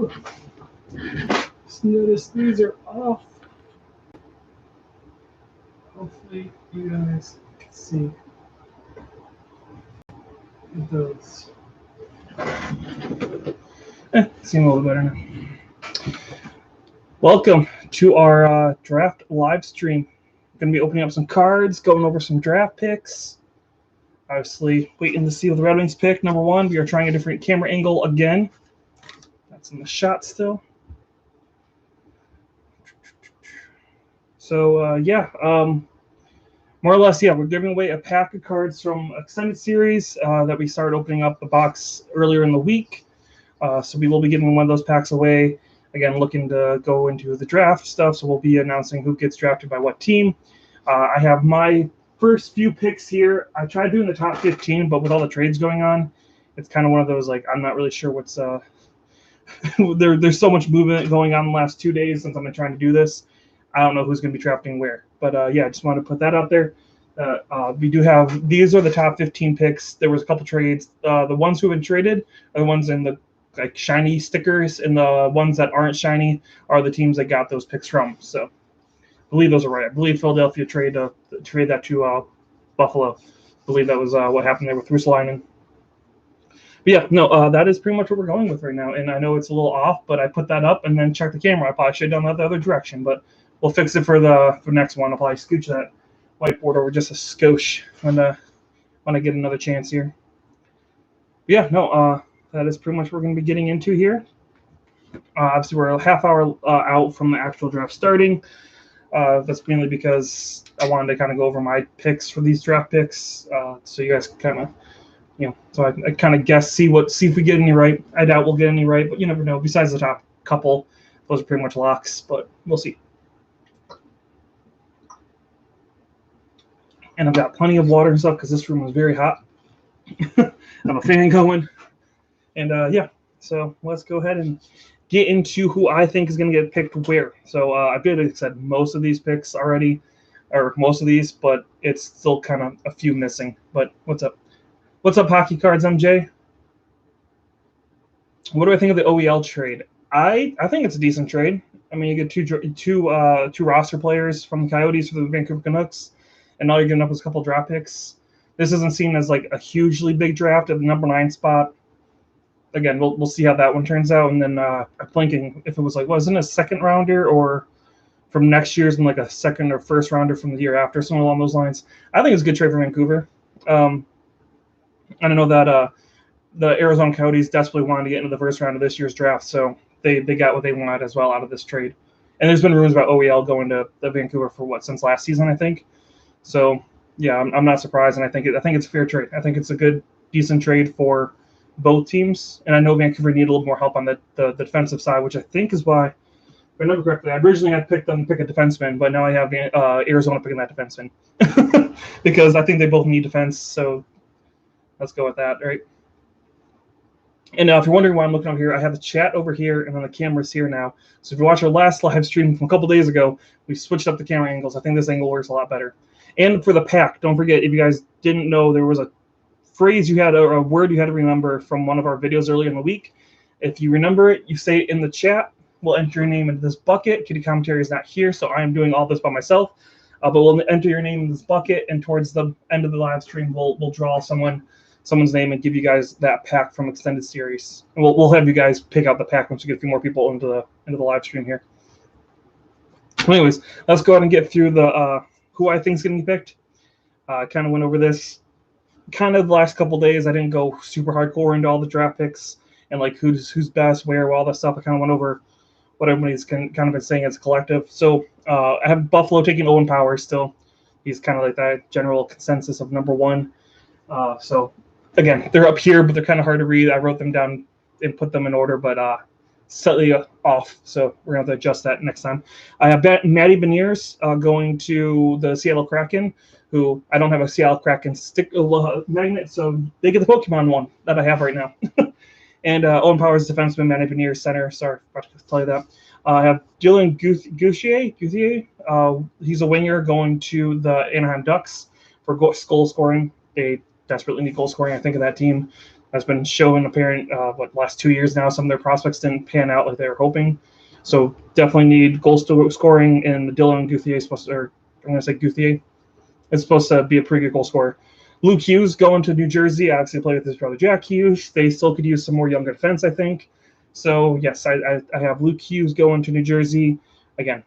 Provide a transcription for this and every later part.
Just notice these are off. Hopefully you guys can see those. Seem a little better now. Welcome to our draft live stream. We're going to be opening up some cards, going over some draft picks. Obviously, waiting to see what the Red Wings pick. Number one, we are trying a different camera angle again. That's in the shot still. So, more or less, we're giving away a pack of cards from Extended Series that we started opening up the box earlier in the week. So we will be giving one of those packs away. Again, looking to go into the draft stuff, so we'll be announcing who gets drafted by what team. I have my first few picks here. I tried doing the top 15, but with all the trades going on, it's kind of one of those, like, I'm not really sure what's there's so much movement going on the last 2 days since I've been trying to do this. I don't know who's going to be drafting where. But, I just wanted to put that out there. We do have, these are the top 15 picks. There was a couple trades. The ones who have been traded are the ones in the like shiny stickers, and the ones that aren't shiny are the teams that got those picks from. So I believe those are right. I believe Philadelphia trade that to Buffalo. I believe that was what happened there with Russelainen. But that is pretty much what we're going with right now. And I know it's a little off, but I put that up and then checked the camera. I probably should have done that the other direction, but we'll fix it for the next one. I'll probably scooch that whiteboard over just a skosh when I get another chance here. But that is pretty much what we're going to be getting into here. Obviously, we're a half hour out from the actual draft starting. That's mainly because I wanted to kind of go over my picks for these draft picks, so you guys can kind of, so I kind of guess, see if we get any right. I doubt we'll get any right, but you never know. Besides the top couple, those are pretty much locks, but we'll see. And I've got plenty of water and stuff because this room was very hot. I have a fan going. And so let's go ahead and get into who I think is going to get picked where. So I've basically said most of these picks already, or most of these, but it's still kind of a few missing. But what's up? What's up, Hockey Cards, MJ? What do I think of the OEL trade? I think it's a decent trade. I mean, you get two roster players from the Coyotes for the Vancouver Canucks, and all you're giving up is a couple draft picks. This isn't seen as like a hugely big draft at the number 9 spot. Again, we'll see how that one turns out. And then I'm thinking if it was like, wasn't a second rounder or from next year's and like a second or first rounder from the year after, something along those lines. I think it's a good trade for Vancouver. I know that the Arizona Coyotes desperately wanted to get into the first round of this year's draft, so they got what they wanted as well out of this trade. And there's been rumors about OEL going to Vancouver for since last season, I think. So I'm not surprised, and I think it's a fair trade. I think it's a good, decent trade for both teams, and I know Vancouver need a little more help on the defensive side, which I think is why, if I remember correctly, I originally had picked them to pick a defenseman, but now I have Arizona picking that defenseman because I think they both need defense. So let's go with that, right? And if you're wondering why I'm looking over here, I have the chat over here, and then the camera's here now. So if you watch our last live stream from a couple days ago, we switched up the camera angles. I think this angle works a lot better. And for the pack, don't forget, if you guys didn't know, there was a phrase you had, or a word you had to remember from one of our videos earlier in the week. If you remember it, you say it in the chat. We'll enter your name into this bucket. Kitty Commentary is not here, so I am doing all this by myself. But we'll enter your name in this bucket, and towards the end of the live stream, we'll draw someone's name and give you guys that pack from Extended Series. And we'll have you guys pick out the pack once we get a few more people into the live stream here. Anyways, let's go ahead and get through the who I think is going to be picked. I kind of went over this kind of the last couple days. I didn't go super hardcore into all the draft picks and like who's best, where, all that stuff. I kind of went over what everybody's kind of been saying as a collective. So I have Buffalo taking Owen Powers still. He's kind of like that general consensus of number 1. So again, they're up here, but they're kind of hard to read. I wrote them down and put them in order, but slightly off. So we're going to have to adjust that next time. I have Matty Beniers going to the Seattle Kraken, who I don't have a Seattle Kraken stick magnet, so they get the Pokemon one that I have right now. And Owen Powers, defenseman, Matty Beniers, center. Sorry, I forgot to tell you that. I have Dylan Gauthier. He's a winger going to the Anaheim Ducks for goal scoring. They desperately need goal scoring, I think, of that team. has been showing apparent last 2 years now. Some of their prospects didn't pan out like they were hoping. So definitely need goal scoring, and Dylan Gauthier is supposed to, or I'm going to say Gauthier is supposed to be a pretty good goal scorer. Luke Hughes going to New Jersey. Obviously played with his brother Jack Hughes. They still could use some more younger defense, I think. So yes, I have Luke Hughes going to New Jersey. Again,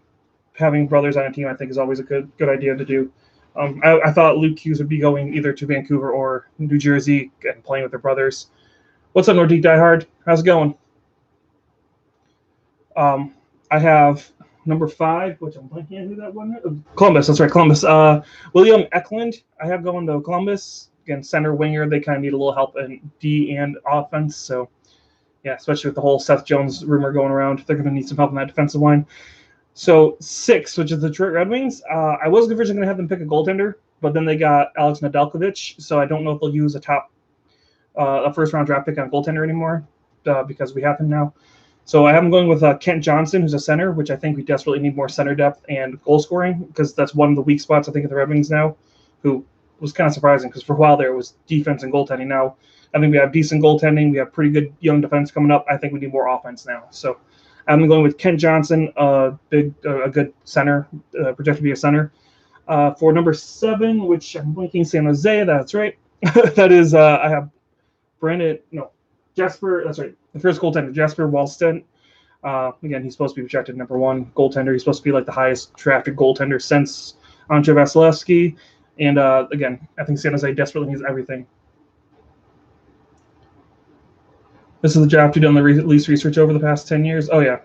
having brothers on a team I think is always a good idea to do. I thought Luke Hughes would be going either to Vancouver or New Jersey and playing with their brothers. What's up, Nordique Diehard? How's it going? I have number 5, which I'm blanking on who that one. Columbus, that's right, Columbus. William Eklund, I have going to Columbus. Again, center winger. They kind of need a little help in D and offense. So, yeah, especially with the whole Seth Jones rumor going around, they're going to need some help in that defensive line. So 6, which is the Detroit Red Wings. I was originally going to have them pick a goaltender, but then they got Alex Nedeljkovic. So I don't know if they'll use a first-round draft pick on a goaltender anymore because we have him now. So I have him going with Kent Johnson, who's a center, which I think we desperately need more center depth and goal scoring because that's one of the weak spots, I think, of the Red Wings now, who was kind of surprising because for a while there it was defense and goaltending. Now I think we have decent goaltending. We have pretty good young defense coming up. I think we need more offense now. So I'm going with Kent Johnson, a good center, projected to be a center. For number 7, which I'm blinking San Jose, that's right. That is, I have Jasper, that's right. The first goaltender, Jasper Wallstedt. Again, he's supposed to be projected number 1 goaltender. He's supposed to be like the highest drafted goaltender since Andrei Vasilevsky. And again, I think San Jose desperately needs everything. This is the draft you've done the least research over the past 10 years. Oh, yeah.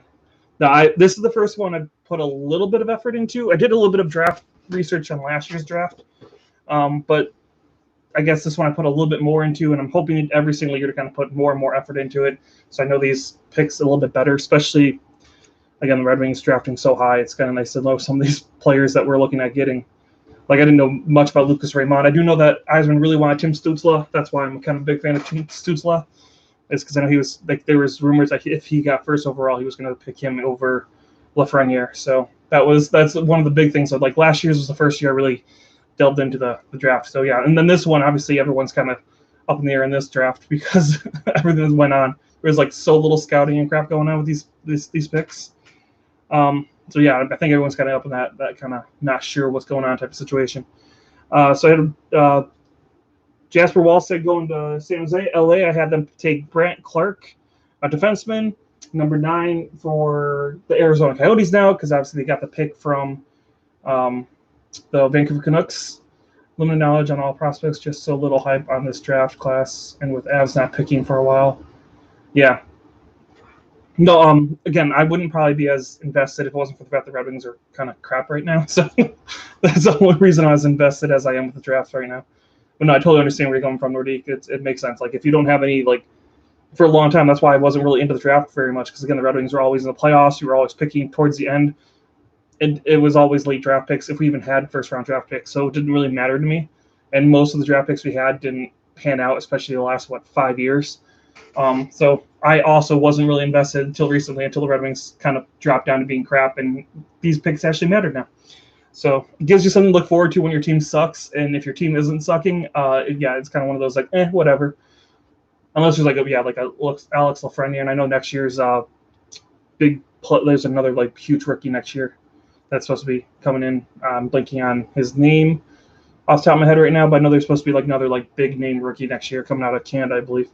This is the first one I put a little bit of effort into. I did a little bit of draft research on last year's draft. But I guess this one I put a little bit more into, and I'm hoping every single year to kind of put more and more effort into it. So I know these picks a little bit better, especially, again, the Red Wings drafting so high. It's kind of nice to know some of these players that we're looking at getting. Like, I didn't know much about Lucas Raymond. I do know that Eisman really wanted Tim Stützle. That's why I'm kind of a big fan of Tim Stützle. It's because I know he was, like, there was rumors that if he got first overall, he was going to pick him over Lafreniere. So that's one of the big things. So, like, last year's was the first year I really delved into the draft. So yeah, and then this one, obviously everyone's kind of up in the air in this draft because everything that went on. There was like so little scouting and crap going on with these picks. So yeah, I think everyone's kind of up in that kind of not sure what's going on type of situation. So I had Jasper Wallstedt going to San Jose. LA, I had them take Brant Clark, a defenseman, number 9 for the Arizona Coyotes now because obviously they got the pick from the Vancouver Canucks. Limited knowledge on all prospects, just so little hype on this draft class, and with Avs not picking for a while. Yeah. No, again, I wouldn't probably be as invested if it wasn't for the fact the Red Wings are kind of crap right now. So that's the only reason I was invested as I am with the draft right now. But no, I totally understand where you're coming from, Nordique. It makes sense. Like, if you don't have any, like, for a long time, that's why I wasn't really into the draft very much, because, again, the Red Wings were always in the playoffs. You were always picking towards the end. It was always late draft picks if we even had first-round draft picks, so it didn't really matter to me. And most of the draft picks we had didn't pan out, especially the last, 5 years. So I also wasn't really invested until recently, until the Red Wings kind of dropped down to being crap, and these picks actually matter now. So it gives you something to look forward to when your team sucks, and if your team isn't sucking, it's kind of one of those, like, whatever. Unless there's, like Alex Lafreniere, and I know next year's there's another, huge rookie next year that's supposed to be coming in. I'm blanking on his name off the top of my head right now, but I know there's supposed to be another big name rookie next year coming out of Canada, I believe.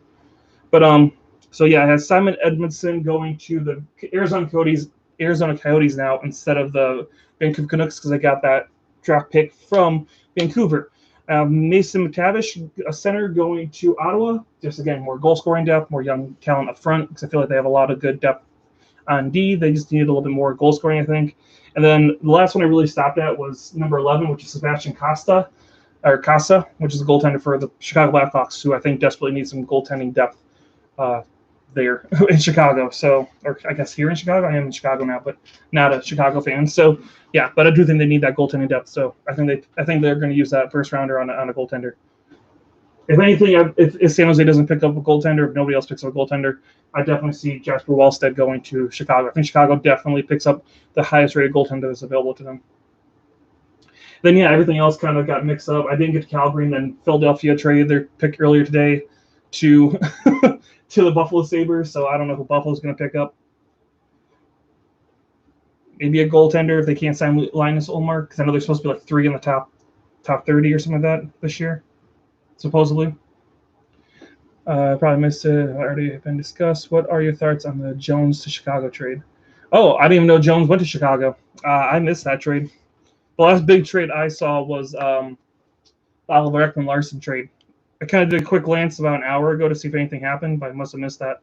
But so yeah, I have Simon Edmondson going to the Arizona Coyotes now instead of the Vancouver Canucks because I got that draft pick from Vancouver. Mason McTavish, a center, going to Ottawa. Just again, more goal scoring depth, more young talent up front because I feel like they have a lot of good depth on D. They just need a little bit more goal scoring, I think. And then the last one I really stopped at was number 11, which is Sebastian Casa, which is a goaltender for the Chicago Blackhawks, who I think desperately needs some goaltending depth there in Chicago. So, or I guess here in Chicago, I am in Chicago now, but not a Chicago fan. So yeah, but I do think they need that goaltending depth. So I think they're going to use that first rounder on a goaltender. If anything, if San Jose doesn't pick up a goaltender, if nobody else picks up a goaltender, I definitely see Jasper Wallstedt going to Chicago. I think Chicago definitely picks up the highest rated goaltender that's available to them. Then, yeah, everything else kind of got mixed up. I didn't get to Calgary, and then Philadelphia traded their pick earlier today to to the Buffalo Sabres, so I don't know who Buffalo's going to pick up. Maybe a goaltender if they can't sign Linus Ullmark, because I know they're supposed to be like 3 in the top 30 or something like that this year, supposedly. Probably missed it. Already been discussed. What are your thoughts on the Jones to Chicago trade? Oh, I didn't even know Jones went to Chicago. I missed that trade. The last big trade I saw was the Oliver Ekman-Larsson trade. I kind of did a quick glance about an hour ago to see if anything happened, but I must have missed that.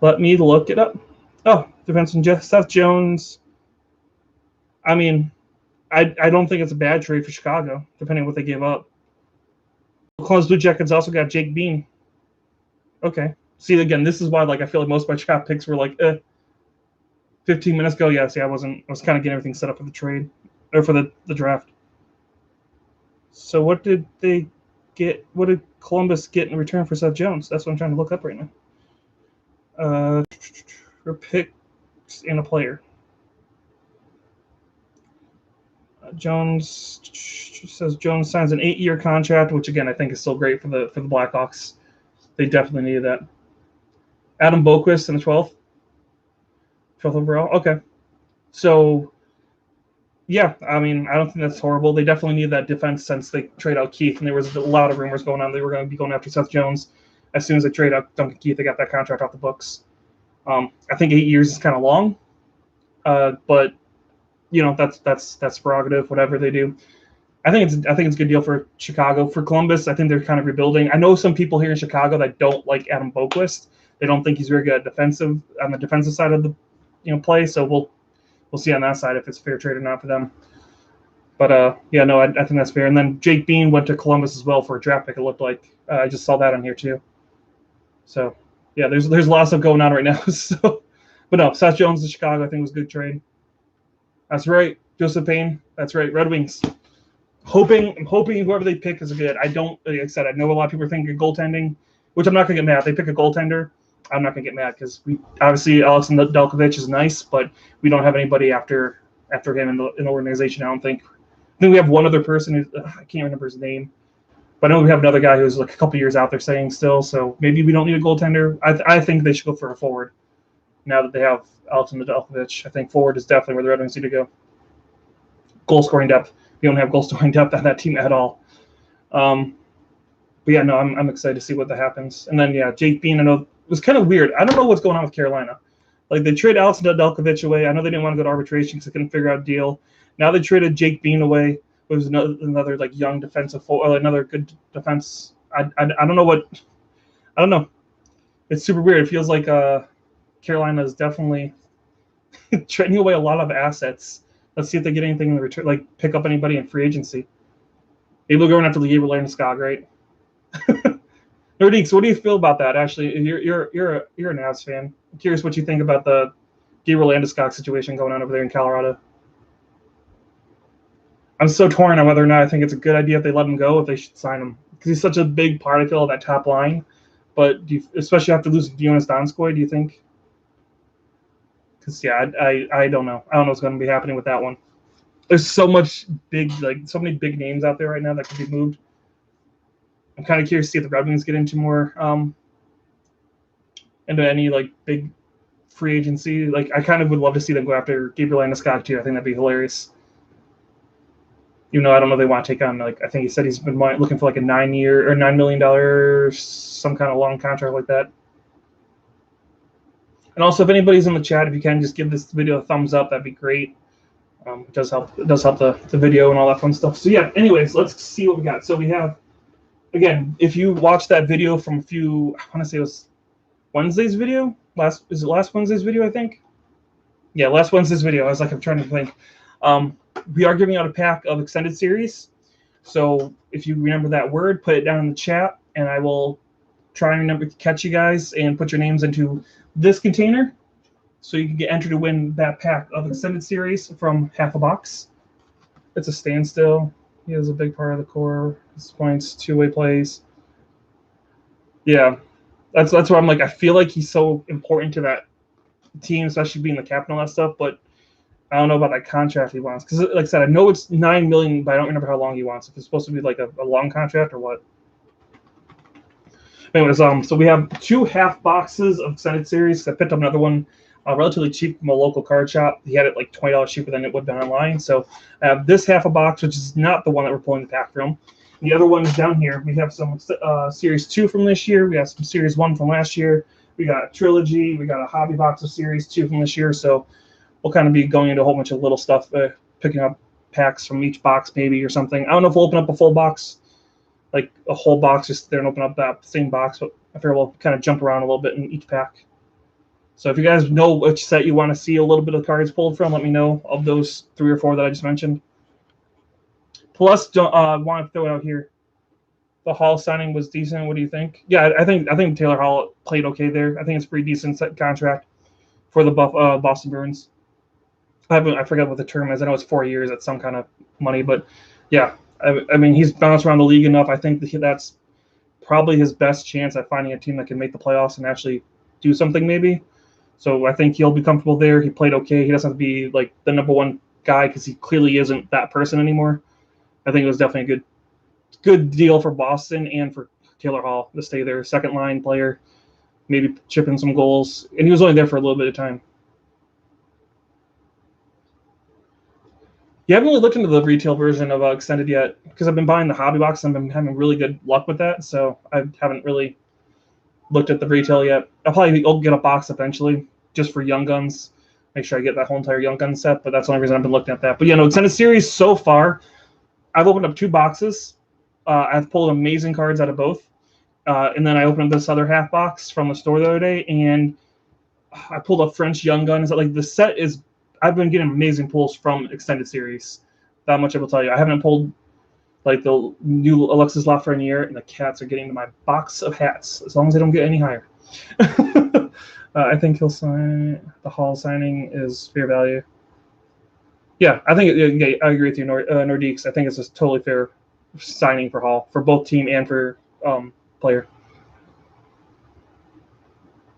Let me look it up. Oh, defenseman Seth Jones. I mean, I don't think it's a bad trade for Chicago, depending on what they gave up. Columbus Blue Jackets also got Jake Bean. Okay. See, again, this is why I feel like most of my draft picks were 15 minutes ago. Yeah, see, I was kind of getting everything set up for the trade or for the draft. So what did they get? What did Columbus get in return for Seth Jones? That's what I'm trying to look up right now. For picks and a player. Jones says Jones signs an 8-year contract, which again I think is still great for the Blackhawks. They definitely needed that. Adam Boqvist in the 12th overall. Okay, so yeah, I mean I don't think that's horrible. They definitely need that defense since they trade out Keith, and there was a lot of rumors going on they were going to be going after Seth Jones. As soon as they trade out Duncan Keith, they got that contract off the books. I think 8 years is kind of long, but that's prerogative. Whatever they do, I think it's a good deal for Chicago. For Columbus, I think they're kind of rebuilding. I know some people here in Chicago that don't like Adam Boqvist. They don't think he's very good on the defensive side of the play. So we'll see on that side if it's a fair trade or not for them. But I think that's fair. And then Jake Bean went to Columbus as well for a draft pick. It looked like I just saw that on here too. So yeah, there's a lot of stuff going on right now. So, but no, Seth Jones to Chicago I think was a good trade. That's right, Joseph Payne. That's right, Red Wings. I'm hoping whoever they pick is good. Like I said, I know a lot of people are thinking goaltending, which I'm not gonna get mad. If they pick a goaltender, I'm not gonna get mad because we obviously Alex Nedeljkovic is nice, but we don't have anybody after him in the organization. I don't think. I think we have one other person who I can't remember his name, but I know we have another guy who's like a couple years out there saying still. So maybe we don't need a goaltender. I think they should go for a forward now that they have Alex Nedeljkovic. I think forward is definitely where the Red Wings need to go. Goal scoring depth. We don't have goal scoring depth on that team at all. But yeah, no, I'm excited to see what that happens. And then yeah, Jake Bean. I know it was kind of weird. I don't know what's going on with Carolina. Like they traded Alex Nedeljkovic away. I know they didn't want to go to arbitration because they couldn't figure out a deal. Now they traded Jake Bean away. It was another like young defensive another good defense. I don't know what. I don't know. It's super weird. It feels like Carolina is definitely trading away a lot of assets. Let's see if they get anything in the return, like pick up anybody in free agency. Maybe they're going after the Gabriel Landeskog, right? Nordiques, what do you feel about that? Actually, you're a Navs fan. I'm curious what you think about the Gabriel Landeskog situation going on over there in Colorado. I'm so torn on whether or not I think it's a good idea if they let him go, if they should sign him, because he's such a big part, I feel, of that top line. But especially after losing Jonas Donskoy, do you think? Because yeah, I don't know. I don't know what's going to be happening with that one. There's so many big names out there right now that could be moved. I'm kind of curious to see if the Red Wings get into more into any like big free agency. Like I kind of would love to see them go after Gabriel Landeskog too. I think that'd be hilarious. I don't know if they want to take on, like, I think he said he's been looking for like a $9 million, some kind of long contract like that. And also, if anybody's in the chat, if you can just give this video a thumbs up, that'd be great. It does help. It does help the video and all that fun stuff. So yeah. Anyways, let's see what we got. So we have, again, if you watched that video from I want to say it was Wednesday's video. Last Wednesday's video, I think. Yeah, last Wednesday's video. I'm trying to think. We are giving out a pack of extended series. So if you remember that word, put it down in the chat, and I will try and remember to catch you guys and put your names into this container, so you can get entered to win that pack of extended series from half a box. It's a standstill. He is a big part of the core. His points, two-way plays. Yeah, that's why I'm like, I feel like he's so important to that team, especially being the captain and all that stuff. But I don't know about that contract he wants, because like I said, I know it's $9 million, but I don't remember how long he wants. If it's supposed to be like a long contract or what. Anyways, so we have 2 half boxes of extended series. I picked up another one relatively cheap from a local card shop. He had it like $20 cheaper than it would have been online. So I have this half a box, which is not the one that we're pulling the pack from. The other one is down here. We have some Series 2 from this year. We have some Series 1 from last year. We got a trilogy. We got a hobby box of Series 2 from this year. So we'll kind of be going into a whole bunch of little stuff, picking up packs from each box maybe or something. I don't know if we'll open up a full box, like a whole box just there and open up that same box, but I figure we'll kind of jump around a little bit in each pack. So if you guys know which set you want to see a little bit of cards pulled from, let me know of those 3 or 4 that I just mentioned. Plus, want to throw it out here. The Hall signing was decent. What do you think? Yeah, I think Taylor Hall played okay there. I think it's a pretty decent set contract for the Boston Bruins. I forget what the term is. I know it's 4 years. That's some kind of money, but yeah, I mean he's bounced around the league enough. I think that's probably his best chance at finding a team that can make the playoffs and actually do something maybe. So I think he'll be comfortable there. He played okay. He doesn't have to be like the #1 guy because he clearly isn't that person anymore. I think it was definitely a good deal for Boston and for Taylor Hall to stay there. Second line player, maybe chip in some goals. And he was only there for a little bit of time. You haven't really looked into the retail version of Extended yet because I've been buying the hobby box and I've been having really good luck with that. So I haven't really looked at the retail yet. I'll get a box eventually just for Young Guns. Make sure I get that whole entire Young Gun set, but that's the only reason I've been looking at that. But yeah, no, Extended Series so far, I've opened up 2 boxes. I've pulled amazing cards out of both. And then I opened up this other half box from the store the other day, and I pulled a French Young Gun. Is like the set is, I've been getting amazing pulls from Extended Series. That much I will tell you. I haven't pulled like the new Alexis Lafreniere, and the cats are getting to my box of hats as long as they don't get any higher. I think he'll sign. The Hall signing is fair value. Yeah, I think I agree with you, Nordiques. I think it's just totally fair signing for Hall for both team and for player.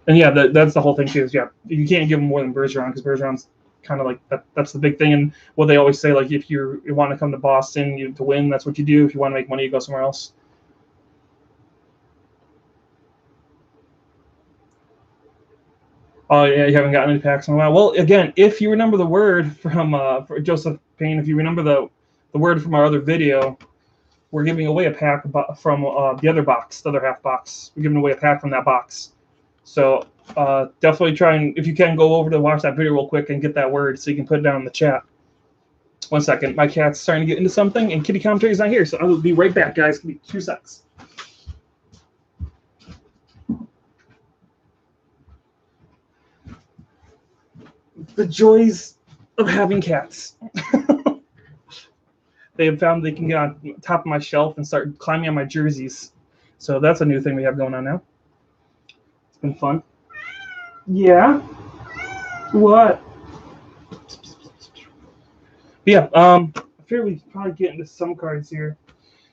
And yeah, that's the whole thing too. Is yeah, you can't give him more than Bergeron because Bergeron's kind of like that's the big thing. And what they always say, like if you want to come to Boston to win, that's what you do. If you want to make money, you go somewhere else. Oh yeah, you haven't gotten any packs in a while. Well, again, if you remember the word from for Joseph Payne, if you remember the word from our other video, we're giving away a pack from the other box, the other half box. We're giving away a pack from that box. So definitely try and, if you can, go over to watch that video real quick and get that word so you can put it down in the chat. 1 second. My cat's starting to get into something, and Kitty Commentary's not here, so I will be right back, guys. Give me 2 seconds. The joys of having cats. They have found they can get on top of my shelf and start climbing on my jerseys. So that's a new thing we have going on now. It's been fun. Yeah? What? Yeah, I figure we probably get into some cards here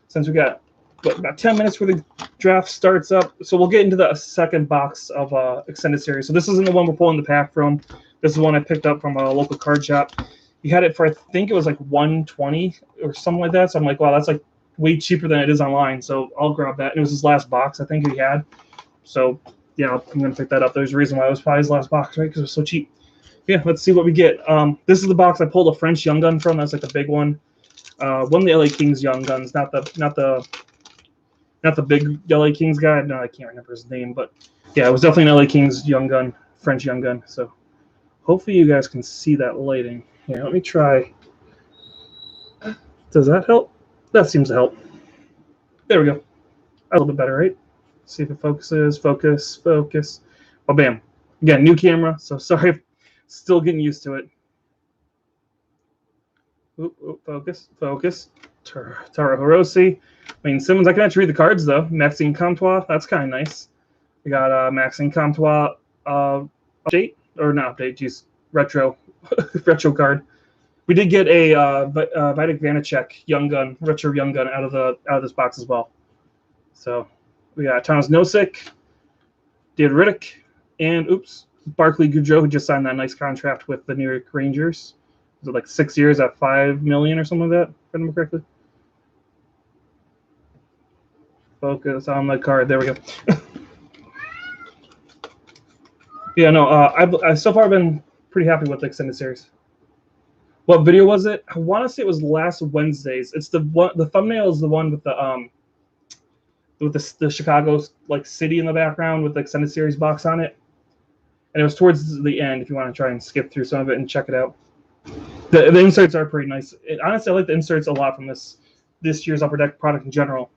since we got about 10 minutes where the draft starts up. So we'll get into the second box of Extended Series. So this isn't the one we're pulling the pack from. This is one I picked up from a local card shop. He had it for, I think it was like $120 or something like that. So I'm like, wow, that's like way cheaper than it is online. So I'll grab that. And it was his last box, I think he had. So yeah, I'm going to pick that up. There's a reason why it was probably his last box, right? Because it was so cheap. Yeah, let's see what we get. This is the box I pulled a French Young Gun from. That's like the big one. One of the LA Kings Young Guns, not the big LA Kings guy. No, I can't remember his name, but yeah, it was definitely an LA Kings Young Gun, French Young Gun. So hopefully you guys can see that lighting. Here, let me try. Does that help? That seems to help. There we go. A little bit better, right? See if it focuses. Focus. Oh, bam. Again, new camera, so sorry. Still getting used to it. Ooh, focus. Taro Hirose. Wayne Simmons. I can actually read the cards, though. Maxime Comtois. That's kind of nice. We got Maxime Comtois update. Or not update, geez. Retro card. We did get a Vitek Vanacek Young Gun, retro Young Gun out of this box as well. So we got Thomas Nosek, David Riddick, and Barclay Goodrow, who just signed that nice contract with the New York Rangers. Was it like 6 years at $5 million or something like that, if I remember correctly? Focus on the card. There we go. Yeah, no, I've so far been pretty happy with the extended series. What video was it? I want to say it was last Wednesday's. It's the one. The thumbnail is the one with the Chicago like city in the background with the extended series box on it, and it was towards the end. If you want to try and skip through some of it and check it out, the inserts are pretty nice. Honestly, I like the inserts a lot from this year's Upper Deck product in general.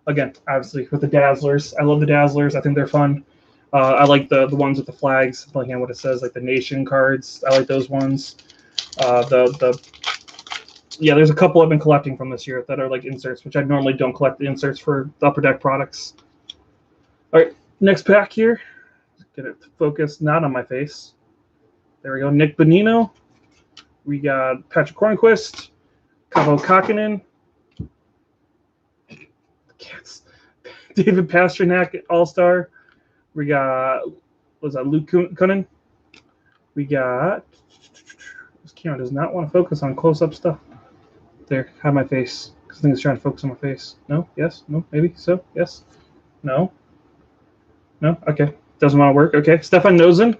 Again, obviously with the Dazzlers, I love the Dazzlers. I think they're fun. I like the ones with the flags, looking at what it says, like the nation cards. I like those ones. Yeah, there's a couple I've been collecting from this year that are like inserts, which I normally don't collect the inserts for the Upper Deck products. All right, next pack here. Get it to focus, not on my face. There we go. Nick Bonino. We got Patrick Hornquist, Kaapo Kähkönen, Cats, David Pastrnak, All-Star. We got, was that Luke Kunin? We got, this camera does not want to focus on close-up stuff. There, have my face, because I think it's trying to focus on my face. No, yes, no, maybe, so, yes, no, no, okay, doesn't want to work, okay. Stefan Noesen.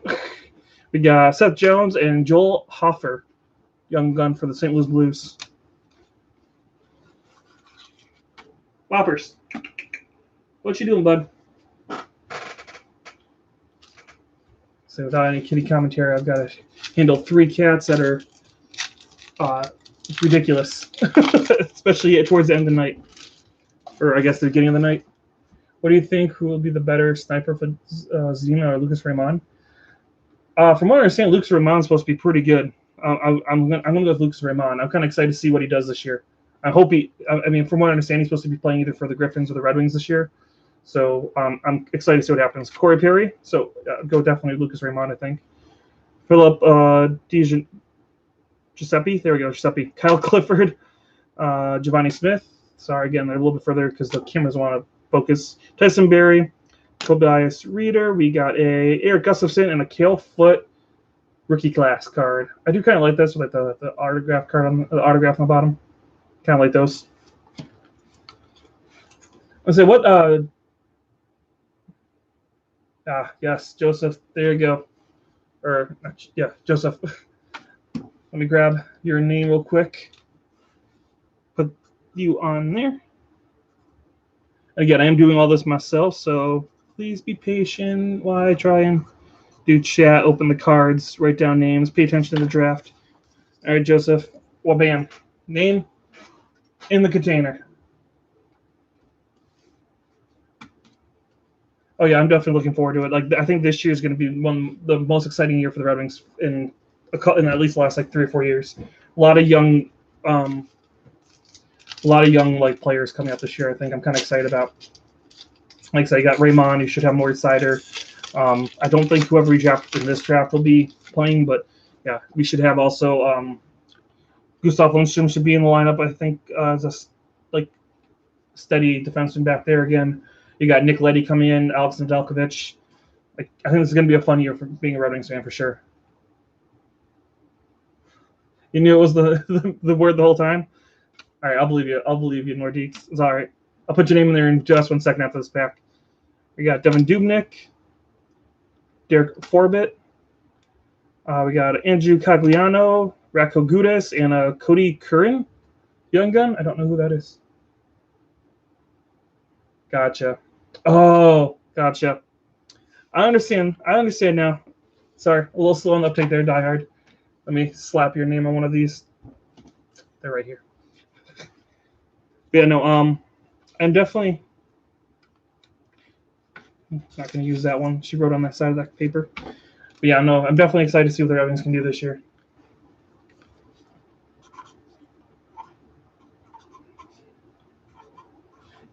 We got Seth Jones and Joel Hofer, young gun for the St. Louis Blues. Whoppers, what you doing, bud? So without any kitty commentary, I've got to handle 3 cats that are ridiculous, especially towards the end of the night, or I guess the beginning of the night. What do you think? Who will be the better sniper for Zima or Lucas Raymond? From what I understand, Lucas Raymond's supposed to be pretty good. I'm gonna go with Lucas Raymond. I'm kind of excited to see what he does this year. I hope he. I mean, from what I understand, he's supposed to be playing either for the Griffins or the Red Wings this year. So I'm excited to see what happens. Corey Perry. So go definitely Lucas Raymond, I think. Philip Giuseppe. There we go, Giuseppe. Kyle Clifford. Giovanni Smith. Sorry, again, they're a little bit further because the cameras want to focus. Tyson Berry. Tobias Reeder. We got a Eric Gustafson and a Cale Foote rookie class card. I do kind of like this with like the autograph card on the autograph on the bottom. Kind of like those. I say what? Yes, Joseph. There you go. Or yeah, Joseph. Let me grab your name real quick. Put you on there. Again, I am doing all this myself, so please be patient while I try and do chat, open the cards, write down names, pay attention to the draft. All right, Joseph. Well, bam. Name in the container. Oh yeah, I'm definitely looking forward to it. Like I think this year is going to be the most exciting year for the Red Wings in at least the last like 3 or 4 years. A lot of young like players coming up this year. I think I'm kind of excited about. Like I said, you got Raymond. You should have Moritz Seider. I don't think whoever we draft in this draft will be playing, but yeah, we should have also Gustav Lundstrom should be in the lineup. I think as a like steady defenseman back there again. You got Nick Leddy coming in, Alex Nedeljkovic. Like I think this is going to be a fun year for being a Red Wings fan for sure. You knew it was the word the whole time. All right, I'll believe you. I'll believe you, Nordiques. It's all right. I'll put your name in there in just 1 second after this pack. We got Devin Dubnyk, Derek Forbett. We got Andrew Cogliano, Ratko Gudas, and Cody Curran, young gun. I don't know who that is. Gotcha. Oh, gotcha. I understand. I understand now. Sorry, a little slow on the uptake there, diehard. Let me slap your name on one of these. They're right here. Yeah, no, I'm definitely not going to use that one. She wrote on that side of that paper. But yeah, no, I'm definitely excited to see what the Red Wings can do this year.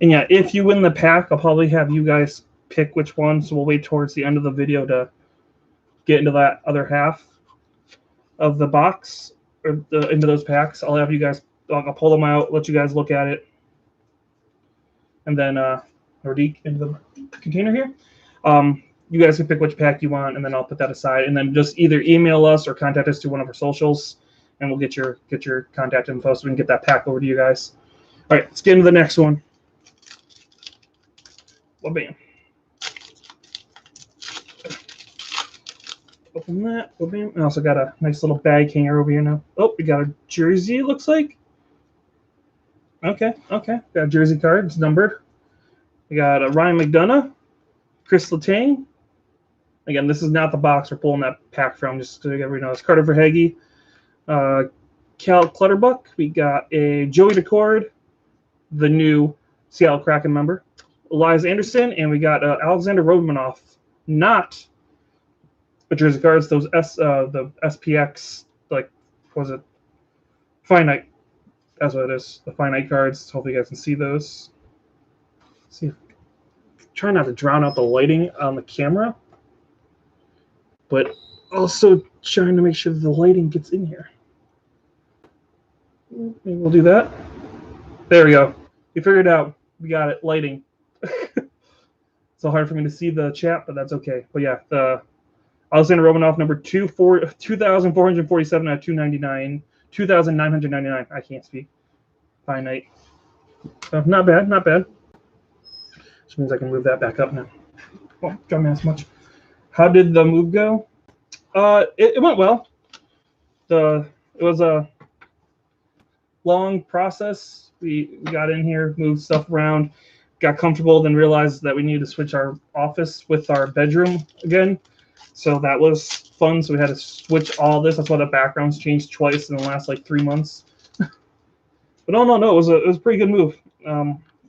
And yeah, if you win the pack, I'll probably have you guys pick which one. So we'll wait towards the end of the video to get into that other half of the box or into those packs. I'll have you guys. I'll pull them out, let you guys look at it, and then Nordique into the container here. You guys can pick which pack you want, and then I'll put that aside, and then just either email us or contact us through one of our socials, and we'll get your contact info so we can get that pack over to you guys. All right, let's get into the next one. Well, bam. Open that. Open. I also got a nice little bag hanger over here now. Oh, we got a jersey, it looks like. Okay. Got a jersey card. It's numbered. We got a Ryan McDonough, Chris Letang. Again, this is not the box we're pulling that pack from, just so everybody knows. Carter Verhaeghe, Cal Clutterbuck. We got a Joey Decord, the new Seattle Kraken member. Elias Anderson, and we got Alexander Romanov. Not the jersey cards, those the SPX, like, what was it? Finite. That's what it is. The finite cards. Hopefully you guys can see those. See, try not to drown out the lighting on the camera, but also trying to make sure the lighting gets in here. Maybe we'll do that. There we go. We figured it out. We got it. Lighting. It's so hard for me to see the chat, but that's okay. But yeah, the Alexander Romanov number 2,447 out of 299, 2,999. I can't speak. Finite. Not bad. Which means I can move that back up now. Oh, don't mask much. How did the move go? It went well. It was a long process. We got in here, moved stuff around, got comfortable, then realized that we needed to switch our office with our bedroom again. So that was fun. So we had to switch all this. That's why the backgrounds changed twice in the last like 3 months. But no, it was a pretty good move.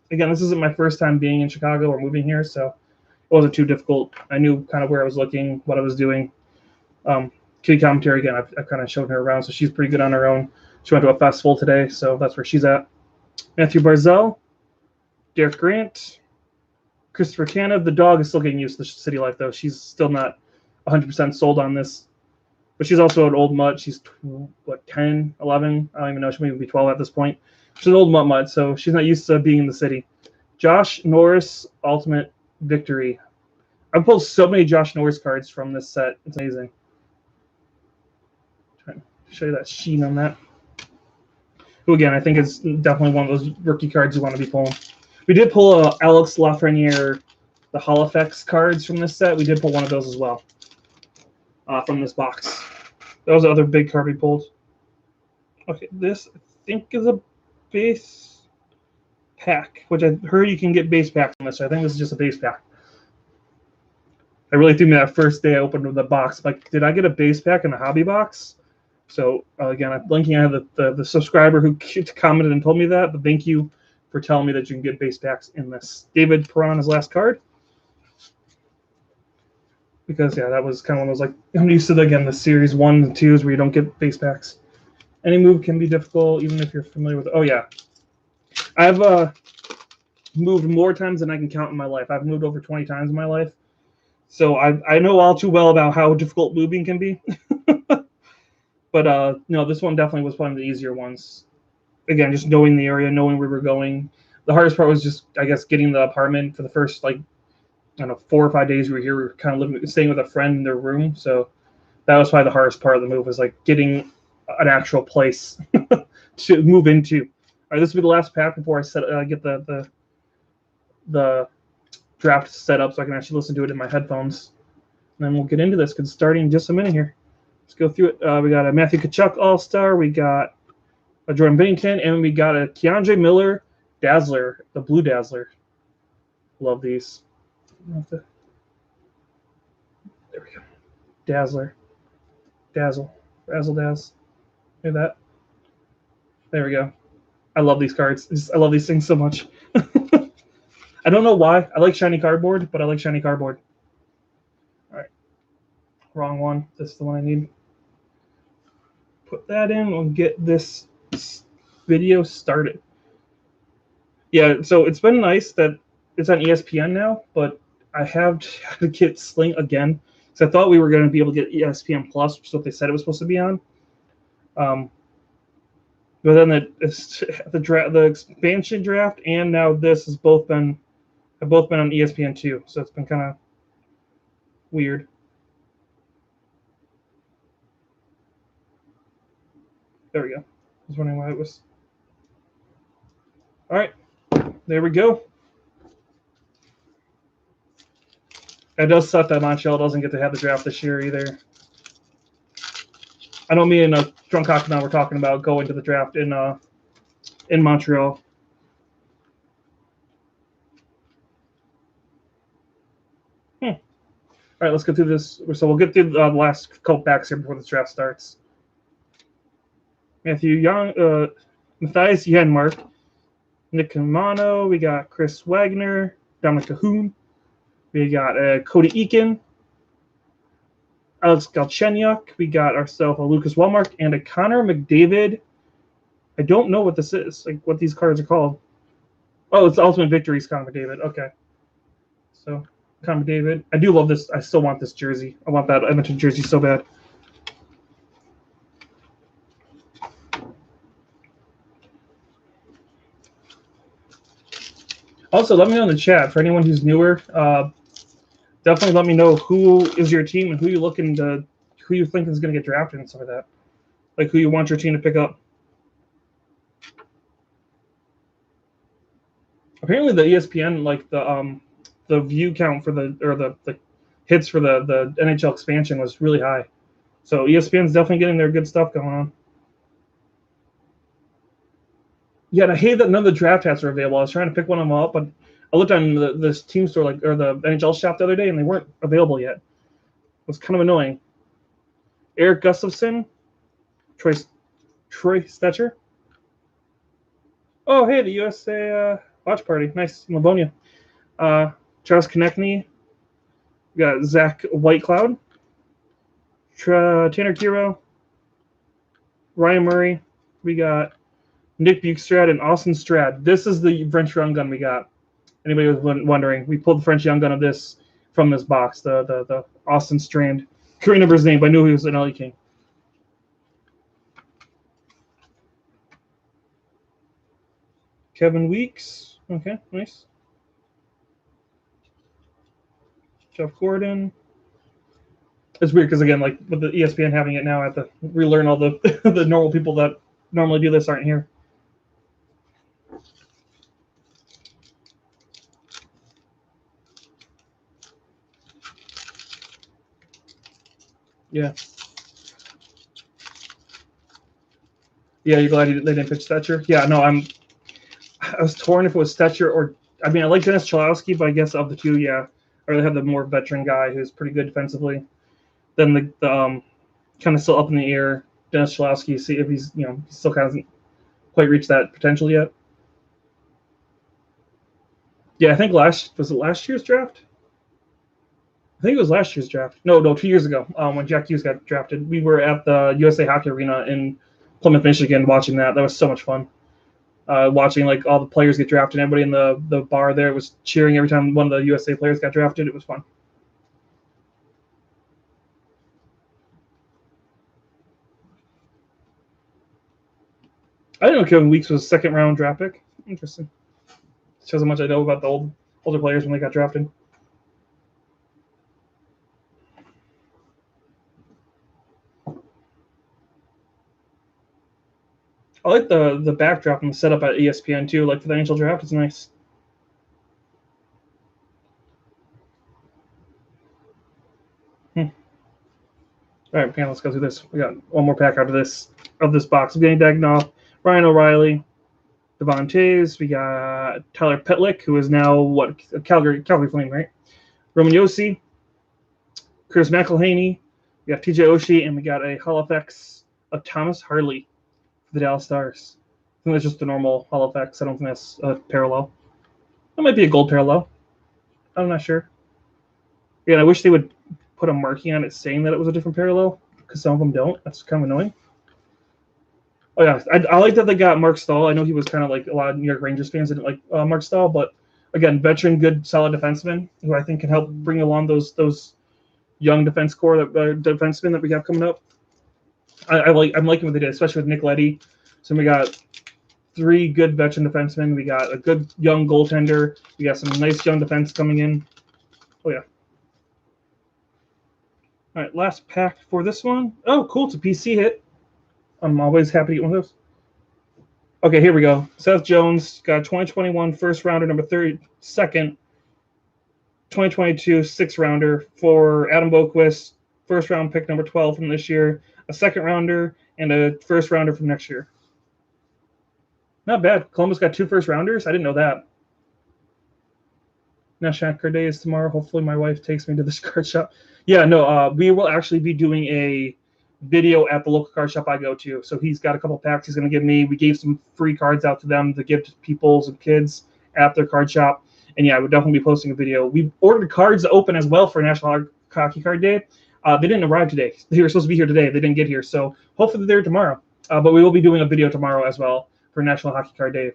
Again, this isn't my first time being in Chicago or moving here, so it wasn't too difficult. I knew kind of where I was looking, what I was doing. Kitty commentary again. I kind of showed her around, so she's pretty good on her own. She went to a festival today, so that's where she's at. Matthew Barzell, Derek Grant, Christopher Tanev. The dog is still getting used to the city life, though. She's still not 100% sold on this. But she's also an old mutt. She's, 10, 11? I don't even know. She may be 12 at this point. She's an old mutt, so she's not used to being in the city. Josh Norris, Ultimate Victory. I've pulled so many Josh Norris cards from this set. It's amazing. Trying to show you that sheen on that. Who, again, I think is definitely one of those rookie cards you want to be pulling. We did pull Alex Lafreniere, the Holophx cards from this set. We did pull one of those as well from this box. That was the other big card we pulled. Okay, this I think is a base pack, which I heard you can get base packs from this. So I think this is just a base pack. I really threw me that first day I opened the box. Like, did I get a base pack in a hobby box? So again, I'm linking. I have the subscriber who commented and told me that, but thank you for telling me that you can get base packs in this. David Perron, his last card. Because yeah, that was kind of one of those, like, I'm used to the series 1 and 2s where you don't get base packs. Any move can be difficult, even if you're familiar with it. Oh yeah, I've moved more times than I can count in my life. I've moved over 20 times in my life, so I know all too well about how difficult moving can be. But no, this one definitely was one of the easier ones. Again, just knowing the area, knowing where we're going. The hardest part was just, I guess, getting the apartment for the first, like, I don't know, 4 or 5 days we were here. We were kind of staying with a friend in their room, so that was probably the hardest part of the move, was like getting an actual place to move into. All right, this will be the last pack before I get the draft set up so I can actually listen to it in my headphones. And then we'll get into this, because starting in just a minute here. Let's go through it. We got a Matthew Tkachuk All-Star. We got a Jordan Binnington, and we got a Keandre Miller Dazzler, the Blue Dazzler. Love these. There we go. Dazzler. Dazzle. Razzle Dazz. Hear that? There we go. I love these cards. I love these things so much. I don't know why. I like shiny cardboard, but I like shiny cardboard. All right. Wrong one. This is the one I need. Put that in. We'll get this video started. Yeah, so it's been nice that it's on ESPN now, but I have to get Sling again. So I thought we were going to be able to get ESPN Plus, which is what they said it was supposed to be on. But then the expansion draft and now this have both been on ESPN too. So it's been kind of weird. There we go. I was wondering why it was. All right, there we go. It does suck that Montreal doesn't get to have the draft this year either. I know me and Drunk Cock now were talking about going to the draft in Montreal. All right, let's go through this. So we'll get through the last couple packs here before the draft starts. Matthew Young, Matthias Janmark, Nick Camano. We got Chris Wagner, Dominic Cahoon. We got Cody Eakin, Alex Galchenyuk. We got ourselves a Lucas Wellmark and a Connor McDavid. I don't know what this is, like what these cards are called. Oh, it's Ultimate Victories, Connor McDavid. Okay. So, Connor McDavid. I do love this. I still want this jersey. I want that Edmonton jersey so bad. Also, let me know in the chat for anyone who's newer. Definitely let me know who is your team and who you think is going to get drafted and stuff like that. Like who you want your team to pick up. Apparently, the ESPN like the view count for the hits for the NHL expansion was really high. So ESPN's definitely getting their good stuff going on. Yeah, and I hate that none of the draft hats are available. I was trying to pick one of them up, but I looked on this team store or the NHL shop the other day, and they weren't available yet. It was kind of annoying. Eric Gustafson, Troy Stetcher. Oh, hey, the USA watch party. Nice, Livonia. Charles Konechny. We got Zach Whitecloud. Tanner Kiro. Ryan Murray. We got Nick Bukestad and Austin Strad. This is the French Young Gun we got. Anybody was wondering, we pulled the French Young Gun of this from this box, the Austin Strand. Couldn't remember his name, but I knew he was an LA King. Kevin Weeks. Okay, nice. Jeff Gordon. It's weird because, again, like with the ESPN having it now, I have to relearn all the the normal people that normally do this aren't here. Yeah. Yeah, you're glad they didn't pitch Stetcher? Yeah, no, I was torn if it was Stetcher or I mean I like Dennis Cholowski, but I guess of the two, yeah, I really have the more veteran guy who's pretty good defensively. Then the kind of still up in the air Dennis Cholowski, see if he's still kind of hasn't quite reached that potential yet. Yeah, I think last year's draft? I think it was last year's draft. No, 2 years ago when Jack Hughes got drafted. We were at the USA Hockey Arena in Plymouth, Michigan, watching that. That was so much fun. Watching like all the players get drafted, everybody in the bar there was cheering every time one of the USA players got drafted. It was fun. I didn't know Kevin Weeks was a second round draft pick. Interesting. Shows how much I know about the older players when they got drafted. I like the backdrop and the setup at ESPN too. Like for the NHL Draft, it's nice. All right, man, let's go through this. We got one more pack out of this box. We're getting Dagnall, Ryan O'Reilly, Devon Taves. We got Tyler Petlick, who is now a Calgary Flame, right? Roman Josi, Chris McElhaney. We got TJ Oshie, and we got a Hall FX of Thomas Harley for the Dallas Stars. I think that's just the normal Hall FX. I don't think that's a parallel. That might be a gold parallel. I'm not sure. Yeah, I wish they would put a marking on it saying that it was a different parallel, because some of them don't. That's kind of annoying. Oh yeah, I like that they got Mark Stahl. I know he was kind of like a lot of New York Rangers fans didn't like Mark Stahl, but again, veteran, good, solid defenseman who I think can help bring along those young defensemen that we have coming up. I'm liking what they did, especially with Nick Leddy. So we got 3 good veteran defensemen. We got a good young goaltender. We got some nice young defense coming in. Oh yeah. All right, last pack for this one. Oh, cool. It's a PC hit. I'm always happy to get one of those. Okay, here we go. Seth Jones got 2021 first rounder, number 32nd, 2022 6th rounder for Adam Boqvist, first round pick number 12 from this year, a second rounder, and a first rounder from next year. Not bad. Columbus got 2 first rounders. I didn't know that. National Card Day is tomorrow. Hopefully my wife takes me to this card shop. Yeah, no, we will actually be doing a video at the local card shop I go to. So he's got a couple packs he's going to give me. We gave some free cards out to them to give to people, some kids at their card shop. And yeah, we'll definitely be posting a video. We ordered cards to open as well for National Hockey Card Day. They didn't arrive today. They were supposed to be here today. They didn't get here. So hopefully they're there tomorrow. But we will be doing a video tomorrow as well for National Hockey Card Day.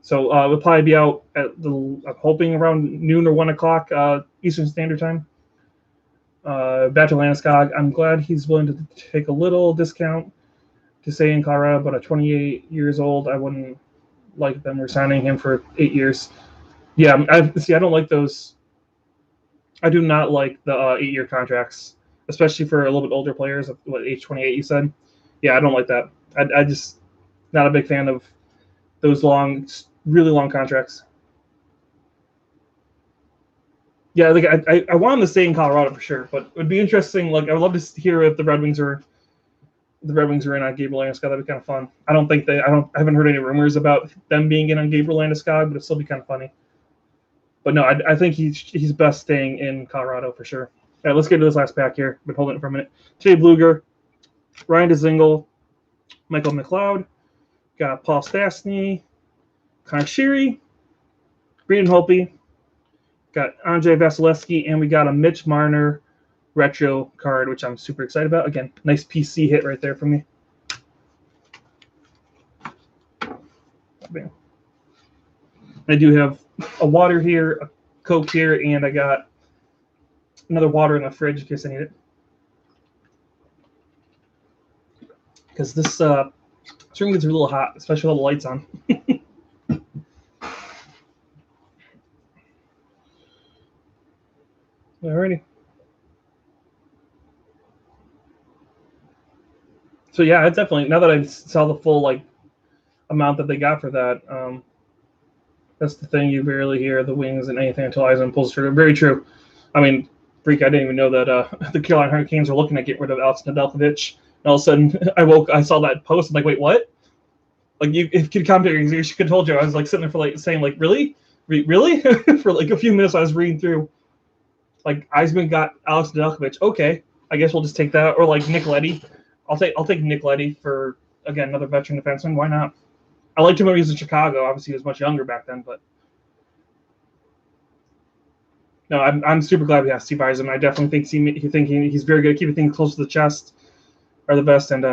So we'll probably be out at I'm hoping around noon or 1 o'clock Eastern Standard Time. Back to Landeskog. I'm glad he's willing to take a little discount to stay in Colorado, but at 28 years old, I wouldn't like them resigning him for 8 years. Yeah, I don't like those. I do not like the 8-year contracts, especially for a little bit older players. What, age 28 you said? Yeah, I don't like that. I just not a big fan of those long, really long contracts. Yeah, like I want him to stay in Colorado for sure, but it would be interesting. Like I would love to hear if the Red Wings are in on Gabriel Landeskog. That'd be kind of fun. I haven't heard any rumors about them being in on Gabriel Landeskog, but it'd still be kind of funny. But no, I think he's best staying in Colorado for sure. All right, let's get to this last pack here. Been holding it for a minute. Jay Bluger, Ryan DeZingle, Michael McLeod, got Paul Stastny, Connor Sheary, Braden Holtby, got Andrei Vasilevsky, and we got a Mitch Marner retro card, which I'm super excited about. Again, nice PC hit right there for me. Bam. I do have a water here, a Coke here, and I got another water in the fridge in case I need it. Because this room gets a little hot, especially with all the lights on. Alrighty. So yeah, it's definitely, now that I saw the full amount that they got for that, that's the thing, you rarely hear the Wings and anything until Eisman pulls the trigger. Very true. I mean, freak, I didn't even know that the Carolina Hurricanes were looking to get rid of Alex Nedeljkovic. And all of a sudden, I saw that post, I'm like, wait, what? Like, if you could come here, you could have told you. I was sitting there for saying really? Really? For a few minutes, I was reading through. Eisman got Alex Nedeljkovic. Okay, I guess we'll just take that. Or Nick Leddy. I'll take Nick Leddy for, again, another veteran defenseman. Why not? I liked him when he was in Chicago. Obviously, he was much younger back then, but no, I'm super glad we have Steve Yzerman. I definitely think he's very good at keeping things close to the chest. Are the best, and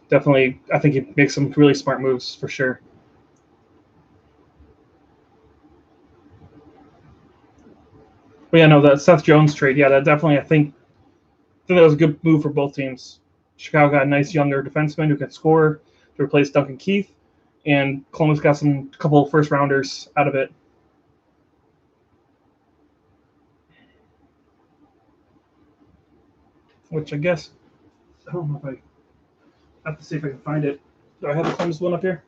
definitely I think he makes some really smart moves for sure. But yeah, no, that Seth Jones trade, yeah, that definitely I think that was a good move for both teams. Chicago got a nice younger defenseman who could score to replace Duncan Keith, and Columbus got a couple first rounders out of it. Which I guess, I don't know if I have to see if I can find it. Do I have the Columbus one up here?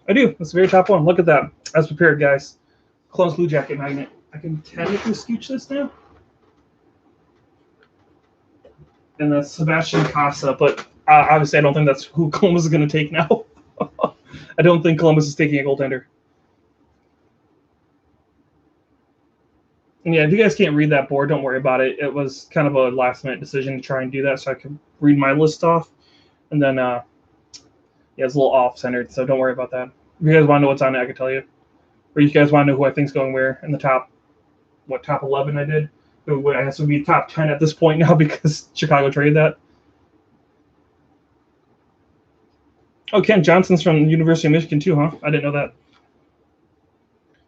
I do. That's the very top one. Look at that. As prepared, guys. Columbus Blue Jacket magnet. I can technically scooch this now. And that's Sebastian Casa, but obviously I don't think that's who Columbus is going to take now. I don't think Columbus is taking a goaltender. And yeah, if you guys can't read that board, don't worry about it. It was kind of a last-minute decision to try and do that so I could read my list off. And then, yeah, it's a little off-centered, so don't worry about that. If you guys want to know what's on it, I can tell you. Or you guys want to know who I think's going where in the top 11 I did? I guess it would be top 10 at this point now because Chicago traded that. Oh, Ken Johnson's from the University of Michigan too, huh? I didn't know that.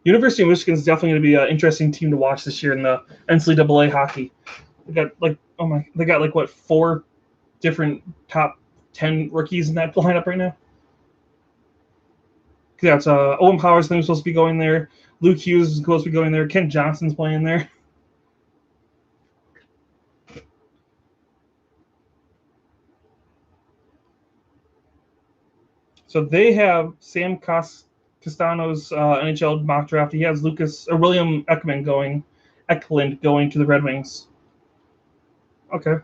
University of Michigan is definitely going to be an interesting team to watch this year in the NCAA hockey. They got 4 different top 10 rookies in that lineup right now. Yeah, it's Owen Powers is supposed to be going there. Luke Hughes is supposed to be going there. Ken Johnson's playing there. So they have Sam Castano's NHL mock draft. He has William Eklund going to the Red Wings. Okay.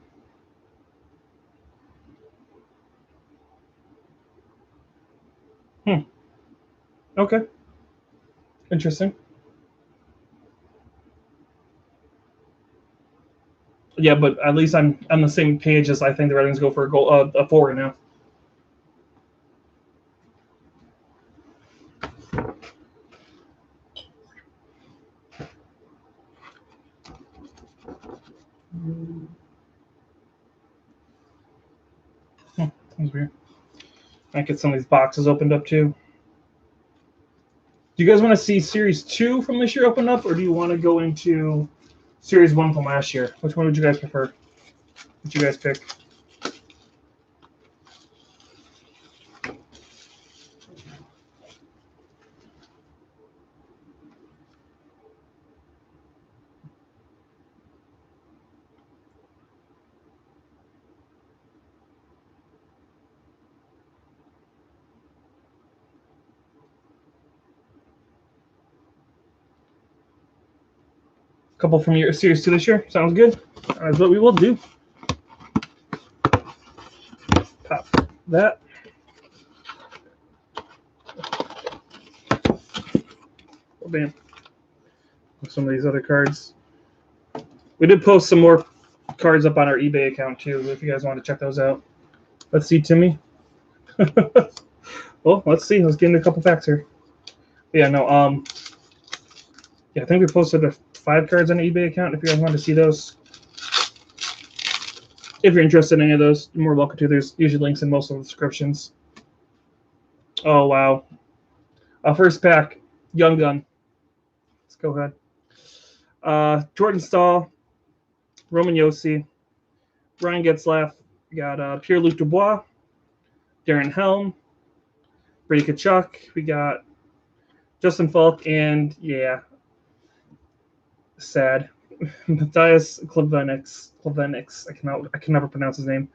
Okay. Interesting. Yeah, but at least I'm on the same page as I think the Red Wings go for a goal, a forward now. That's weird. I get some of these boxes opened up too. Do you guys want to see Series 2 from this year open up, or do you want to go into Series 1 from last year? Which one would you guys prefer? What you guys pick? A couple from your Series 2 this year? Sounds good. That's what we will do. Pop that. Oh, bam. Some of these other cards. We did post some more cards up on our eBay account too, if you guys want to check those out. Let's see, Timmy. Well, let's see. Let's get into a couple facts here. Yeah, no, yeah, I think we posted the 5 cards on the eBay account. If you guys want to see those, if you're interested in any of those, you're more welcome to. There's usually links in most of the descriptions. Oh, wow. First pack, Young Gun. Let's go ahead. Jordan Stahl, Roman Yossi, Ryan Getzlaff. We got Pierre-Luc Dubois, Darren Helm, Brady Tkachuk. We got Justin Falk, and yeah, sad, Matthias Klevenix. I can never pronounce his name.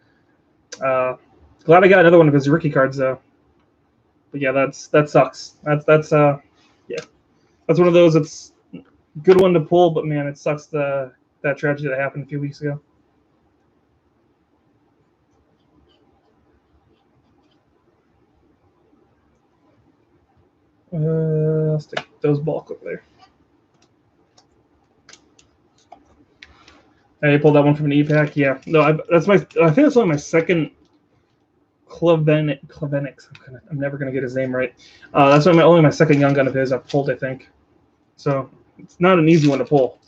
Glad I got another one of his rookie cards though. But yeah, that sucks. That's yeah, that's one of those. It's a good one to pull, but man, it sucks that tragedy that happened a few weeks ago. I'll stick those bulk over there. I pulled that one from an e-pack. Yeah, no, I think that's only my second Klevenix. I'm never gonna get his name right. That's only my second Young Gun of his I've pulled, I think. So it's not an easy one to pull.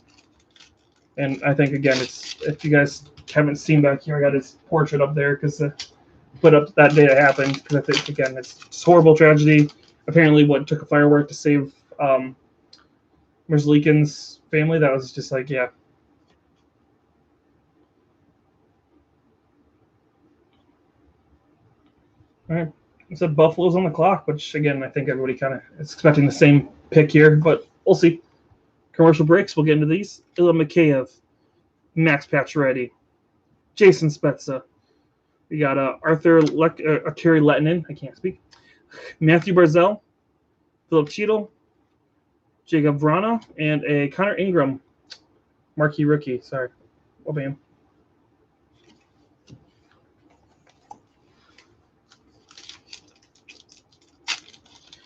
And I think again, it's if you guys haven't seen back here, I got his portrait up there because put up that day it happened. Because I think again, it's horrible tragedy. Apparently, what took a firework to save Merzlikin's family. That was just like, yeah. All right. It said Buffalo's on the clock, which again, I think everybody kind of is expecting the same pick here, but we'll see. Commercial breaks. We'll get into these. Ilya Mikheyev, Max Pacioretty, Jason Spezza. We got Terry Lettinen. I can't speak. Matthew Barzal, Philip Cheadle, Jacob Vrana, and a Connor Ingram marquee rookie. Sorry. Oh, bam.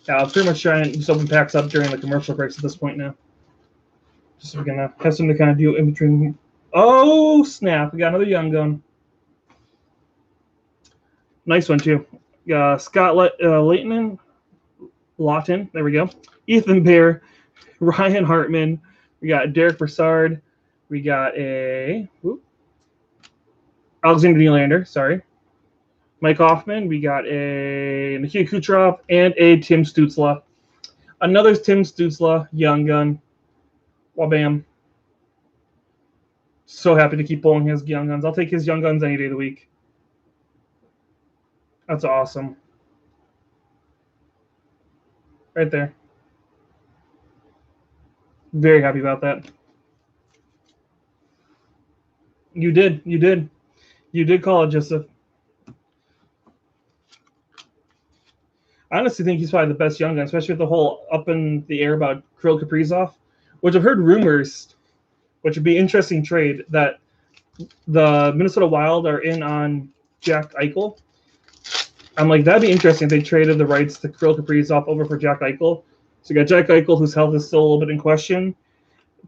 Yeah, I'll pretty much try and just open packs up during the commercial breaks at this point now. Just so we can have something to kind of do in between. Oh, snap. We got another Young Gun. Nice one, too. Scott Lawton. There we go. Ethan Bear. Ryan Hartman. We got Derek Brassard. We got Alexander Nylander. Sorry. Mike Hoffman. We got a Nikita Kucherov and a Tim Stützle. Another Tim Stützle Young Gun. Wabam. So happy to keep pulling his Young Guns. I'll take his Young Guns any day of the week. That's awesome. Right there. Very happy about that. You did call it, Joseph. I honestly think he's probably the best Young Gun, especially with the whole up in the air about Kirill Kaprizov, which I've heard rumors, which would be an interesting trade, that the Minnesota Wild are in on Jack Eichel. I'm like, that'd be interesting if they traded the rights to Kirill Kaprizov over for Jack Eichel. So you got Jack Eichel, whose health is still a little bit in question,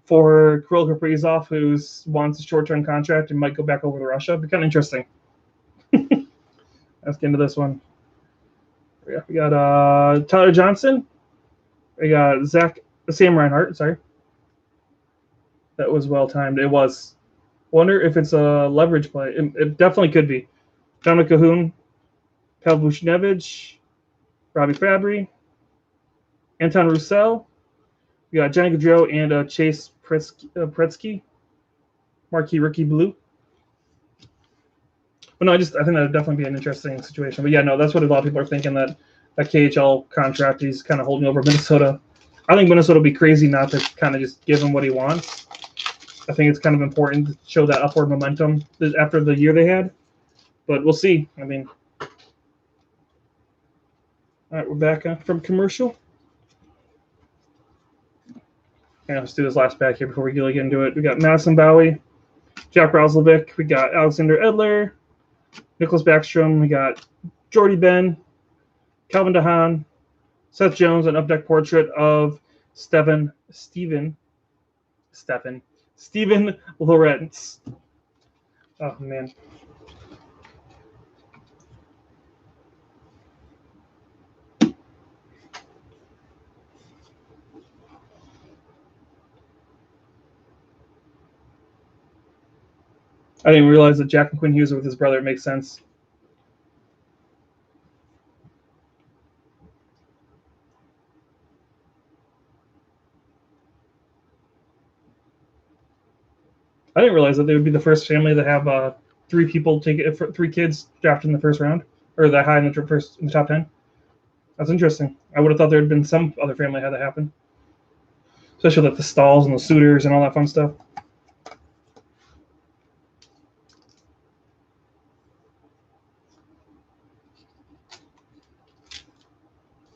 for Kirill Kaprizov, who wants a short-term contract and might go back over to Russia. It'd be kind of interesting. Let's get into this one. We got Tyler Johnson. We got Sam Reinhart. Sorry. That was well-timed. It was. Wonder if it's a leverage play. It definitely could be. Dominic Cahoon, Pavel Buchnevich, Robbie Fabry, Anton Roussel. We got Johnny Gaudreau and Chase Pretsky, marquee rookie blue. But no, I think that would definitely be an interesting situation. But yeah, no, that's what a lot of people are thinking, that KHL contract he's kind of holding over Minnesota. I think Minnesota will be crazy not to kind of just give him what he wants. I think it's kind of important to show that upward momentum after the year they had. But we'll see. I mean, all right, we're back from commercial. Yeah, let's do this last pack here before we get into it. We got Madison Bowie, Jack Roslovic. We got Alexander Edler, Nicholas Backstrom. We got Jordy Ben, Calvin DeHaan, Seth Jones, an up-deck portrait of Steven Lorentz. Oh, man. I didn't realize that Jack and Quinn Hughes are with his brother. It makes sense. I didn't realize that they would be the first family to have three kids drafted in the first round, or that high in the top 10. That's interesting. I would have thought there had been some other family had that happen, especially like the Stalls and the Suitors and all that fun stuff.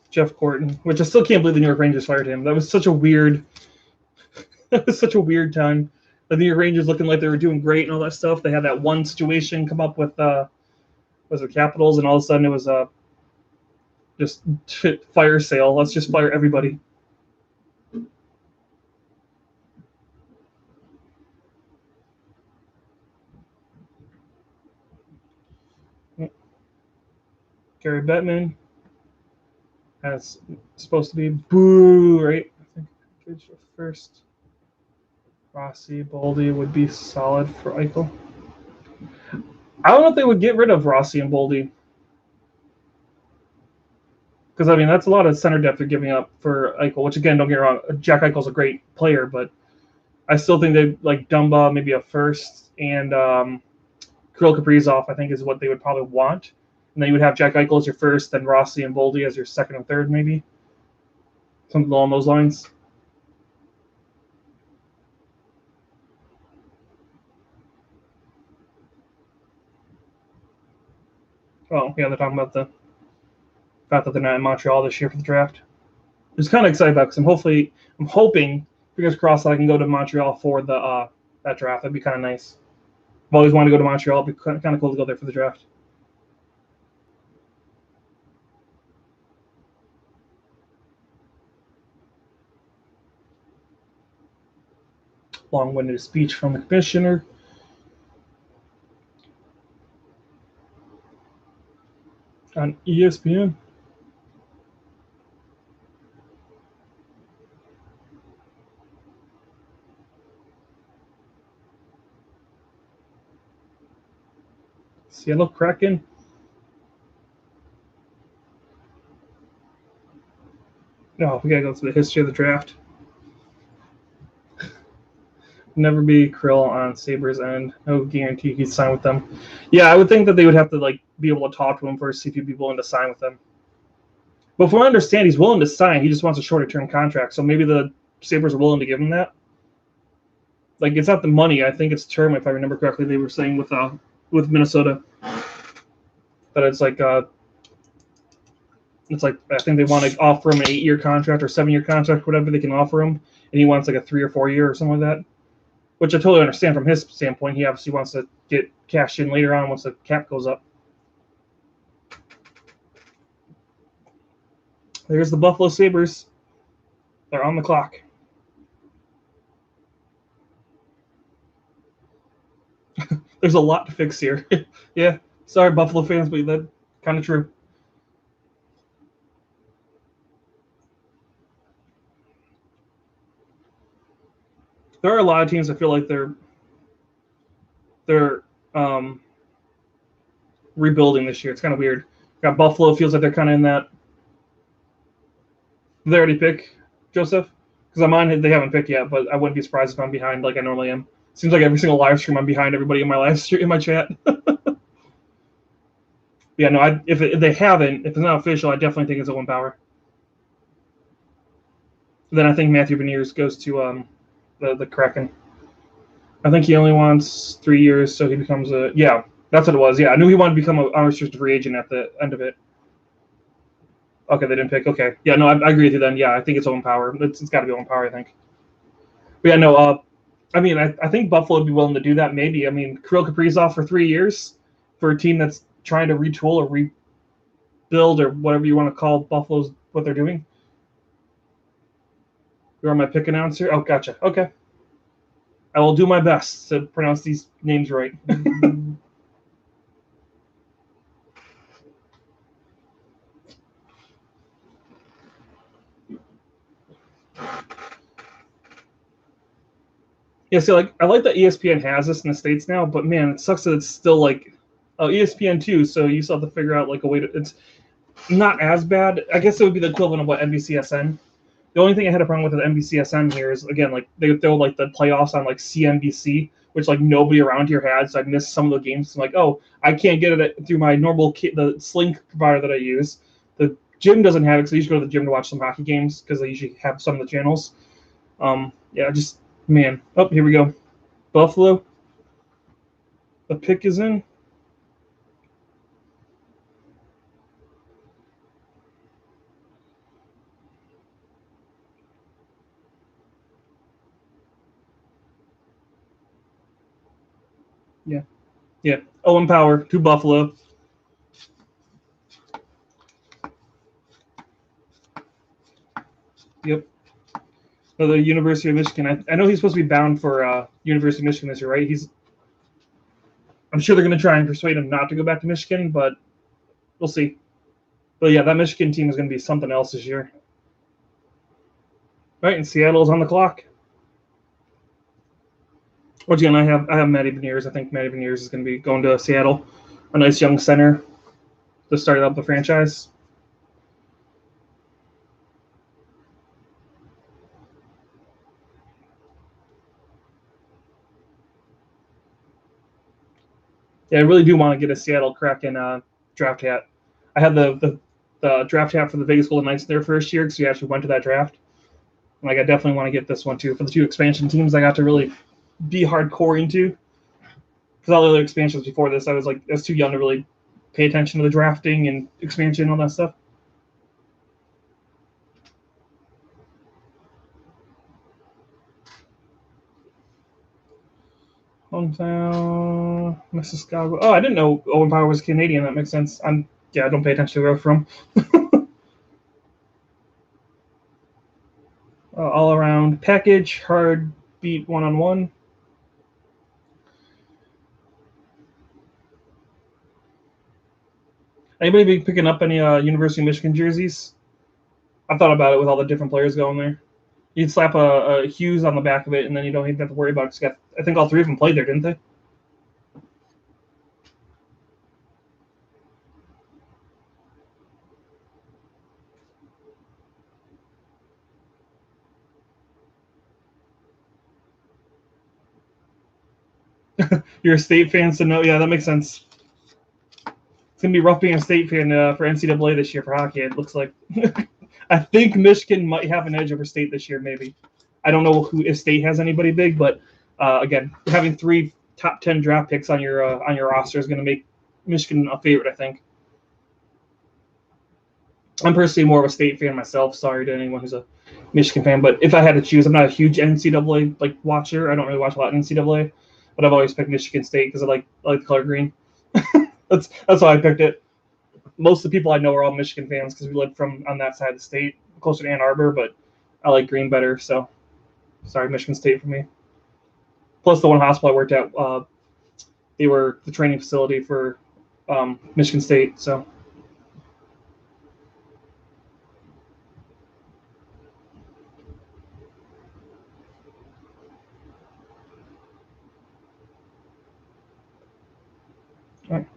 Jeff Gorton, which I still can't believe the New York Rangers fired him. That was such a weird time. The New York Rangers looking like they were doing great and all that stuff. They had that one situation come up with was the Capitals, and all of a sudden it was just fire sale. Let's just fire everybody. Gary Bettman. That's supposed to be boo, right? I think first. Rossi, Boldy would be solid for Eichel. I don't know if they would get rid of Rossi and Boldy. Because, I mean, that's a lot of center depth they're giving up for Eichel, which, again, don't get me wrong, Jack Eichel's a great player, but I still think they like Dumba, maybe a first, and Kirill Kaprizov, I think, is what they would probably want. And then you would have Jack Eichel as your first, then Rossi and Boldy as your second and third, maybe. Something along those lines. Oh, yeah, they're talking about the fact that they're not in Montreal this year for the draft. I'm just kind of excited about it because I'm hoping, fingers crossed, that I can go to Montreal for the that draft. That'd be kind of nice. I've always wanted to go to Montreal. It'd be kind of cool to go there for the draft. Long-winded speech from the commissioner. On ESPN. Seattle Kraken. No, we gotta go through the history of the draft. Never be Krill on Sabres end. No guarantee he'd sign with them. Yeah, I would think that they would have to like be able to talk to him first, see if he'd be willing to sign with them. But from what I understand, he's willing to sign. He just wants a shorter term contract. So maybe the Sabres are willing to give him that. Like, it's not the money. I think it's term, if I remember correctly. They were saying with Minnesota that it's like I think they want to offer him an 8-year contract or 7-year contract, whatever they can offer him, and he wants like a 3 or 4 year or something like that. which I totally understand from his standpoint. He obviously wants to get cashed in later on once the cap goes up. There's the Buffalo Sabres. They're on the clock. There's a lot to fix here. Yeah, sorry, Buffalo fans, but that's kind of true. There are a lot of teams that feel like they're rebuilding this year. It's kind of weird. Got Buffalo, feels like they're kind of in that. Did they already pick Joseph? Because I'm on. They haven't picked yet, but I wouldn't be surprised if I'm behind like I normally am. Seems like every single live stream I'm behind everybody in my live stream in my chat. Yeah, no. If they haven't, if it's not official, I definitely think it's Owen Power. Then I think Matthew Beniers goes to the Kraken. I think he only wants 3 years, so he becomes a That's what it was. Yeah, I knew he wanted to become an unrestricted free agent at the end of it. Okay, they didn't pick. Okay, yeah, no, I agree with you then. Yeah, I think it's Owen Power. It's got to be Owen Power, I think. But yeah, no. I mean, I think Buffalo would be willing to do that. Maybe. I mean, Kirill Kaprizov for 3 years for a team that's trying to retool or rebuild or whatever you want to call Buffalo's what they're doing. You're on my pick announcer. Oh, gotcha. Okay. I will do my best to pronounce these names right. Yeah, see, like I like that ESPN has this in the States now, but man, it sucks that it's still like ESPN too. So you still have to figure out like a way to. It's not as bad. I guess it would be the equivalent of what NBCSN. The only thing I had a problem with NBCSN here is again like they throw like the playoffs on like CNBC, which like nobody around here had. So I missed some of the games. I'm like, oh, I can't get it through my normal the Sling provider that I use. The gym doesn't have it, so you should go to the gym to watch some hockey games because they usually have some of the channels. Yeah, just man. Oh, here we go. Buffalo. The pick is in. Yeah. Owen Power to Buffalo. Yep. So the University of Michigan. I know he's supposed to be bound for University of Michigan this year, right? I'm sure they're going to try and persuade him not to go back to Michigan, but we'll see. But yeah, that Michigan team is going to be something else this year. Right, and Seattle's on the clock. Once again, I have Matty Beniers. I think Matty Beniers is going to be going to Seattle, a nice young center to start up the franchise. Yeah, I really do want to get a Seattle Kraken draft hat. I had the draft hat for the Vegas Golden Knights their first year because we actually went to that draft. Like, I definitely want to get this one too for the 2 expansion teams I got to really be hardcore into. Because all the other expansions before this, I was too young to really pay attention to the drafting and expansion and all that stuff. Hometown, Mississauga. Oh, I didn't know Owen Power was Canadian. That makes sense. I don't pay attention to where I'm from. All around package, hard beat 1-on-1. Anybody be picking up any University of Michigan jerseys? I thought about it with all the different players going there. You'd slap a Hughes on the back of it, and then you don't even have to worry about it. I think all 3 of them played there, didn't they? You're a State fan, so no, yeah, that makes sense. It's gonna be rough being a State fan for NCAA this year for hockey. It looks like. I think Michigan might have an edge over State this year, maybe. I don't know if State has anybody big, but again, having 3 top 10 draft picks on your roster is going to make Michigan a favorite, I think. I'm personally more of a State fan myself. Sorry to anyone who's a Michigan fan. But if I had to choose, I'm not a huge NCAA like watcher. I don't really watch a lot of NCAA, but I've always picked Michigan State because I like the color green. that's why I picked it. Most of the people I know are all Michigan fans because we live on that side of the state, closer to Ann Arbor. But I like green better, so sorry, Michigan State for me. Plus, the one hospital I worked at, they were the training facility for Michigan State, so. All right.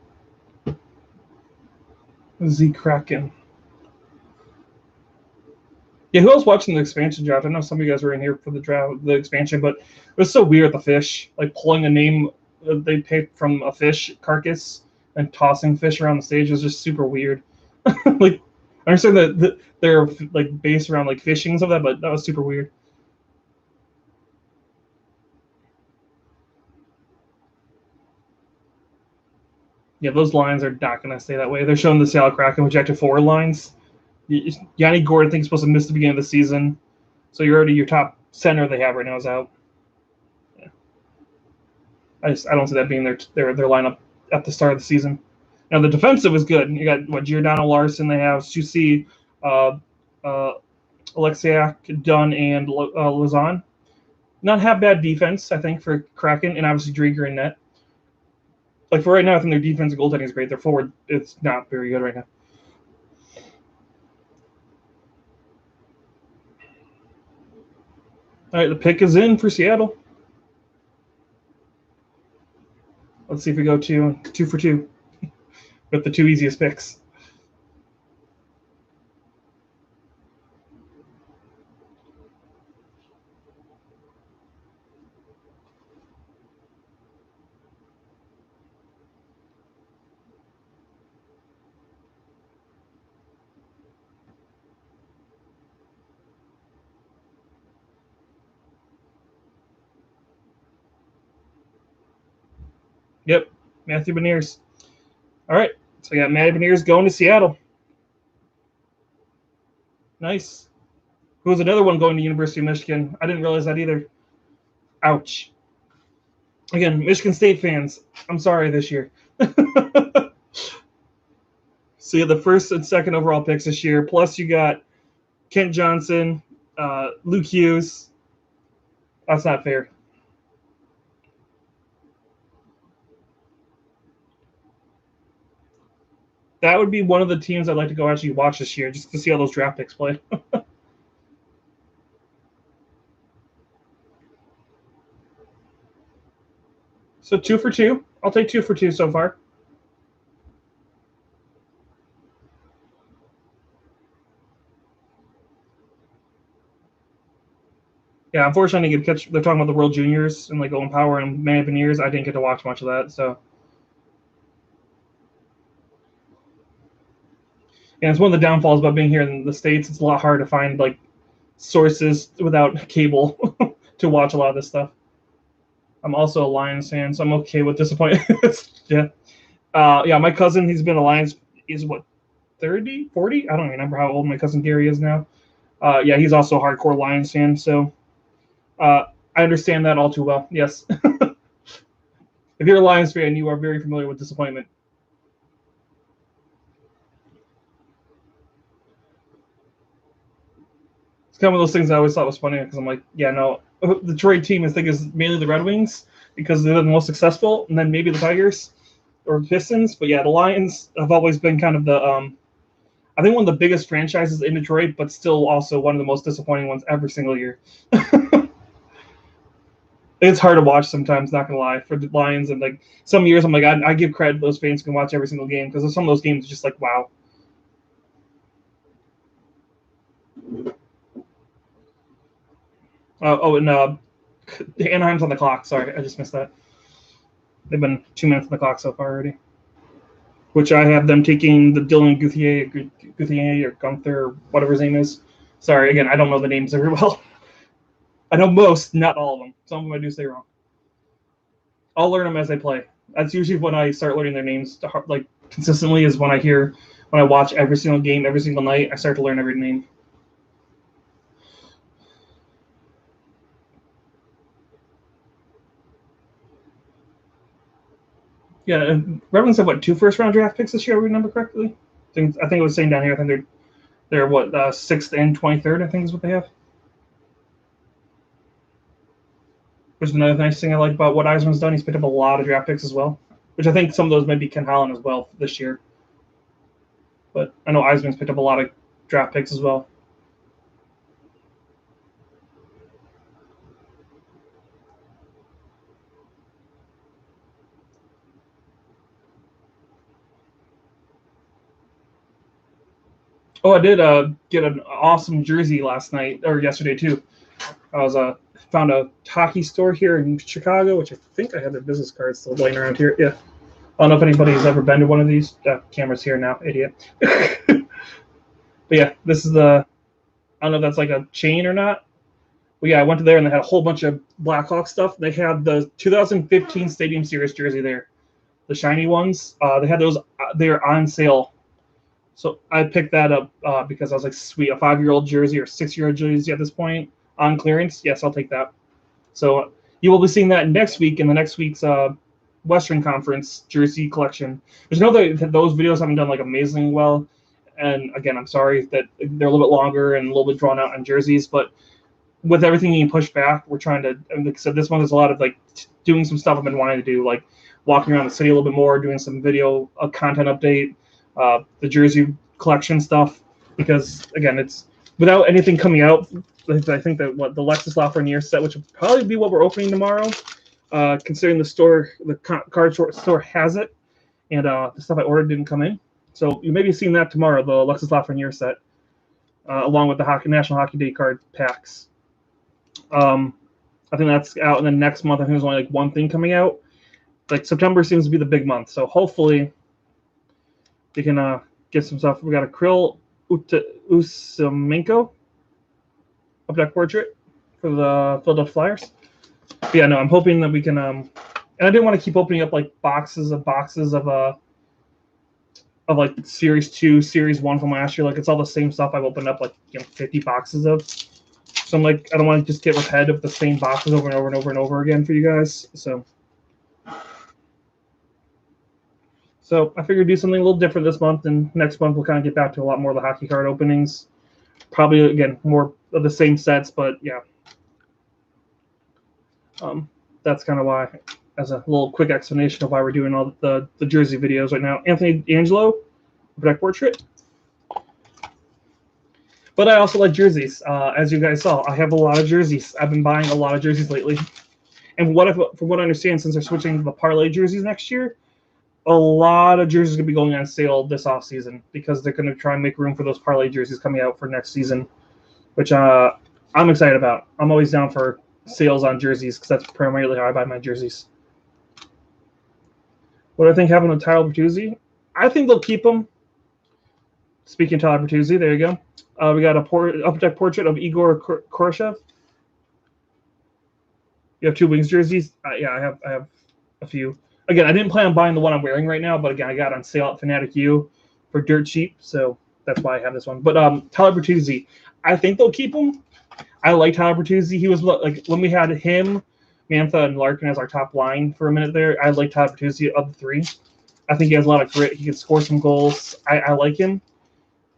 Z Kraken. Yeah, who else watching the expansion draft? I know some of you guys were in here for the expansion, but it was so weird, the fish, like pulling a name they picked from a fish carcass and tossing fish around the stage was just super weird. Like, I understand that they're like based around like fishing and stuff like that, but that was super weird. Yeah, those lines are not going to stay that way. They're showing the Seattle Kraken projected forward lines. Yanni Gordon thinks supposed to miss the beginning of the season, so you're already your top center they have right now is out. Yeah. I don't see that being their lineup at the start of the season. Now the defensive is good. You got Giordano Larson. They have Susi, Alexiak, Dunn, and Lazan. Not have bad defense, I think, for Kraken, and obviously Drieger in net. Like for right now, I think their defense and goaltending is great. Their forward, it's not very good right now. All right, the pick is in for Seattle. Let's see if we go 2 for 2 with the 2 easiest picks. Yep, Matthew Beniers. All right, so we got Matthew Beniers going to Seattle. Nice. Who was another one going to University of Michigan? I didn't realize that either. Ouch. Again, Michigan State fans, I'm sorry this year. So you have the first and second overall picks this year. Plus you got Kent Johnson, Luke Hughes. That's not fair. That would be one of the teams I'd like to go actually watch this year, just to see how those draft picks play. So 2 for 2. I'll take 2 for 2 so far. Yeah, unfortunately, I didn't get to catch. They're talking about the World Juniors and like Owen Power and Manny Beniers. I didn't get to watch much of that. So, and it's one of the downfalls about being here in the States. It's a lot hard to find like sources without cable to watch a lot of this stuff. I'm also a Lions fan, so I'm okay with disappointment. Yeah. Yeah, my cousin, he's been a Lions. He's what, 30, 40? I don't remember how old my cousin Gary is now. Yeah, he's also a hardcore Lions fan, so I understand that all too well. Yes. If you're a Lions fan, you are very familiar with disappointment. It's kind of one of those things I always thought was funny because I'm like, yeah, no, the Detroit team I think is mainly the Red Wings because they're the most successful, and then maybe the Tigers or Pistons. But yeah, the Lions have always been kind of the I think one of the biggest franchises in Detroit, but still also one of the most disappointing ones every single year. It's hard to watch sometimes, not gonna lie, for the Lions. And like some years, I'm like, I give credit to those fans who can watch every single game because some of those games are just like, wow. And Anaheim's on the clock. Sorry, I just missed that. They've been 2 minutes on the clock so far already. Which I have them taking the Dylan Guthier or Gunther or whatever his name is. Sorry, again, I don't know the names very well. I know most, not all of them. Some of them I do say wrong. I'll learn them as I play. That's usually when I start learning their names like consistently is when I watch every single game every single night. I start to learn every name. Yeah, and Red Wings have what, 2 first-round draft picks this year? If I remember correctly. I think it was saying down here. I think they're what, 6th and 23rd. I think is what they have. Which is another nice thing I like about what Eisman's done. He's picked up a lot of draft picks as well, which I think some of those might be Ken Holland as well this year. But I know Eisman's picked up a lot of draft picks as well. Oh, I did get an awesome jersey last night or yesterday too. I was found a hockey store here in Chicago, which I think I have their business cards still laying around here. Yeah, I don't know if anybody's ever been to one of these. Camera's here now, idiot. But yeah, this is the. I don't know if that's like a chain or not. But yeah, I went to there and they had a whole bunch of Blackhawk stuff. They had the 2015 Stadium Series jersey there, the shiny ones. They had those. They're on sale. So I picked that up because I was like, sweet, a 5-year-old jersey or 6-year-old jersey at this point on clearance. Yes, I'll take that. So you will be seeing that next week in the next week's Western Conference jersey collection. There's no that those videos haven't done like amazingly well. And again, I'm sorry that they're a little bit longer and a little bit drawn out on jerseys, but with everything being pushed back, we're trying to. Like I said, this one is a lot of like doing some stuff I've been wanting to do, like walking around the city a little bit more, doing some video, a content update, the jersey collection stuff. Because again, it's without anything coming out. I think that the Lexus Lafreniere set, which will probably be what we're opening tomorrow, considering the card store has it, and the stuff I ordered didn't come in. So you may be seeing that tomorrow, the Lexus Lafreniere set, along with the National Hockey Day card packs. I think that's out, and then next month I think there's only like one thing coming out. Like September seems to be the big month, so hopefully we can get some stuff. We got a Krill Usamenko up deck portrait for the Philadelphia Flyers. But yeah, no, I'm hoping that we can. And I didn't want to keep opening up like boxes of like Series 2, Series 1 from last year. Like it's all the same stuff I've opened up like 50 boxes of. So I'm like, I don't want to just get repetitive the same boxes over and over and over and over again for you guys. So I figured do something a little different this month, and next month we'll kind of get back to a lot more of the hockey card openings. Probably again more of the same sets, but yeah. That's kind of why, as a little quick explanation of why we're doing all the jersey videos right now. Anthony D'Angelo, deck portrait. But I also like jerseys. As you guys saw, I have a lot of jerseys. I've been buying a lot of jerseys lately. And from what I understand, since they're switching to the parlay jerseys next year, a lot of jerseys are going to be going on sale this offseason because they're going to try and make room for those parlay jerseys coming out for next season, which I'm excited about. I'm always down for sales on jerseys because that's primarily how I buy my jerseys. What do I think happened with Tyler Bertuzzi? I think they'll keep him. Speaking of Tyler Bertuzzi, there you go. We got a upper deck portrait of Igor Koroshev. You have 2 Wings jerseys? Yeah, I have a few. Again, I didn't plan on buying the one I'm wearing right now, but again, I got it on sale at Fanatic U for dirt cheap, so that's why I have this one. But Tyler Bertuzzi, I think they'll keep him. I like Tyler Bertuzzi. He was like when we had him, Mantha, and Larkin as our top line for a minute there. I like Tyler Bertuzzi of the 3. I think he has a lot of grit. He can score some goals. I like him.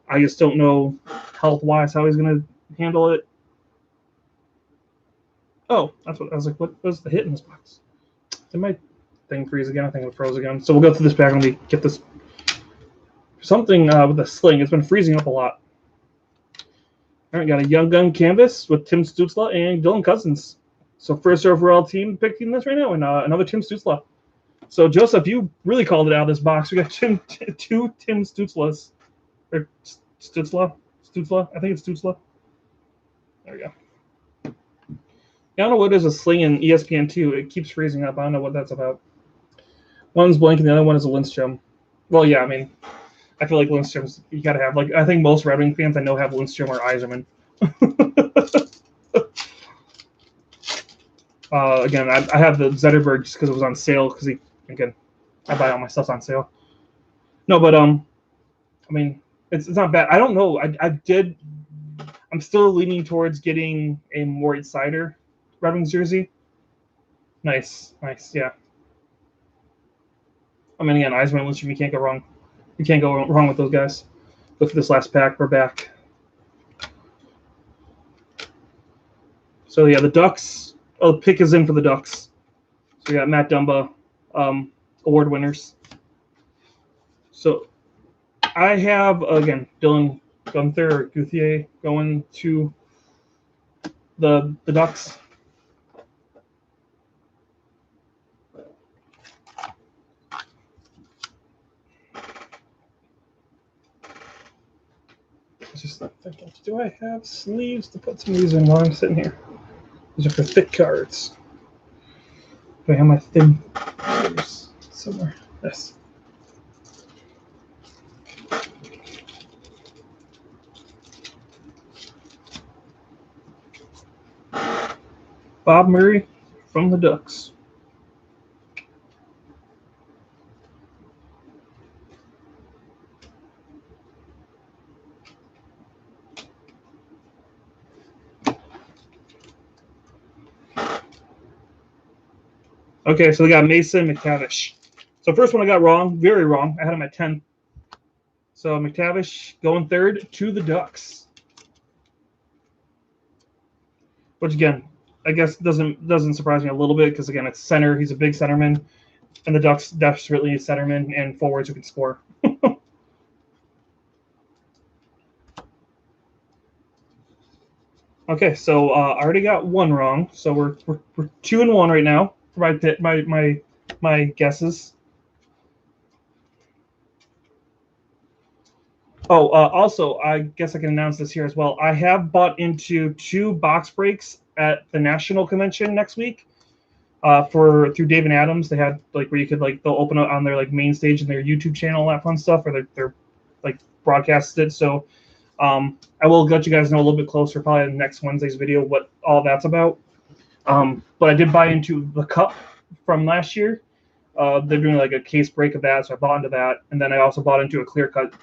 I just don't know health-wise how he's going to handle it. Oh, that's what I was like. What was the hit in this box? Did my thing freeze again? I think it froze again. So we'll go through this back and we get this something with the sling. It's been freezing up a lot. All right, got a Young Gun canvas with Tim Stützle and Dylan Cousins. So first overall team picking this right now, and another Tim Stützle. So Joseph, you really called it out of this box. We got 2 Tim Stützles. Or Stützle? I think it's Stützle. There we go. Yeah, I don't know what is a sling in ESPN2. It keeps freezing up. I don't know what that's about. One's blank and the other one is a Lindstrom. Well, yeah, I mean, I feel like Lindstrom's, you got to have, like, I think most Red Wing fans I know have Lindstrom or Yzerman. Again, I have the Zetterberg just because it was on sale because again, I buy all my stuff on sale. No, but, I mean, it's not bad. I don't know. I'm still leaning towards getting a Moritz Seider Red Wings jersey. Nice, yeah. I mean, again, Eisman and Lindstrom, you can't go wrong. You can't go wrong with those guys. But for this last pack, we're back. So yeah, the Ducks. Oh, the pick is in for the Ducks. So we got Matt Dumba, award winners. So I have, again, Dylan Gunther or Guthier going to the Ducks. Just thinking, do I have sleeves to put some of these in while I'm sitting here? These are for thick cards. Do I have my thin sleeves somewhere? Yes. Bob Murray from the Ducks. Okay, so we got Mason McTavish. So first one I got wrong, very wrong. I had him at 10. So McTavish going third to the Ducks. Which again, I guess doesn't surprise me a little bit because again it's center. He's a big centerman, and the Ducks desperately need centermen and forwards who can score. Okay, so I already got one wrong, so we're 2-1 right now. My guesses. Oh, also, I guess I can announce this here as well. I have bought into 2 box breaks at the National Convention next week. Through David Adams, they had like where you could like they'll open it on their like main stage and their YouTube channel, all that fun stuff, or they're like broadcasted. So I will let you guys know a little bit closer, probably in next Wednesday's video, what all that's about. But I did buy into the cup from last year. They're doing like a case break of that, so I bought into that, and then I also bought into a clear cut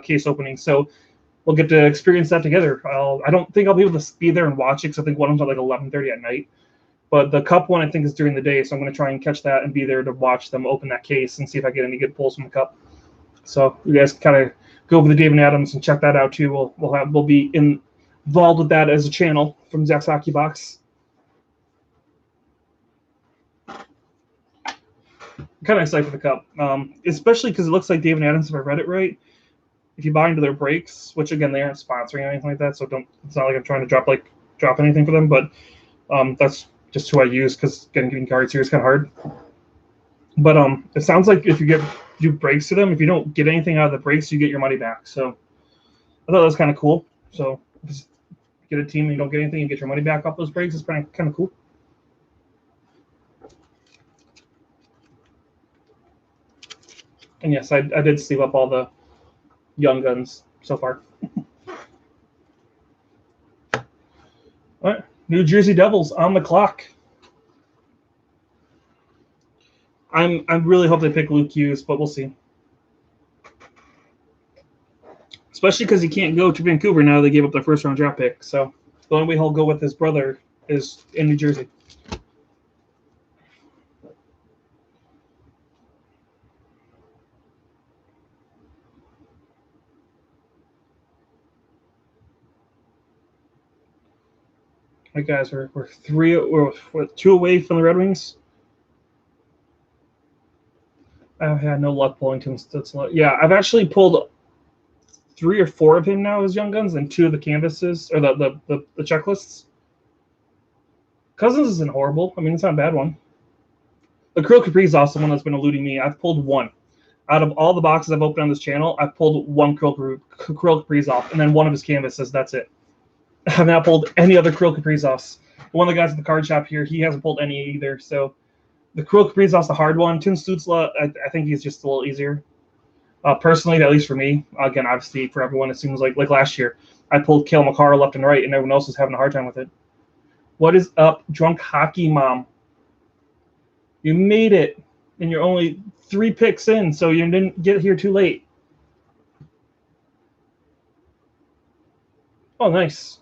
case opening. So we'll get to experience that together. I don't think I'll be able to be there and watch it because I think one of them's at like 11:30 at night. But the cup one I think is during the day, so I'm going to try and catch that and be there to watch them open that case and see if I get any good pulls from the cup. So you guys kind of go over to David Adams and check that out too. We'll be involved with that as a channel from Zach's Hockey Box. I'm kind of excited for the cup, especially because it looks like David Adams, if I read it right, if you buy into their breaks, which again they aren't sponsoring or anything like that, so it's not like I'm trying to drop anything for them, but that's just who I use because getting cards here is kind of hard. But it sounds like if you do breaks to them, if you don't get anything out of the breaks, you get your money back. So I thought that was kind of cool. So just get a team and you don't get anything, you get your money back off those breaks. It's kind of cool. And yes, I did sleeve up all the young guns so far. All right, New Jersey Devils on the clock. I really hope they pick Luke Hughes, but we'll see. Especially because he can't go to Vancouver now. They gave up their first-round draft pick. So the only way he'll go with his brother is in New Jersey. All right, guys, we're 2 away from the Red Wings. I've had no luck pulling Tim Stützle. Yeah, I've actually pulled 3 or 4 of him now as Young Guns and 2 of the canvases or the checklists. Cousins isn't horrible. I mean, it's not a bad one. The Kirill Kaprizov's the one that's been eluding me. I've pulled 1. Out of all the boxes I've opened on this channel, I've pulled 1 Kirill Kaprizov and then 1 of his canvases. That's it. I have not pulled any other Kirill Kaprizovs. One of the guys at the card shop here, he hasn't pulled any either. So the Kirill Kaprizov's the hard one. Tim Stützle, I think he's just a little easier. Personally, at least for me, again, obviously for everyone, it seems like last year, I pulled Cale Makar left and right, and everyone else was having a hard time with it. What is up, Drunk Hockey Mom? You made it, and you're only 3 picks in, so you didn't get here too late. Oh, nice.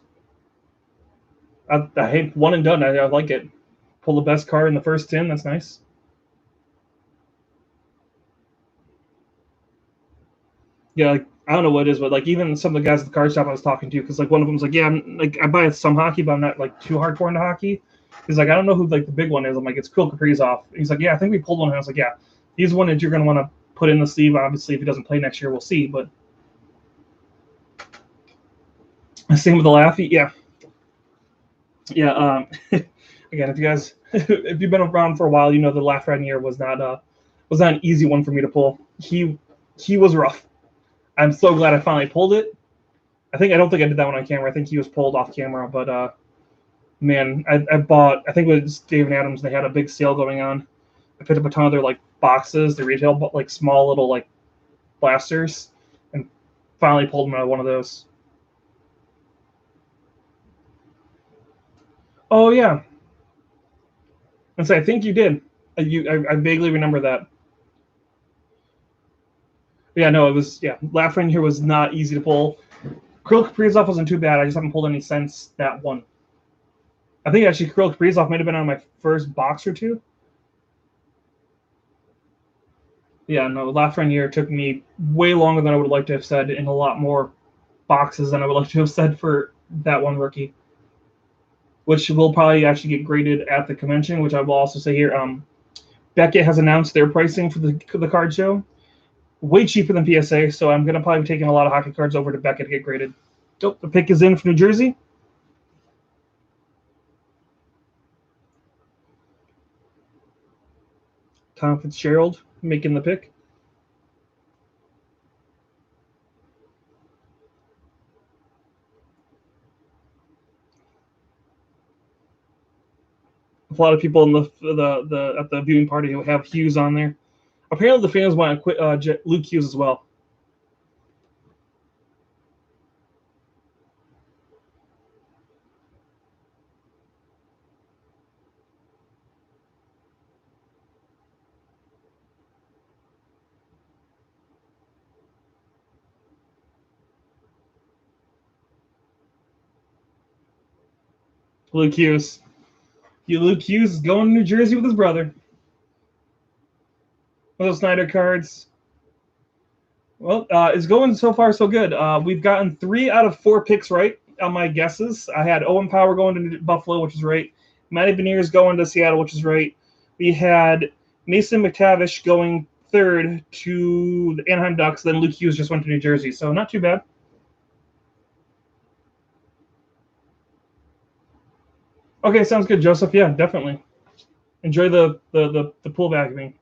I hate 1 and done. I like it. Pull the best card in the first 10. That's nice. Yeah, like, I don't know what it is, but like even some of the guys at the card shop I was talking to, because like one of them was like, yeah, I buy some hockey, but I'm not like too hardcore into hockey. He's like, I don't know who like the big one is. I'm like, it's Kirill Kaprizov. He's like, yeah, I think we pulled one. And I was like, yeah, he's one that you're gonna want to put in the sleeve. Obviously, if he doesn't play next year, we'll see. But same with the Laffy, yeah, yeah. Again, if you guys, if you've been around for a while, you know the Lafreniere was not an easy one for me to pull. He was rough. I'm so glad I finally pulled it. I don't think I did that one on camera. I think he was pulled off camera, but man, I bought. I think it was David Adams. They had a big sale going on. I picked up a ton of their like boxes, the retail like small little like blasters, and finally pulled them out of one of those. Oh yeah, and so I think you did. I vaguely remember that. Yeah, no, it was yeah. Lafreniere here was not easy to pull. Kirill Kaprizov wasn't too bad. I just haven't pulled any since that one. I think actually Kirill Kaprizov might have been on my first box or two. Yeah, no, Lafreniere took me way longer than I would like to have said in a lot more boxes than I would like to have said for that one rookie, which will probably actually get graded at the convention, which I will also say here. Beckett has announced their pricing for the card show. Way cheaper than PSA, so I'm going to probably be taking a lot of hockey cards over to Beckett to get graded. Oh, the pick is in from New Jersey. Tom Fitzgerald making the pick. A lot of people in the at the viewing party who have Hughes on there. Apparently, the fans want to quit Luke Hughes as well. Luke Hughes. Luke Hughes is going to New Jersey with his brother. Those Snyder cards. Well, it's going so far so good. We've gotten 3 out of 4 picks right on my guesses. I had Owen Power going to Buffalo, which is right. Matty Beniers going to Seattle, which is right. We had Mason McTavish going third to the Anaheim Ducks. Then Luke Hughes just went to New Jersey, so not too bad. Okay, sounds good, Joseph. Yeah, definitely. Enjoy the pool vacuuming.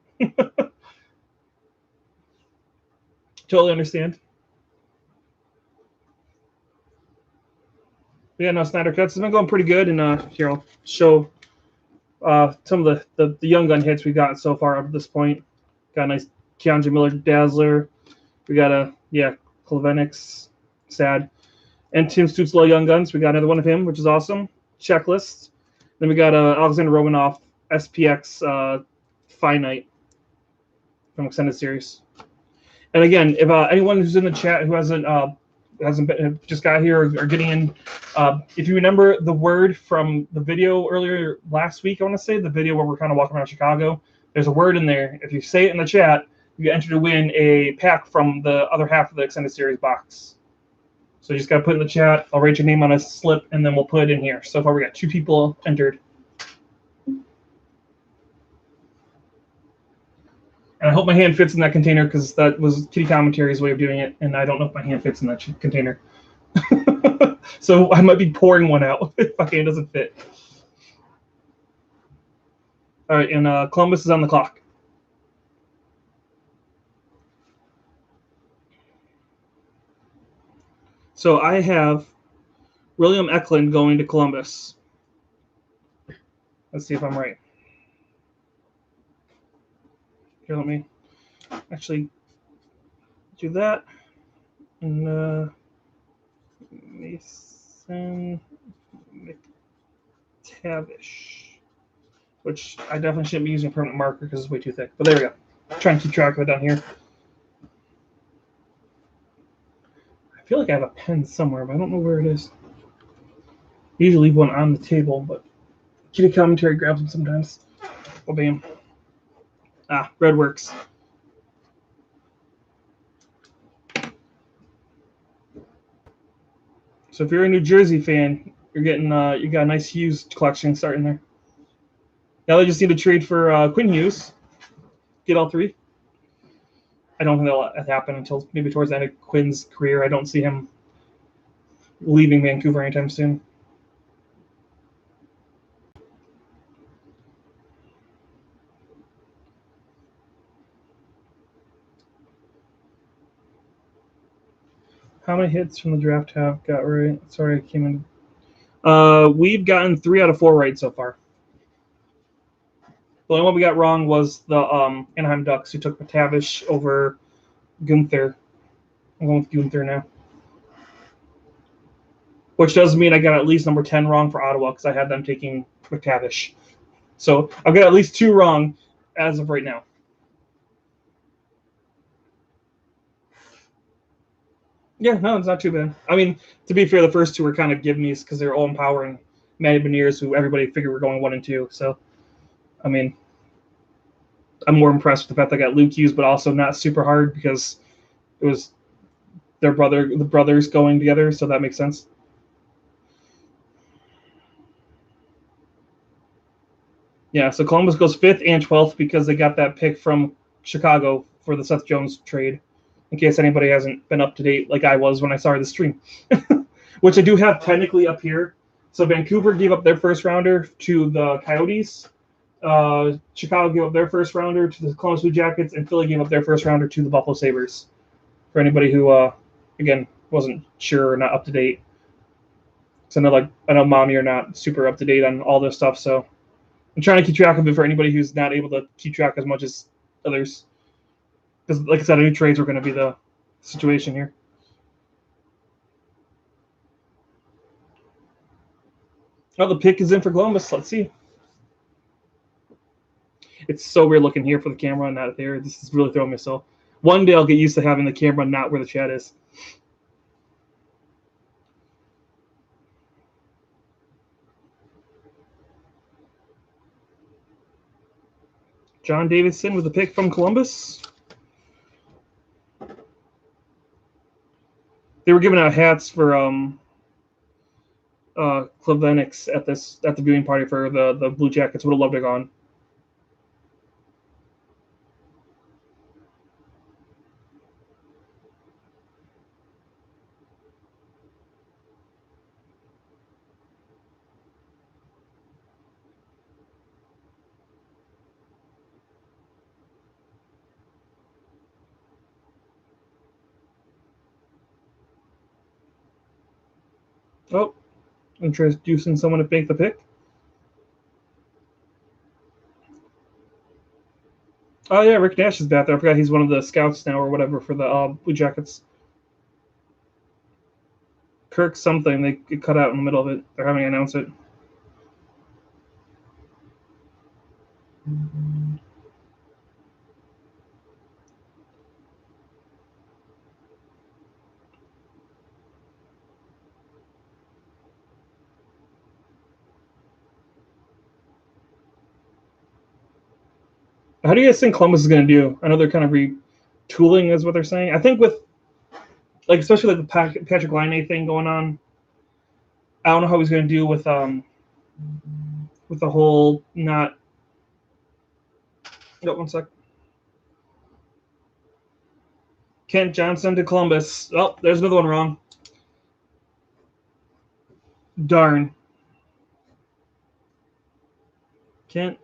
Totally understand. But yeah, no, Snyder Cuts has been going pretty good, and here I'll show some of the young gun hits we got so far up to this point. Got a nice Keandre Miller Dazzler. We got a Klevenix, sad, and Tim Stützle Young Guns. We got another one of him, which is awesome. Checklist. Then we got Alexander Romanoff SPX Finite from Extended Series. And again, if anyone who's in the chat who hasn't been, just got here or getting in, if you remember the word from the video earlier last week, I want to say the video where we're kind of walking around Chicago, there's a word in there. If you say it in the chat, you enter to win a pack from the other half of the Extended Series box. So you just got to put in the chat. I'll write your name on a slip, and then we'll put it in here. So far, we got 2 people entered. And I hope my hand fits in that container because that was Kitty Commentary's way of doing it, and I don't know if my hand fits in that container. So I might be pouring one out if my hand doesn't fit. All right, and Columbus is on the clock. So I have William Eklund going to Columbus. Let's see if I'm right. Here, let me actually do that. And Mason McTavish, which I definitely shouldn't be using a permanent marker because it's way too thick. But there we go. I'm trying to keep track of it down here. I feel like I have a pen somewhere, but I don't know where it is. I usually leave one on the table, but Kitty Commentary grabs them sometimes. Oh, bam. Red works. So if you're a New Jersey fan, you're getting you got a nice Hughes collection starting there. Now they just need to trade for Quinn Hughes, get all three. I don't think that'll happen until maybe towards the end of Quinn's career. I don't see him leaving Vancouver anytime soon. How many hits from the draft have got right? Sorry, I came in. We've gotten 3 out of 4 right so far. The only one we got wrong was the Anaheim Ducks, who took McTavish over Gunther. I'm going with Gunther now. Which does mean I got at least number 10 wrong for Ottawa because I had them taking McTavish. So I've got at least 2 wrong as of right now. Yeah, no, it's not too bad. I mean, to be fair, the first 2 were kind of give-me's because they're Owen Power and Matty Beniers, who everybody figured were going 1 and 2. So, I mean, I'm more impressed with the fact that I got Luke Hughes, but also not super hard because it was the brothers going together, so that makes sense. Yeah, so Columbus goes 5th and 12th because they got that pick from Chicago for the Seth Jones trade, in case anybody hasn't been up to date like I was when I started the stream, which I do have technically up here. So Vancouver gave up their first rounder to the Coyotes. Chicago gave up their first rounder to the Columbus Blue Jackets, and Philly gave up their first rounder to the Buffalo Sabres. For anybody who, again, wasn't sure or not up to date. So I know Mommy are not super up to date on all this stuff, so I'm trying to keep track of it for anybody who's not able to keep track as much as others. Because, like I said, new trades are going to be the situation here. Oh, the pick is in for Columbus. Let's see. It's so weird looking here for the camera and not there. This is really throwing me so. One day I'll get used to having the camera not where the chat is. John Davidson with the pick from Columbus. They were giving out hats for Clevenix at the viewing party for the Blue Jackets. Would have loved to have gone. Oh, introducing someone to make the pick. Oh yeah, Rick Nash is back there. I forgot he's one of the scouts now or whatever for the Blue Jackets. Kirk something. They get cut out in the middle of it. They're having to announce it. How do you guys think Columbus is going to do? I know they're kind of retooling, is what they're saying. I think with, like, especially like the Patrick Laine thing going on, I don't know how he's going to do with the whole not. No, 1 sec. Kent Johnson to Columbus. Oh, there's another one wrong. Darn. Kent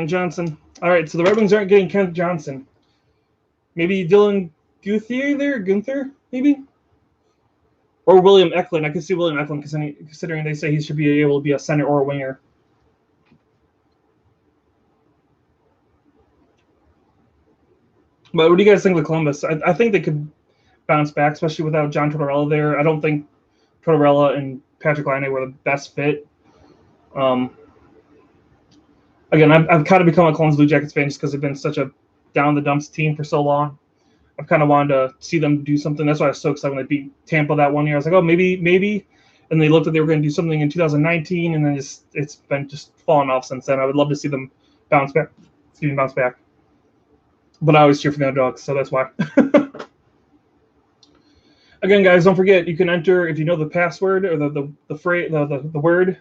Johnson. All right, so the Red Wings aren't getting Kent Johnson. Maybe Dylan Gunther, maybe? Or William Eklund. I could see William Eklund considering they say he should be able to be a center or a winger. But what do you guys think of Columbus? I think they could bounce back, especially without John Tortorella there. I don't think Tortorella and Patrick Laine were the best fit. Again, I've kind of become a Columbus Blue Jackets fan just because they've been such a down-the-dumps team for so long. I've kind of wanted to see them do something. That's why I was so excited when they beat Tampa that one year. I was like, oh, maybe. And they looked like they were going to do something in 2019, and then it's been just falling off since then. I would love to see them bounce back. But I always cheer for the underdogs, so that's why. Again, guys, don't forget you can enter if you know the password or the phrase the word.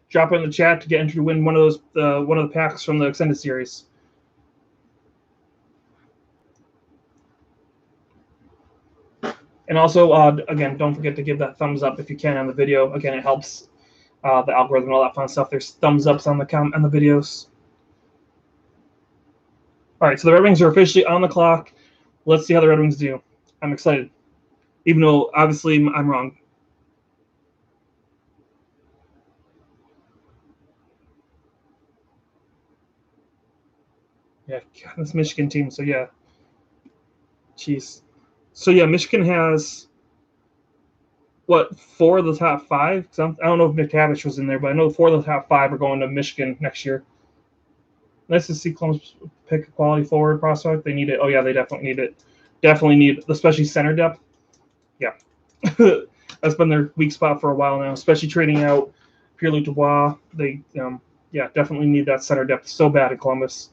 Drop it in the chat to get entered to win one of the packs from the extended series. And also, again, don't forget to give that thumbs up if you can on the video. Again, it helps the algorithm and all that fun stuff. There's thumbs ups on the videos. All right, so the Red Wings are officially on the clock. Let's see how the Red Wings do. I'm excited, even though obviously I'm wrong. Yeah, God, this Michigan team. So yeah, jeez. So yeah, Michigan has what 4 of the top 5? I don't know if McTavish was in there, but I know 4 of the top 5 are going to Michigan next year. Nice to see Columbus pick a quality forward prospect. They need it. Oh yeah, they definitely need it. Definitely need, especially center depth. Yeah, that's been their weak spot for a while now. Especially trading out Pierre-Luc Dubois. They, yeah, definitely need that center depth so bad at Columbus.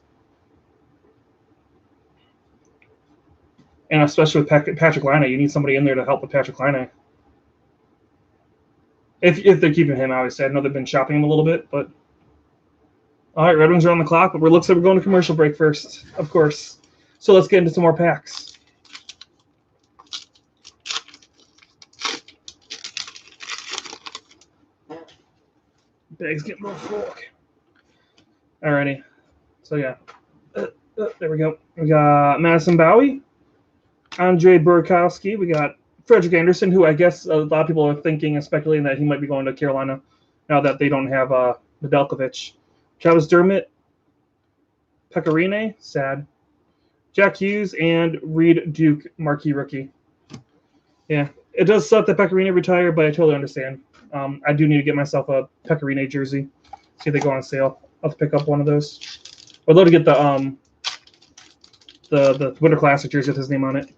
And especially with Patrick Laine, you need somebody in there to help with Patrick Laine. If they're keeping him, obviously. I know they've been shopping him a little bit, but all right, Red Wings are on the clock, but looks like we're going to commercial break first, of course. So let's get into some more packs. Bag's getting a little full. Alrighty. So yeah. There we go. We got Madison Bowie, Andre Burakovsky. We got Frederick Anderson, who I guess a lot of people are thinking and speculating that he might be going to Carolina now that they don't have Nedeljkovic. Travis Dermott, Pecorine, sad. Jack Hughes, and Reed Duke, marquee rookie. Yeah, it does suck that Pecorine retired, but I totally understand. I do need to get myself a Pecorine jersey. See if they go on sale. I'll have to pick up one of those. I'd love to get the Winter Classic jersey with his name on it.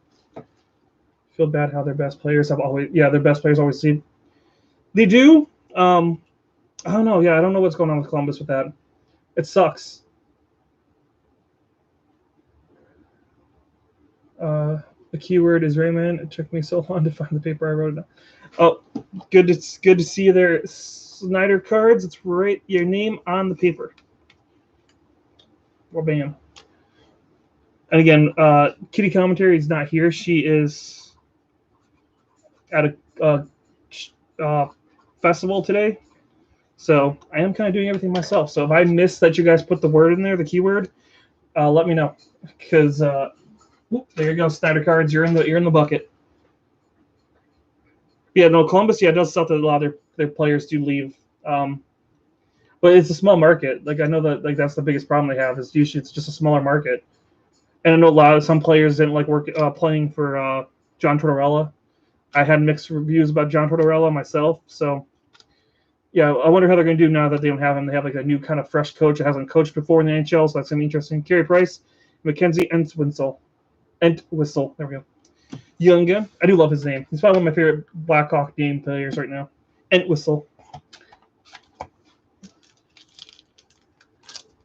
Feel bad how their best players have always, their best players always see. They do. I don't know. Yeah, I don't know what's going on with Columbus with that. It sucks. The keyword is Rayman. It took me so long to find the paper I wrote it down. Oh, good to see you there, Snyder Cards. It's right your name on the paper. Well, bam. And again, Kitty Commentary is not here. She is at a festival today. So I am kind of doing everything myself. So if I miss that you guys put the word in there, the keyword, let me know. Because there you go, Snyder Cards. You're in the bucket. Yeah, no, Columbus. Yeah, it does suck that a lot of their players do leave. But it's a small market. Like I know that that's the biggest problem they have is usually it's just a smaller market. And I know some players didn't like playing for John Tortorella. I had mixed reviews about John Tortorella myself. So yeah, I wonder how they're going to do now that they don't have him. They have like a new kind of fresh coach that hasn't coached before in the NHL, so that's going to be interesting. Carey Price, Mackenzie Entwistle. There we go. Young gun. I do love his name. He's probably one of my favorite Blackhawk game players right now. Entwistle.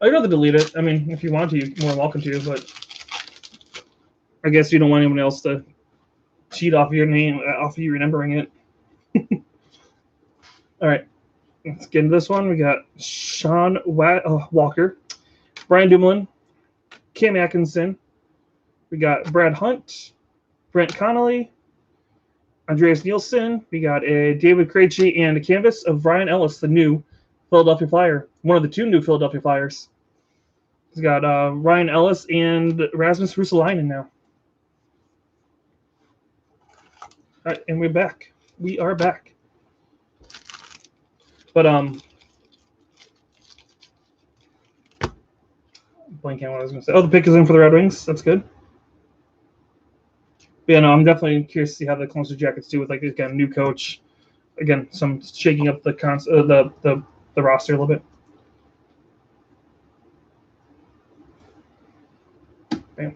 I'd rather delete it. I mean, if you want to, you're more than welcome to, but I guess you don't want anyone else to cheat off your name, off of you remembering it. All right. Let's get into this one. We got Sean Walker, Brian Dumoulin, Cam Atkinson. We got Brad Hunt, Brent Connolly, Andreas Nielsen. We got a David Krejci and a canvas of Ryan Ellis, the new Philadelphia Flyer. One of the 2 new Philadelphia Flyers. He's got Ryan Ellis and Rasmus Ristolainen now. All right, and we're back. We are back. But blank on what I was going to say. Oh, the pick is in for the Red Wings. That's good. But yeah, no, I'm definitely curious to see how the Columbus Jackets do with like again new coach. Again, some shaking up the roster a little bit. Bam.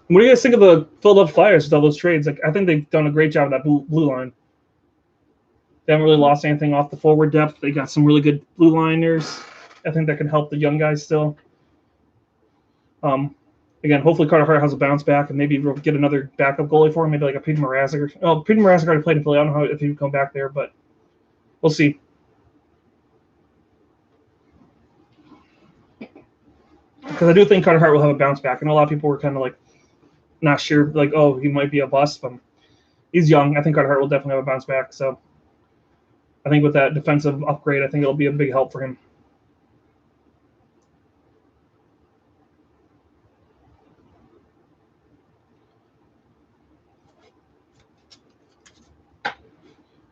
What do you guys think of the Philadelphia Flyers with all those trades? Like, I think they've done a great job of that blue line. They haven't really lost anything off the forward depth. They got some really good blue liners. I think that can help the young guys still. Again, hopefully Carter Hart has a bounce back and maybe we'll get another backup goalie for him, maybe like a Peter Mrazek. Peter Mrazek already played in Philly. I don't know if he would come back there, but we'll see. Because I do think Carter Hart will have a bounce back. I know a lot of people were kind of like not sure, like, oh, he might be a bust, but he's young. I think Carter Hart will definitely have a bounce back. So I think with that defensive upgrade, I think it'll be a big help for him.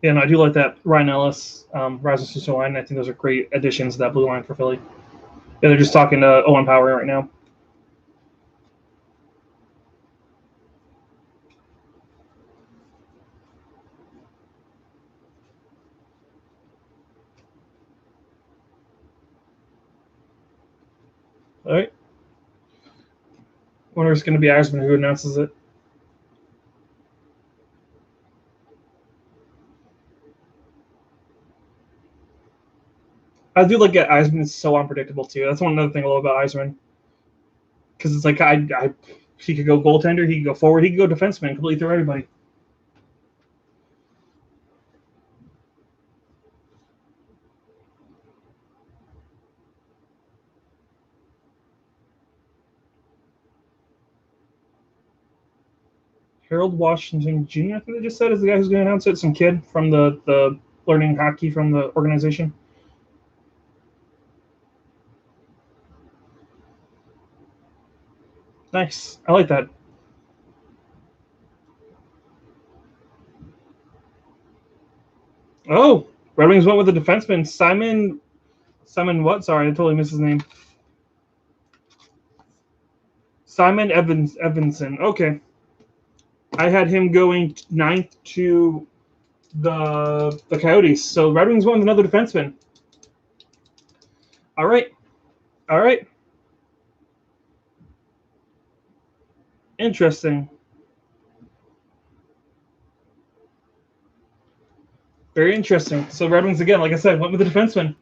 Yeah, and I do like that Ryan Ellis, Rasmus line. I think those are great additions to that blue line for Philly. Yeah, they're just talking to Owen Power right now. All right. Wonder if it's going to be Eisman who announces it. I do like that Eisman is so unpredictable too. That's one other thing I love about Eisman. Because it's like he could go goaltender, he could go forward, he could go defenseman, completely through everybody. Harold Washington Jr. I think they just said is the guy who's going to announce it. Some kid from the learning hockey from the organization. Nice. I like that. Oh, Red Wings went with the defenseman Simon what? Sorry, I totally missed his name. Simon Evanson. Okay, I had him going ninth to the Coyotes. So Red Wings went with another defenseman. All right, all right. Interesting. Very interesting. So Red Wings again, like I said, went with the defenseman.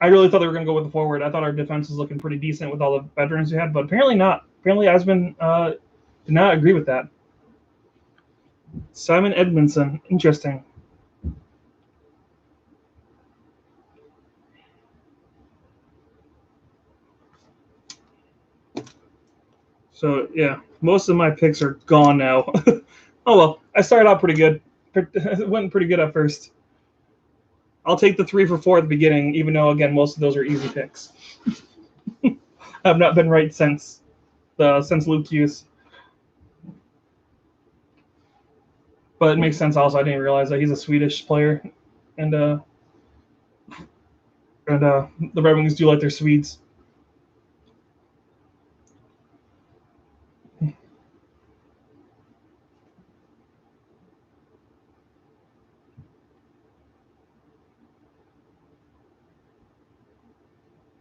I really thought they were going to go with the forward. I thought our defense was looking pretty decent with all the veterans we had, but apparently not. Apparently, Eisman did not agree with that. Simon Edmondson, interesting. So yeah, most of my picks are gone now. Oh well, I started out pretty good. Went pretty good at first. I'll take the 3 for 4 at the beginning, even though again most of those are easy picks. I've not been right since Luke Hughes. But it makes sense. Also, I didn't realize that he's a Swedish player, and the Red Wings do like their Swedes.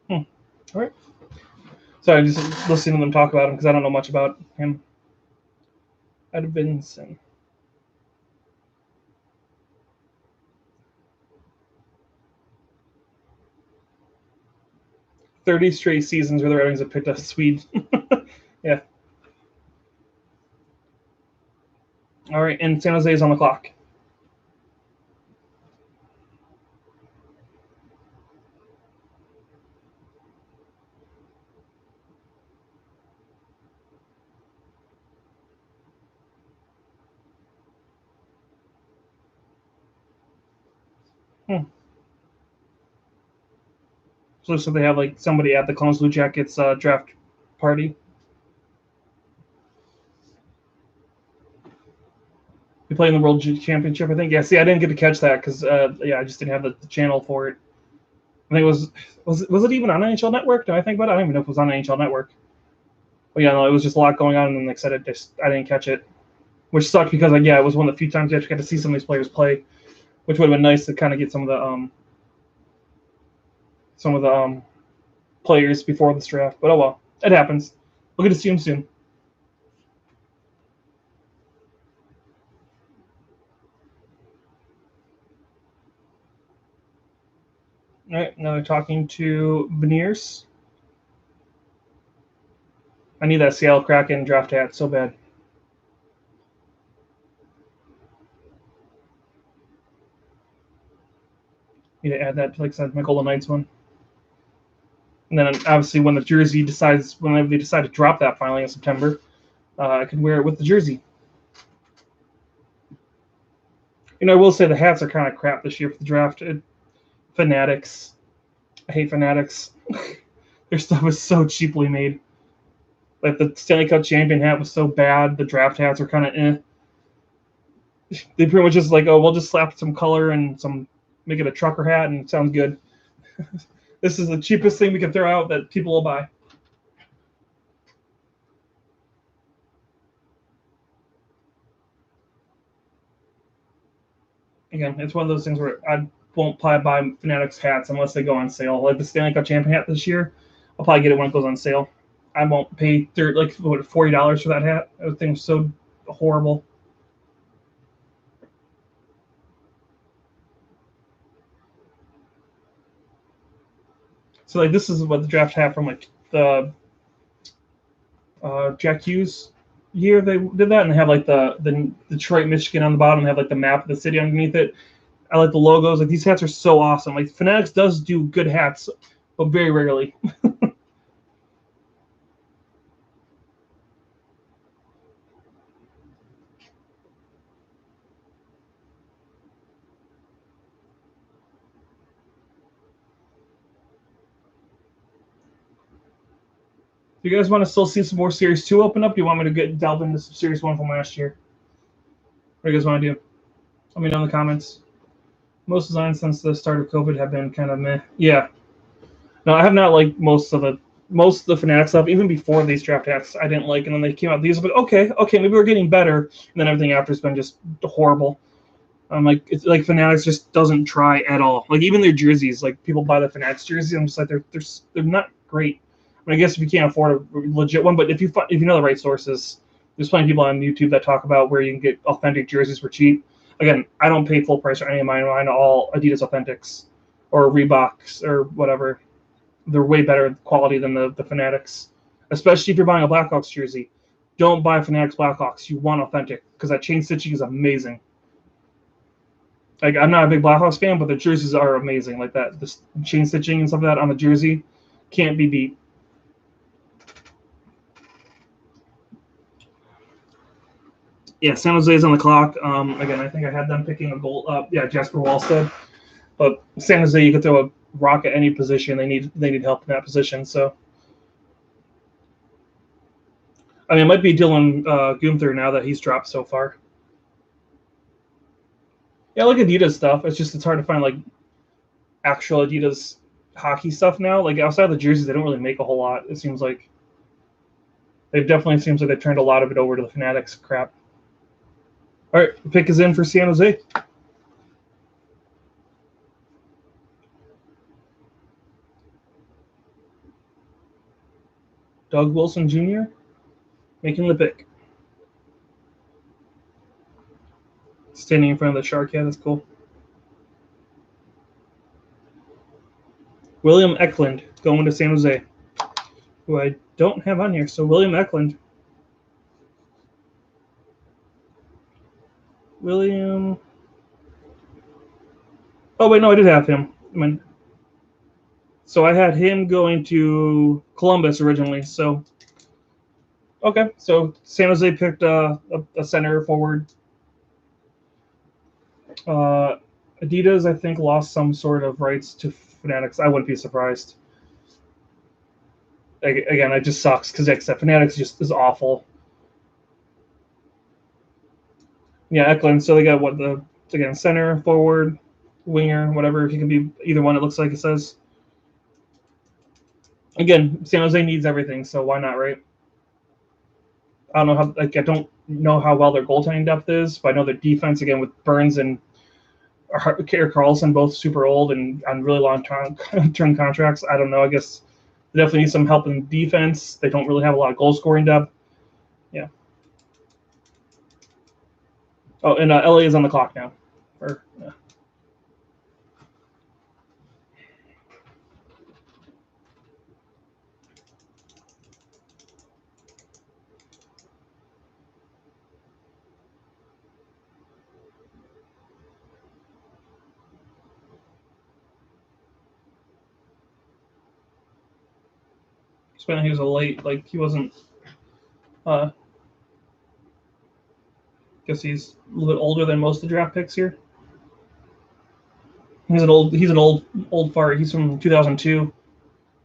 Hmm. All right. Sorry, just listening to them talk about him because I don't know much about him. Edvinson. 30 straight seasons where the Red Wings have picked a Swede. Yeah. All right, and San Jose is on the clock. Hmm. So they have like somebody at the Columbus Blue Jackets draft party. We play in the World Championship, I think. Yeah, see, I didn't get to catch that because yeah, I just didn't have the channel for it. I think it was it even on NHL Network? Do I think about it? I don't even know if it was on NHL Network. But yeah, no, it was just a lot going on, and then like I said, I didn't catch it, which sucked because like yeah, it was one of the few times you actually got to see some of these players play, which would have been nice to kind of get some of the players before this draft. But oh well, it happens. We'll get to see them soon. All right, now they're talking to Beniers. I need that Seattle Kraken draft hat so bad. Need to add that to like my Golden Knights one. And then obviously when the jersey decides, whenever they decide to drop that finally in September, I can wear it with the jersey. I will say the hats are kind of crap this year for the draft. Fanatics. I hate Fanatics. Their stuff is so cheaply made. Like the Stanley Cup champion hat was so bad. The draft hats are kind of eh. They pretty much just like, oh, we'll just slap some color and make it a trucker hat and it sounds good. This is the cheapest thing we can throw out that people will buy. Again, it's one of those things where I won't probably buy Fanatics hats unless they go on sale. Like the Stanley Cup champion hat this year, I'll probably get it when it goes on sale. I won't pay $40 for that hat. That thing was so horrible. So like this is what the draft hat from like the Jack Hughes year they did that, and they have like the Detroit, Michigan on the bottom. They have like the map of the city underneath it. I like the logos. Like these hats are so awesome. Like Fanatics does do good hats, but very rarely. Do you guys want to still see some more Series 2 open up? Do you want me to delve into some Series 1 from last year? What do you guys want to do? Let me know in the comments. Most designs since the start of COVID have been kind of meh. Yeah. No, I have not liked most of the Fnatic stuff. Even before these draft hats, I didn't like, and then they came out these. But okay, maybe we're getting better. And then everything after has been just horrible. It's like Fanatics just doesn't try at all. Like even their jerseys, like people buy the Fanatics jersey, I'm just like they're not great. I mean, I guess if you can't afford a legit one, but if you know the right sources, there's plenty of people on YouTube that talk about where you can get authentic jerseys for cheap. Again, I don't pay full price for any of mine. Mine are all Adidas Authentics or Reeboks or whatever. They're way better quality than the Fanatics, especially if you're buying a Blackhawks jersey. Don't buy Fanatics Blackhawks. You want authentic because that chain stitching is amazing. Like I'm not a big Blackhawks fan, but the jerseys are amazing. Like that, the chain stitching and stuff like that on the jersey can't be beat. Yeah, San Jose's on the clock. Again, I think I had them picking a goal. Yeah, Jasper Wallstead. But San Jose, you could throw a rock at any position. They need help in that position. So, I mean, it might be Dylan Gunther now that he's dropped so far. Yeah, I like Adidas stuff. It's hard to find like actual Adidas hockey stuff now. Like outside of the jerseys, they don't really make a whole lot. It seems like they've turned a lot of it over to the Fanatics crap. All right, the pick is in for San Jose. Doug Wilson Jr. making the pick. Standing in front of the shark, yeah, that's cool. William Eklund going to San Jose, who I don't have on here. So William Eklund. William. Oh wait, no, I did have him. So I had him going to Columbus originally. So okay, so San Jose picked a center forward. Adidas, I think, lost some sort of rights to Fanatics. I wouldn't be surprised. Again, it just sucks because Fanatics just is awful. Yeah, Eklund. So they got again center, forward, winger, whatever. He can be either one. It looks like it says. Again, San Jose needs everything, so why not, right? I don't know how well their goaltending depth is, but I know their defense again with Burns and Carlson both super old and on really long term contracts. I don't know. I guess they definitely need some help in defense. They don't really have a lot of goal scoring depth. Yeah. Oh, and LA is on the clock now. Yeah. Despite he was a late, like he wasn't. Guess he's a little bit older than most of the draft picks here. He's an old fart. He's from 2002. He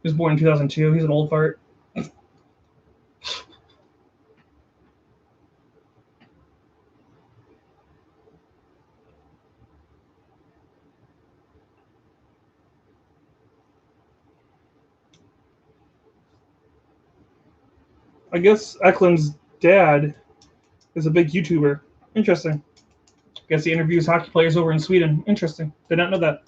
was born in 2002. He's an old fart. I guess Eklund's dad is a big YouTuber. Interesting. I guess he interviews hockey players over in Sweden. Interesting. Did not know that.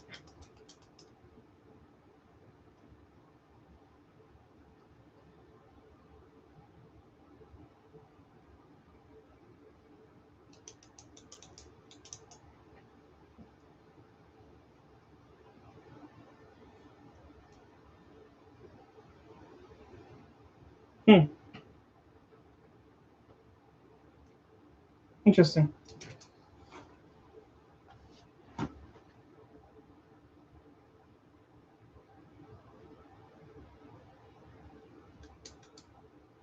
Interesting.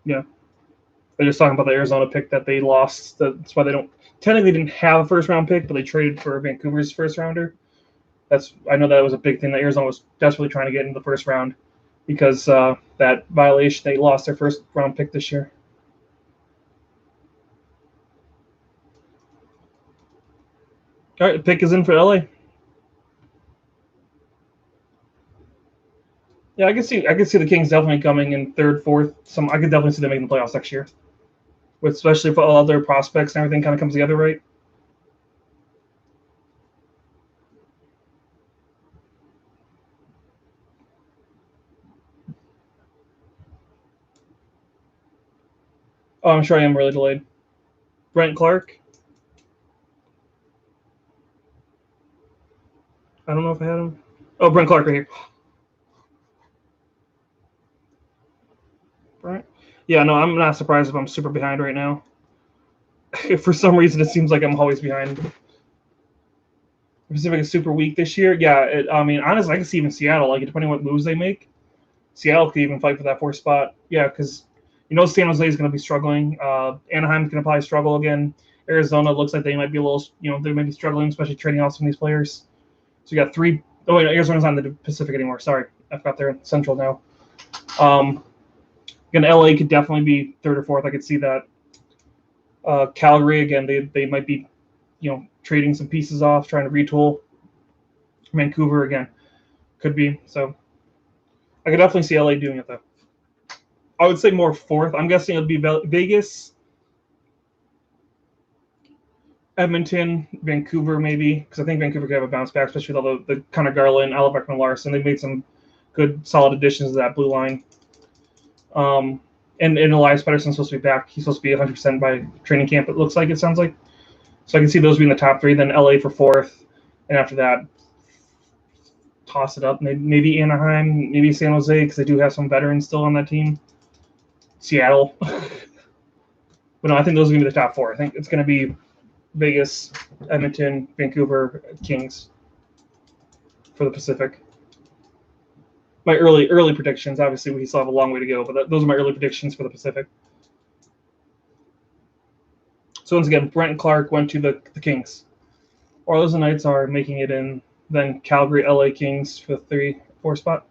Yeah. They're just talking about the Arizona pick that they lost. That's why they don't technically didn't have a first round pick, but they traded for Vancouver's first rounder. I know that was a big thing that Arizona was desperately trying to get in the first round because that violation, they lost their first round pick this year. All right, the pick is in for LA. Yeah, I can see the Kings definitely coming in third, fourth. I could definitely see them making the playoffs next year, especially if all their prospects and everything kind of comes together right. Oh, I'm sure I am really delayed. Brent Clark. I don't know if I had him. Oh, Brent Clark right here. Right. Yeah, no, I'm not surprised if I'm super behind right now. For some reason, it seems like I'm always behind. Pacific is super weak this year. Yeah, I mean, honestly, I can see even Seattle, like depending on what moves they make, Seattle could even fight for that fourth spot. Yeah, because San Jose is going to be struggling. Anaheim's going to probably struggle again. Arizona looks like they might be a little, they might be struggling, especially trading off some of these players. So you got three. Oh wait, Arizona's not in the Pacific anymore. Sorry, I forgot they're in Central now. Again, LA could definitely be third or fourth. I could see that. Calgary again, they might be, trading some pieces off, trying to retool. Vancouver again, could be. So I could definitely see LA doing it though. I would say more fourth. I'm guessing it'll be Vegas, Edmonton, Vancouver maybe, because I think Vancouver could have a bounce back, especially with all the Connor Garland, Alec Beckman Larson. They made some good solid additions to that blue line. And Elias Pettersson's supposed to be back. He's supposed to be 100% by training camp, it sounds like. So I can see those being the top three, then LA for fourth, and after that, toss it up. Maybe Anaheim, maybe San Jose, because they do have some veterans still on that team. Seattle. But no, I think those are going to be the top four. I think it's going to be Vegas, Edmonton, Vancouver, Kings for the Pacific. My early predictions. Obviously, we still have a long way to go, but those are my early predictions for the Pacific. So once again, Brent Clark went to the Kings. Oilers and Knights are making it in. Then Calgary, LA Kings for the 3-4 spot.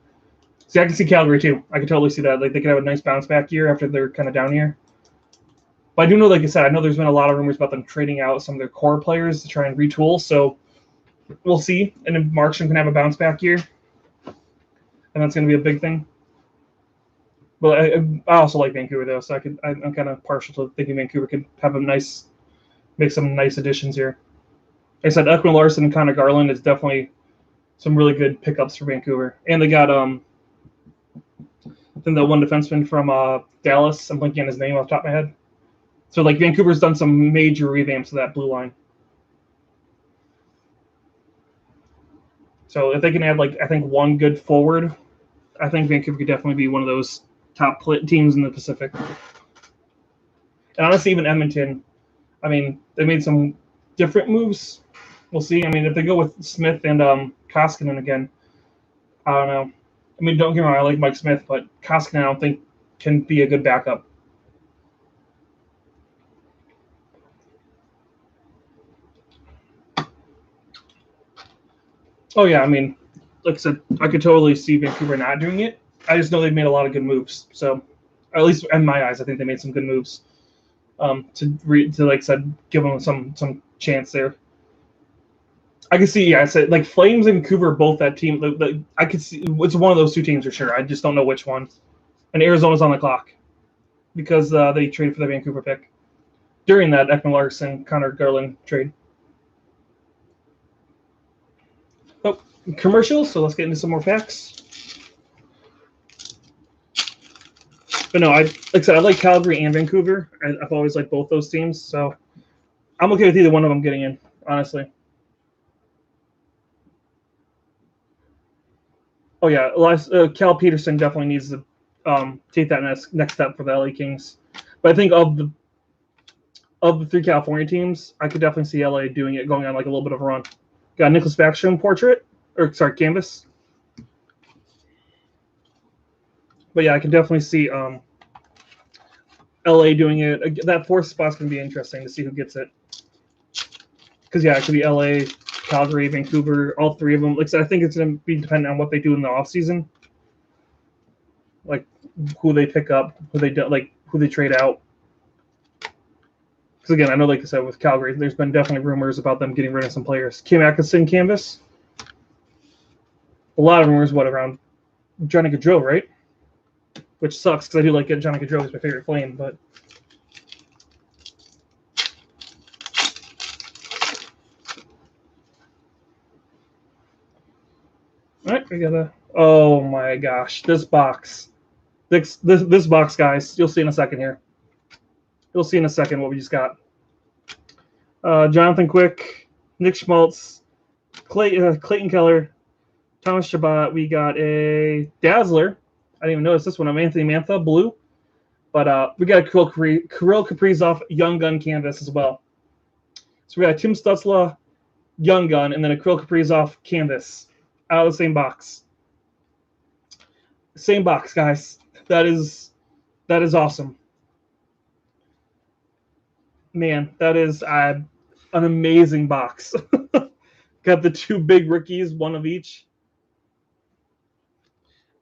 See, I can see Calgary too. I can totally see that. Like they could have a nice bounce back year after they're kind of down here. But I do know, like I said, I know there's been a lot of rumors about them trading out some of their core players to try and retool. So we'll see. And if Markstrom can have a bounce back year, and that's going to be a big thing. But I also like Vancouver though, so I'm kind of partial to thinking Vancouver could have make some nice additions here. Like I said, Ekman Larson and Connor Garland is definitely some really good pickups for Vancouver, and they got then the one defenseman from Dallas. I'm blanking on his name off the top of my head. So like Vancouver's done some major revamps of that blue line. So if they can add I think one good forward, I think Vancouver could definitely be one of those top teams in the Pacific. And honestly, even Edmonton, I mean, they made some different moves. We'll see. I mean, if they go with Smith and Koskinen again, I don't know. I mean, don't get me wrong, I like Mike Smith, but Koskinen, I don't think can be a good backup. Oh yeah, I mean, like I said, I could totally see Vancouver not doing it. I just know they've made a lot of good moves. So, at least in my eyes, I think they made some good moves. To like I said, give them some chance there. I can see, yeah, I said like Flames and Vancouver both that team. I could see it's one of those two teams for sure. I just don't know which one. And Arizona's on the clock because they traded for the Vancouver pick during that Ekman Larson Connor Garland trade. Oh, commercials. So let's get into some more facts. But no, like I said, I like Calgary and Vancouver. I've always liked both those teams, so I'm okay with either one of them getting in, honestly. Oh yeah, Cal Peterson definitely needs to take that next step for the LA Kings. But I think of the three California teams, I could definitely see LA doing it, going on like a little bit of a run. Got Nicholas Backstrom portrait, or sorry, canvas. But yeah, I can definitely see LA doing it. That fourth spot's going to be interesting to see who gets it. Because yeah, it could be LA, Calgary, Vancouver, all three of them. Like I said, I think it's going to be dependent on what they do in the offseason. Like who they pick up, who they trade out. Because again, I know, like I said, with Calgary, there's been definitely rumors about them getting rid of some players. Kim Atkinson canvas. A lot of rumors, around Johnny Gaudreau, right? Which sucks because I do like Johnny Gaudreau. He's my favorite Flame, but all right, we gotta. Oh my gosh, this box, this box, guys. You'll see in a second here. You'll see in a second what we just got. Jonathan Quick, Nick Schmaltz, Clayton Keller, Thomas Chabot. We got a Dazzler. I didn't even notice this one. I'm Anthony Mantha, blue. But we got a Kirill Kaprizov Young Gun canvas as well. So we got a Tim Stutzla Young Gun and then a Kirill Kaprizov canvas out of the same box. Same box, guys. That is awesome. Man, that is an amazing box. Got the two big rookies, one of each.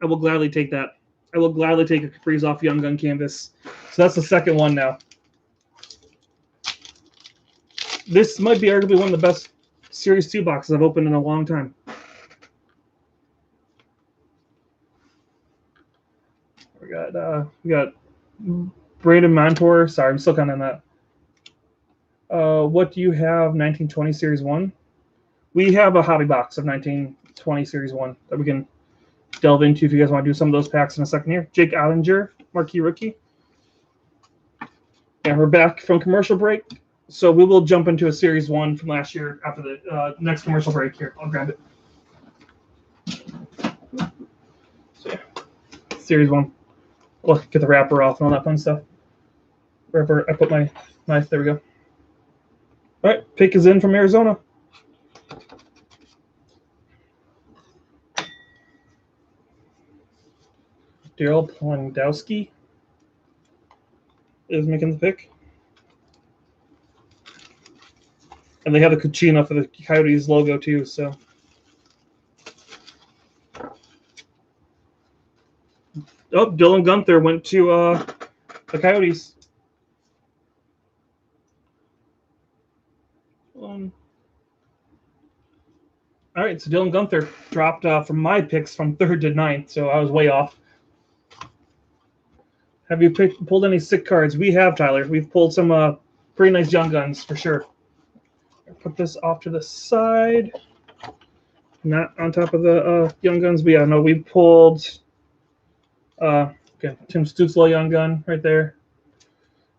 I will gladly take that. I will gladly take a Kaprizov Young Gun canvas. So that's the second one now. This might be arguably one of the best Series 2 boxes I've opened in a long time. We got Brandon Montour. Sorry, I'm still kind of in that. What do you have? 1920 Series 1. We have a hobby box of 1920 Series 1 that we can delve into if you guys want to do some of those packs in a second here. Jake Ottinger, marquee rookie. And we're back from commercial break. So we will jump into a Series 1 from last year after the next commercial break here. I'll grab it. So yeah, Series 1. We'll get the wrapper off and all that fun stuff. Wrapper, I put my knife. There we go. All right, pick is in from Arizona. Daryl Plondowski is making the pick. And they have the Cucina for the Coyotes logo too, so. Oh, Dylan Guenther went to the Coyotes. All right, so Dylan Guenther dropped from my picks from 3rd to 9th, so I was way off. Have you pulled any sick cards? We have, Tyler. We've pulled some pretty nice Young Guns for sure. Put this off to the side. Not on top of the Young Guns, but yeah, no, we pulled okay, Tim Stützle Young Gun right there.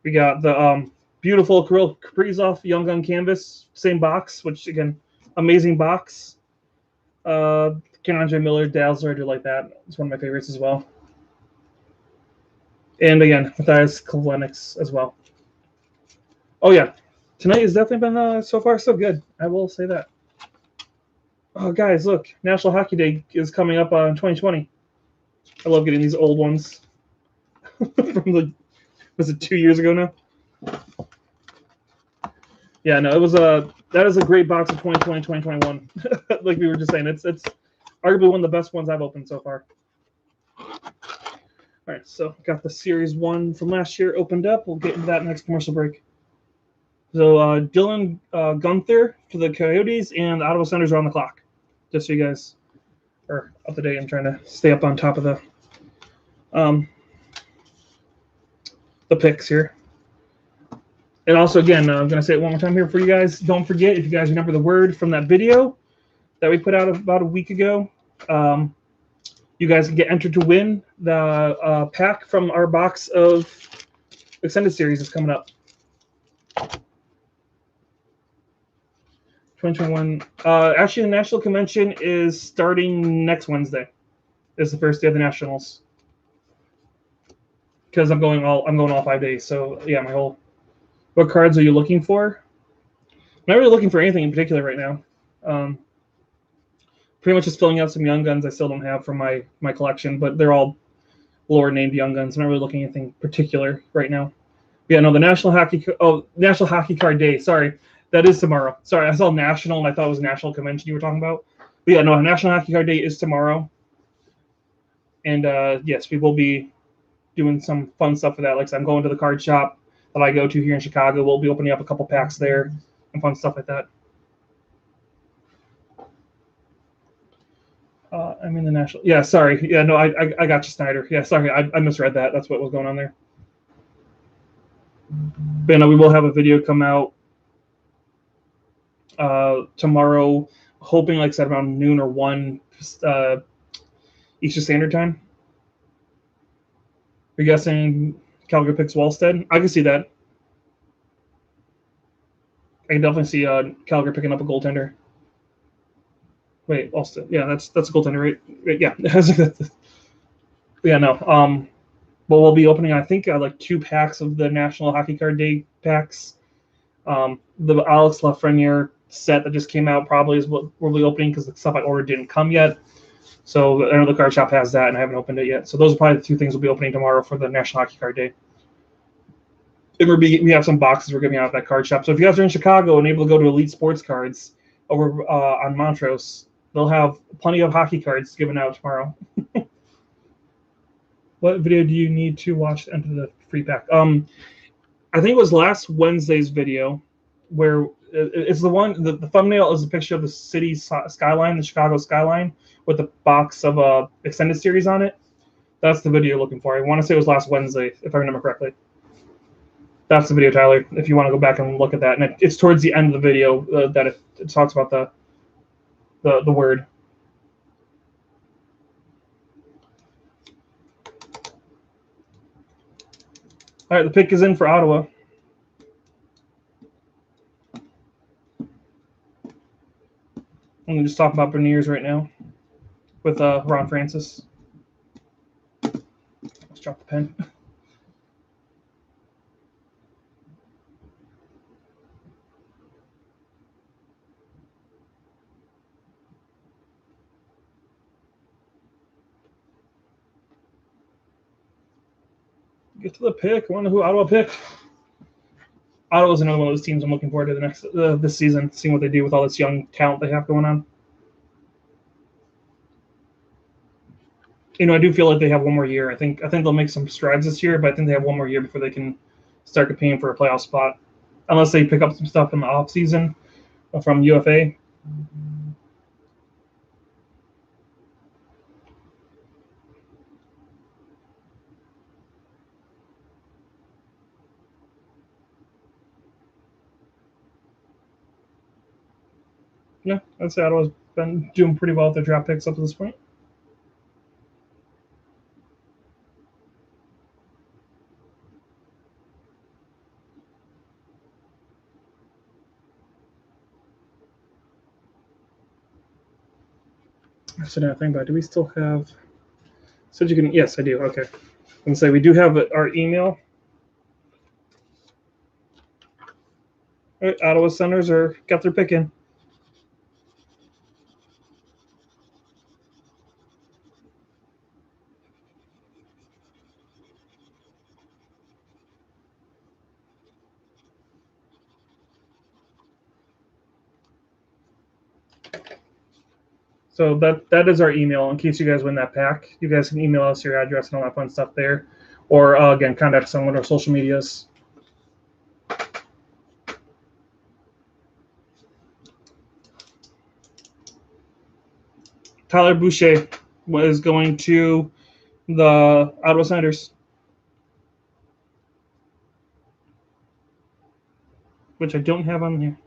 We got the beautiful Kirill Kaprizov Young Gun canvas, same box, which again, amazing box. Ken-Andre Miller Dazzler, I do like that. It's one of my favorites as well. And again, Matthias Kalenics as well. Oh yeah, tonight has definitely been so far so good. I will say that. Oh guys, look, National Hockey Day is coming up in 2020. I love getting these old ones. from was it 2 years ago now? Yeah, no, it was that is a great box of 2020, 2021. Like we were just saying, it's arguably one of the best ones I've opened so far. All right, so got the Series 1 from last year opened up. We'll get into that next commercial break. So Dylan Gunther to the Coyotes, and the Ottawa Senators are on the clock. Just so you guys are up to date. I'm trying to stay up on top of the picks here. And also, again, I'm going to say it one more time here for you guys. Don't forget, if you guys remember the word from that video that we put out about a week ago, you guys can get entered to win the pack from our box of Extended Series is coming up. 2021. Actually, the National Convention is starting next Wednesday. It's the first day of the Nationals. Because I'm going all 5 days. So yeah, what cards are you looking for? I'm not really looking for anything in particular right now. Pretty much just filling out some Young Guns I still don't have from my collection, but they're all lower named Young Guns. I'm not really looking at anything particular right now. Yeah, no, the National Hockey Card Day. Sorry, that is tomorrow. Sorry, I saw National and I thought it was National Convention you were talking about. But yeah, no, National Hockey Card Day is tomorrow. And yes, we will be doing some fun stuff for that. Like I said, I'm going to the card shop that I go to here in Chicago. We'll be opening up a couple packs there and fun stuff like that. I'm in the National. Yeah, sorry. Yeah, no, I got you, Snyder. Yeah, sorry, I misread that. That's what was going on there. But no, we will have a video come out tomorrow, hoping, like I said, around noon or 1 Eastern Standard Time. You're guessing Calgary picks Wallstead? I can see that. I can definitely see Calgary picking up a goaltender. Wait, Wallstead. Yeah, that's a goaltender, right? Yeah. Yeah, no. But we'll be opening, I think, like 2 packs of the National Hockey Card Day packs. The Alex Lafreniere set that just came out probably is what we'll be opening because the stuff I ordered didn't come yet. So I know the card shop has that, and I haven't opened it yet. So those are probably the 2 things we'll be opening tomorrow for the National Hockey Card Day. And we have some boxes we're giving out at that card shop. So if you guys are in Chicago and able to go to Elite Sports Cards over on Montrose, they'll have plenty of hockey cards given out tomorrow. What video do you need to watch to enter the free pack? I think it was last Wednesday's video where it's the one, the thumbnail is a picture of the city skyline, the Chicago skyline, with a box of Extended Series on it. That's the video you're looking for. I want to say it was last Wednesday, if I remember correctly. That's the video, Tyler, if you want to go back and look at that. And it's towards the end of the video that it talks about the word. All right, the pick is in for Ottawa. I'm just talking about Beniers right now with Ron Francis. Let's drop the pen. Get to the pick. I wonder who Ottawa picked. Ottawa's another one of those teams I'm looking forward to the next this season, seeing what they do with all this young talent they have going on. I do feel like they have one more year. I think they'll make some strides this year, but I think they have one more year before they can start competing for a playoff spot, unless they pick up some stuff in the off season from UFA. Yeah, I'd say Ottawa's been doing pretty well with their draft picks up to this point. So now I think about, do we still have? So you can, yes, I do. Okay, and say we do have our email. All right, Ottawa Senators got their pick in. So that is our email in case you guys win that pack. You guys can email us your address and all that fun stuff there. Or, again, contact us on one of our social medias. Tyler Boucher is going to the Ottawa Senators, which I don't have on here.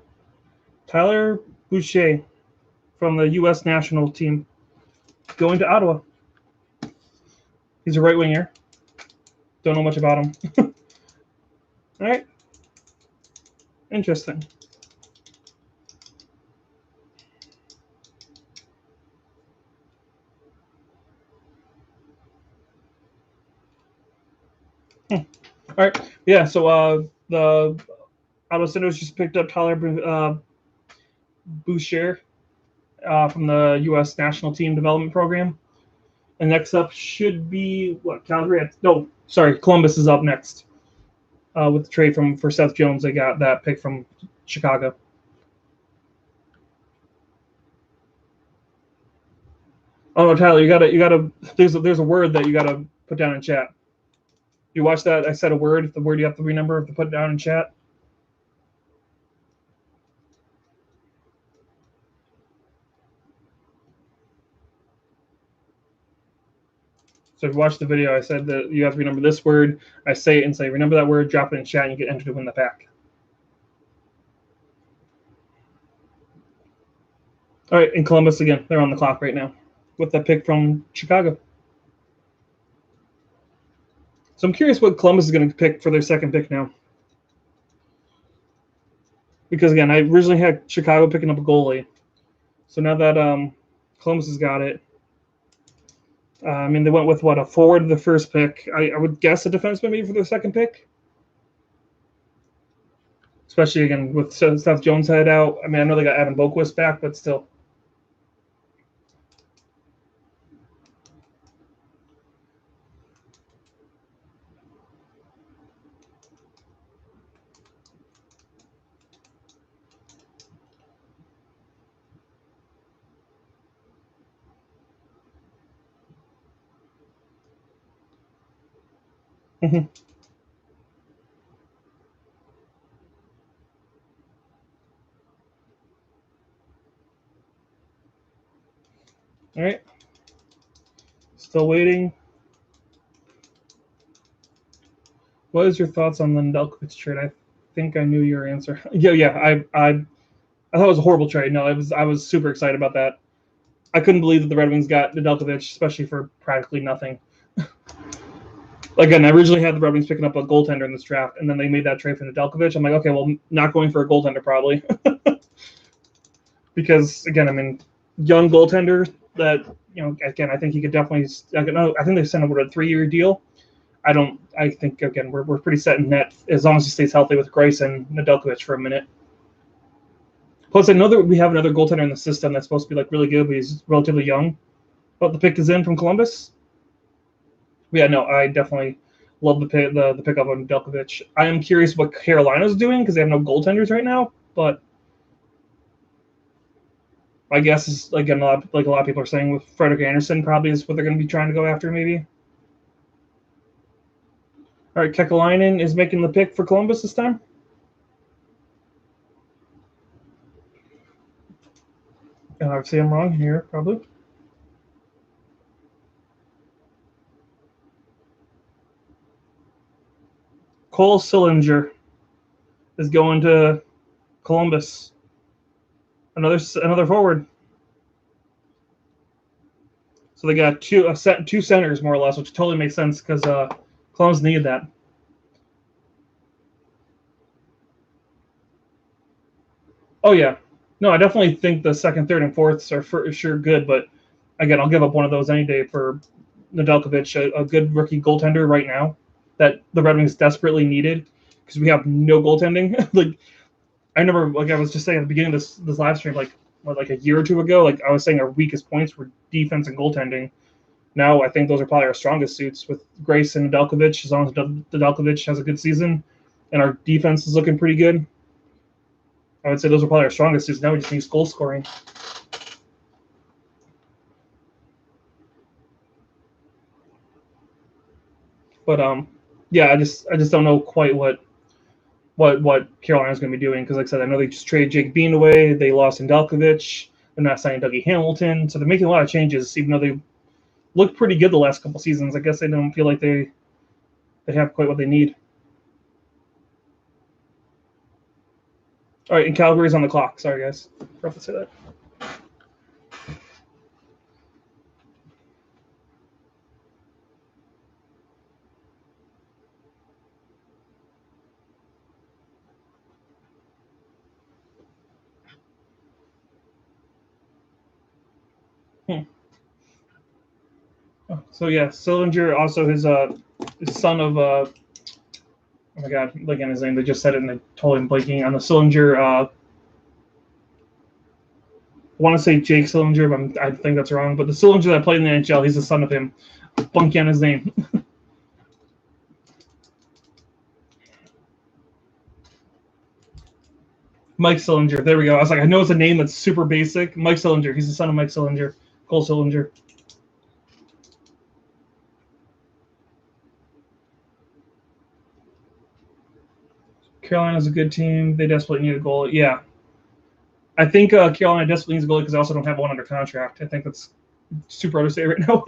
Tyler Boucher from the U.S. national team going to Ottawa. He's a right winger. Don't know much about him. All right. Interesting. All right. Yeah, so the Ottawa Senators just picked up Tyler Boucher from the U.S. national team development program. And next up should be, what, Calgary? No, sorry, Columbus is up next with the trade for Seth Jones. They got that pick from Chicago. Oh no, Tyler, you gotta. There's a word that you gotta put down in chat. You watch that? I said a word. The word you have to remember to put down in chat. So if you watch the video, I said that you have to remember this word. I say it and say, remember that word, drop it in chat, and you get entered to win the pack. All right, in Columbus again, they're on the clock right now with that pick from Chicago. So I'm curious what Columbus is going to pick for their second pick now. Because, again, I originally had Chicago picking up a goalie. So now that Columbus has got it, I mean, they went with, what, a forward the first pick. I would guess a defenseman maybe for their second pick. Especially, again, with Seth Jones headed out. I mean, I know they got Evan Boquist back, but still. All right. Still waiting. What is your thoughts on the Nedeljkovic trade? I think I knew your answer. Yeah. I thought it was a horrible trade. No, I was super excited about that. I couldn't believe that the Red Wings got Nedeljkovic, especially for practically nothing. Again, I originally had the Red Wings picking up a goaltender in this draft, and then they made that trade for Nedeljkovic. I'm like, okay, well, not going for a goaltender probably. Because, again, I mean, young goaltender that, again, I think he could definitely – I think they sent him with a 3-year deal. I think, again, we're pretty set in net as long as he stays healthy with Grace and Nedeljkovic for a minute. Plus, I know that we have another goaltender in the system that's supposed to be, like, really good, but he's relatively young. But the pick is in from Columbus. Yeah, no, I definitely love the pickup on Nedeljkovic. I am curious what Carolina's doing because they have no goaltenders right now. But my guess is, again, a lot of people are saying, with Frederik Andersen probably is what they're going to be trying to go after, maybe. All right, Kekalainen is making the pick for Columbus this time. Obviously, I'm wrong here, probably. Cole Sillinger is going to Columbus. Another forward. So they got two centers more or less, which totally makes sense because Columbus needed that. Oh yeah, no, I definitely think the second, third, and fourths are for sure good. But again, I'll give up one of those any day for Nedeljkovic, a good rookie goaltender right now that the Red Wings desperately needed because we have no goaltending. Like I remember, like I was just saying at the beginning of this live stream, like a year or two ago, like I was saying our weakest points were defense and goaltending. Now I think those are probably our strongest suits with Grace and Nedeljkovic. As long as Nedeljkovic has a good season and our defense is looking pretty good, I would say those are probably our strongest suits. Now we just need goal scoring. But yeah, I just don't know quite what Carolina's going to be doing because, like I said, I know they just traded Jake Bean away. They lost Indelkovich. They're not signing Dougie Hamilton, so they're making a lot of changes, even though they looked pretty good the last couple seasons. I guess they don't feel like they have quite what they need. All right, and Calgary's on the clock. Sorry, guys. Forgot to say that. So yeah, Sillinger also his son of oh my god, blanking on his name. They just said it and they told him blanking on the Sillinger. I want to say Jake Sillinger, but I think that's wrong. But the Sillinger that played in the NHL, he's the son of him. Blanking on his name. Mike Sillinger. There we go. I was like, I know it's a name that's super basic. Mike Sillinger. He's the son of Mike Sillinger. Cole Sillinger. Carolina's a good team. They desperately need a goalie. Yeah. I think Carolina desperately needs a goalie because they also don't have one under contract. I think that's super understated right now.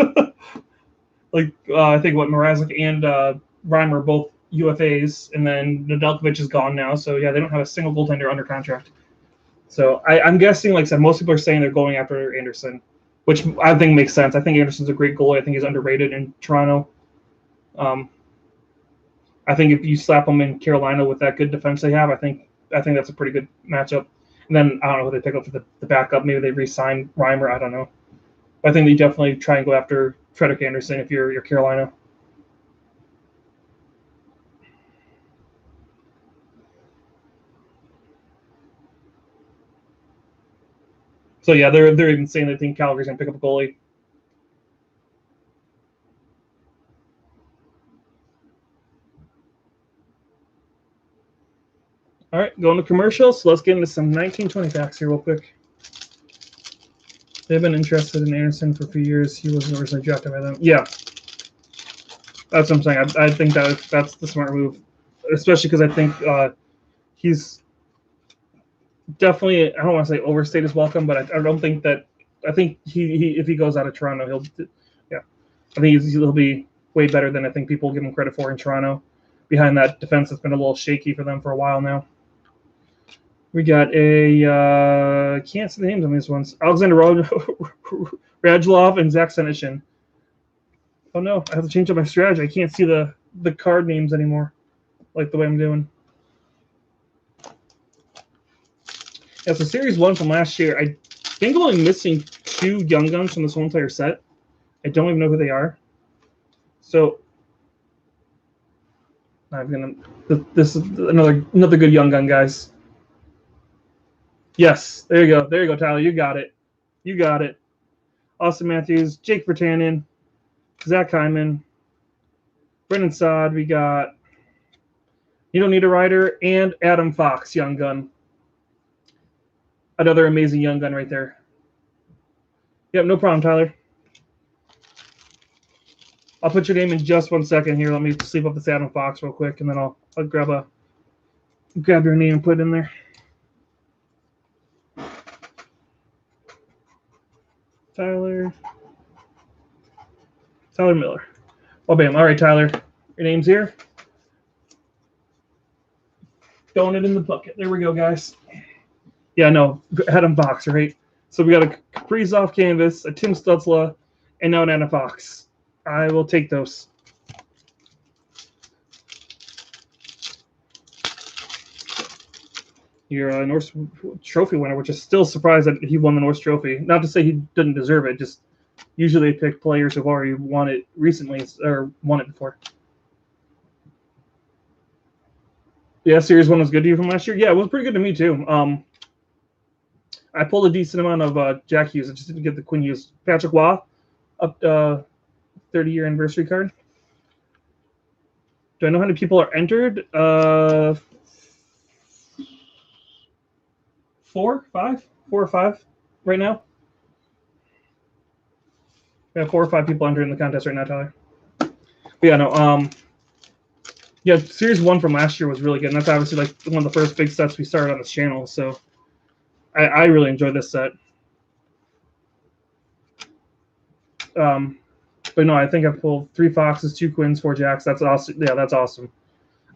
Like, I think what Mrazek and Reimer are both UFAs, and then Nedeljkovic is gone now. So, yeah, they don't have a single goaltender under contract. So, I'm guessing, like I said, most people are saying they're going after Anderson, which I think makes sense. I think Anderson's a great goalie. I think he's underrated in Toronto. I think if you slap them in Carolina with that good defense they have, I think that's a pretty good matchup. And then I don't know who they pick up for the backup. Maybe they re-sign Reimer. I don't know. But I think they definitely try and go after Frederik Andersen if you're Carolina. So yeah, they're even saying they think Calgary's gonna pick up a goalie. All right, going to commercials. So let's get into some 1920 facts here real quick. They've been interested in Anderson for a few years. He wasn't originally drafted by them. Yeah, that's what I'm saying. I think that's the smart move, especially because I think he's definitely, I don't want to say overstayed his welcome, but I don't think that. I think he if he goes out of Toronto, I think he'll be way better than I think people give him credit for in Toronto. Behind that defense that's been a little shaky for them for a while now. We got a can't see the names on these ones. Alexander Radulov and Zach Senyshyn. Oh no, I have to change up my strategy. I can't see the card names anymore, like the way I'm doing. Yeah, so Series 1 from last year, I think I'm only missing 2 Young Guns from this whole entire set. I don't even know who they are. So I'm gonna. This is another good Young Gun, guys. Yes, there you go, Tyler. You got it. Austin Matthews, Jake Virtanen, Zach Hyman, Brendan Saad. We got You Don't Need a Rider and Adam Fox, Young Gun. Another amazing Young Gun right there. Yep, no problem, Tyler. I'll put your name in just 1 second here. Let me sleep up this Adam Fox real quick, and then I'll grab your name and put it in there. Tyler Miller. Oh, bam. All right, Tyler. Your name's here. Throwing it in the bucket. There we go, guys. Yeah, no. Adam Fox, right? So we got a Kaprizov canvas, a Tim Stutzla, and now an Adam Fox. I will take those. Your Norris Trophy winner, which is still surprised that he won the Norris Trophy. Not to say he didn't deserve it, just usually they pick players who've already won it recently or won it before. Yeah, Series 1 was good to you from last year? Yeah, it was pretty good to me, too. I pulled a decent amount of Jack Hughes. I just didn't get the Quinn Hughes. Patrick Waugh, up 30-year anniversary card. Do I know how many people are entered? 4 or 5 right now. We have 4 or 5 people entering the contest right now, Tyler. But yeah, no. Yeah, Series 1 from last year was really good, and that's obviously like one of the first big sets we started on this channel, so I really enjoyed this set. But no, I think I pulled 3 Foxes, 2 Quins, 4 Jacks. That's awesome. Yeah, that's awesome.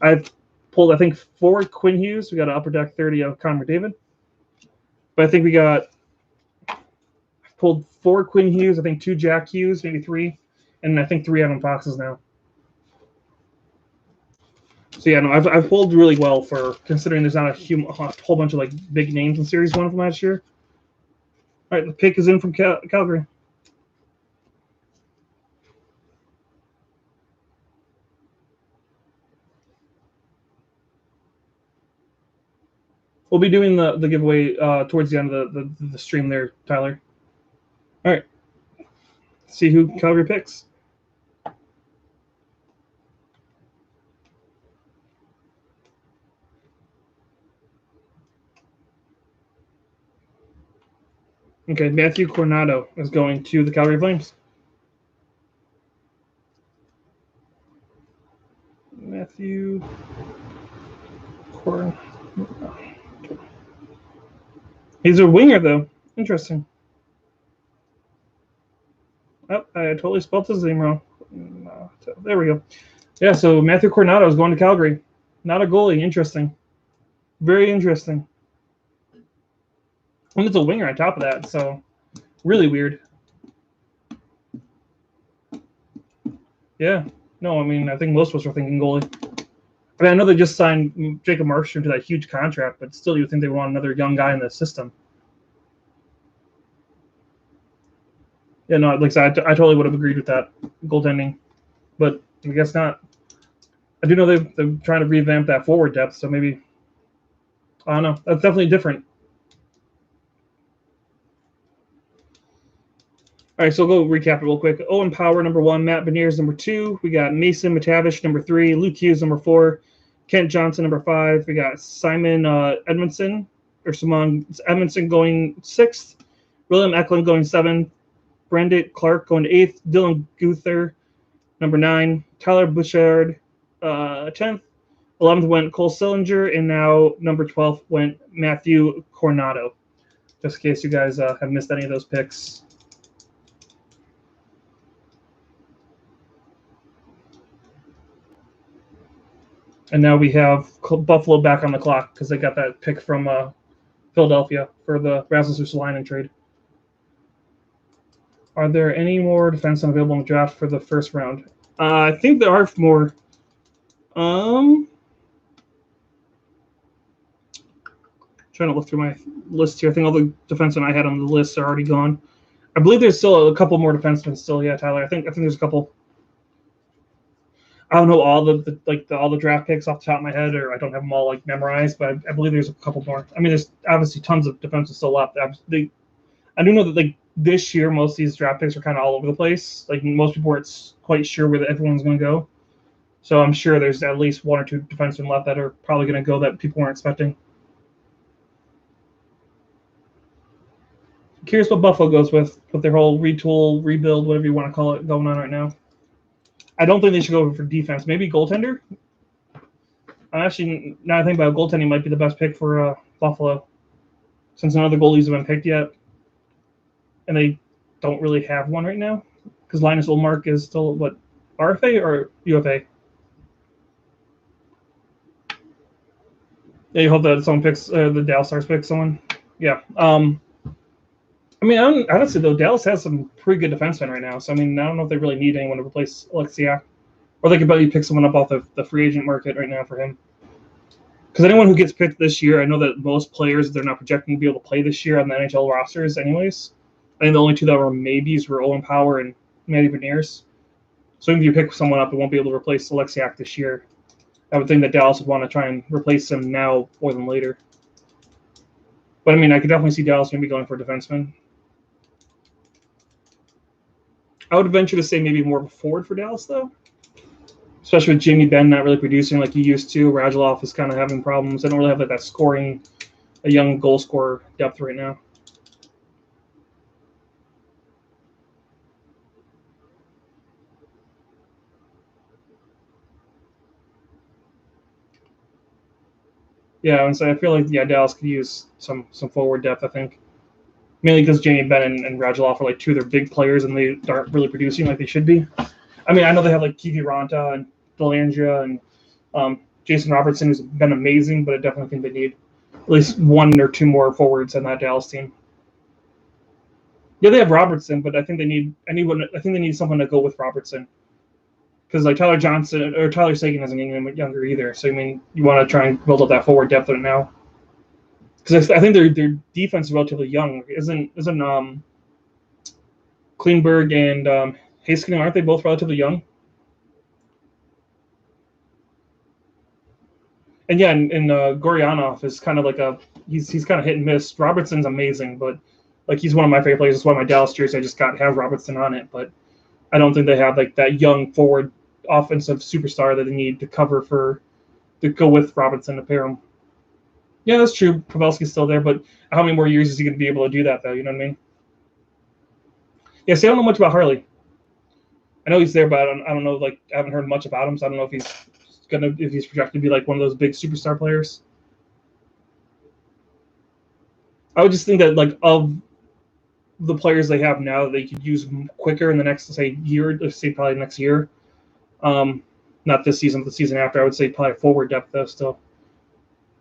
I've pulled, I think, 4 Quinn Hughes. We got an Upper Deck 30 of Connor McDavid. But I think we got pulled 4 Quinn Hughes, I think 2 Jack Hughes, maybe 3, and I think 3 Evan Foxes now. So yeah, no, I've pulled really well for considering there's not a whole bunch of like big names in Series 1 from last year. All right, the pick is in from Calgary. We'll be doing the giveaway towards the end of the stream there, Tyler. All right. See who Calgary picks. Okay, Matthew Coronado is going to the Calgary Flames. Matthew Coronado. He's a winger, though. Interesting. Oh, I totally spelled his name wrong. There we go. Yeah, so Matthew Coronado is going to Calgary. Not a goalie. Interesting. Very interesting. And it's a winger on top of that, so really weird. Yeah. No, I mean, I think most of us were thinking goalie. I mean, I know they just signed Jacob Markstrom to that huge contract, but still, you would think they want another young guy in the system. Yeah, no, like I said, I totally would have agreed with that goaltending, but I guess not. I do know they're trying to revamp that forward depth, so maybe I don't know. That's definitely different. All right, so we'll go recap it real quick. Owen Power, number 1. Matt Beniers, number 2. We got Mason McTavish, number 3. Luke Hughes, number 4. Kent Johnson, number 5. We got Simon Edmondson, or Simon Edmondson going 6th. William Eklund going 7th. Brandon Clark going to 8th. Dylan Guther, number 9. Tyler Bouchard, 10th. 11th went Cole Sillinger, and now number 12th went Matthew Coronado. Just in case you guys have missed any of those picks. And now we have Buffalo back on the clock because they got that pick from Philadelphia for the Rasmus Ristolainen trade. Are there any more defensemen available in the draft for the first round? I think there are more. Trying to look through my list here. I think all the defensemen I had on the list are already gone. I believe there's still a couple more defensemen still. Yeah, Tyler. I think there's a couple. I don't know all all the draft picks off the top of my head, or I don't have them all like memorized, but I believe there's a couple more. I mean, there's obviously tons of defensemen still left. I do know that like this year, most of these draft picks are kind of all over the place. Like most people weren't quite sure where everyone's going to go. So I'm sure there's at least 1 or 2 defensemen left that are probably going to go that people weren't expecting. I'm curious what Buffalo goes with their whole retool, rebuild, whatever you want to call it, going on right now. I don't think they should go for defense. Maybe goaltender. Actually, now I think about goaltending might be the best pick for Buffalo, since none of the goalies have been picked yet, and they don't really have one right now because Linus Ullmark is still what, RFA or UFA? Yeah, you hope that someone picks the Dallas Stars pick someone. Yeah. I mean, honestly though, Dallas has some pretty good defensemen right now. So I mean, I don't know if they really need anyone to replace Alexiak, or they could probably pick someone up off the free agent market right now for him. Because anyone who gets picked this year, I know that most players they're not projecting to be able to play this year on the NHL rosters, anyways. I think the only 2 that were maybes were Owen Power and Matty Beniers. So if you pick someone up, it won't be able to replace Alexiak this year. I would think that Dallas would want to try and replace him now more than later. But I mean, I could definitely see Dallas maybe going for a defenseman. I would venture to say maybe more of a forward for Dallas, though. Especially with Jamie Benn not really producing like he used to. Radulov is kind of having problems. They don't really have like that scoring, a young goal scorer depth right now. Yeah, and so I feel like Dallas could use some forward depth. I think mainly because Jamie Benn and Radulov are like two of their big players, and they aren't really producing like they should be. I mean, I know they have like Kiki Ranta and Delangea and Jason Robertson, who's been amazing, but I definitely think they need at least one or two more forwards on that Dallas team. Yeah, they have Robertson, but I think they need anyone. I think they need someone to go with Robertson because like Tyler Johnson or Tyler Seguin isn't getting any younger either. So I mean, you want to try and build up that forward depth right now because I think their defense is relatively young. Isn't Klingberg and Heiskanen, aren't they both relatively young? And yeah, and Goryanov is kind of like he's kind of hit and miss. Robertson's amazing, but like he's one of my favorite players. It's why my Dallas jersey I just got has Robertson on it, but I don't think they have like that young forward offensive superstar that they need to cover for to go with Robinson to pair him. Yeah, that's true. Pavelski's still there, but how many more years is he going to be able to do that though? You know what I mean? Yeah, see, I don't know much about Harley. I know he's there, but I don't know. Like, I haven't heard much about him, so I don't know if he's projected to be like one of those big superstar players. I would just think that like of the players they have now, they could use quicker in the next say year, let's say probably next year. Not this season, but the season after. I would say probably forward depth though still,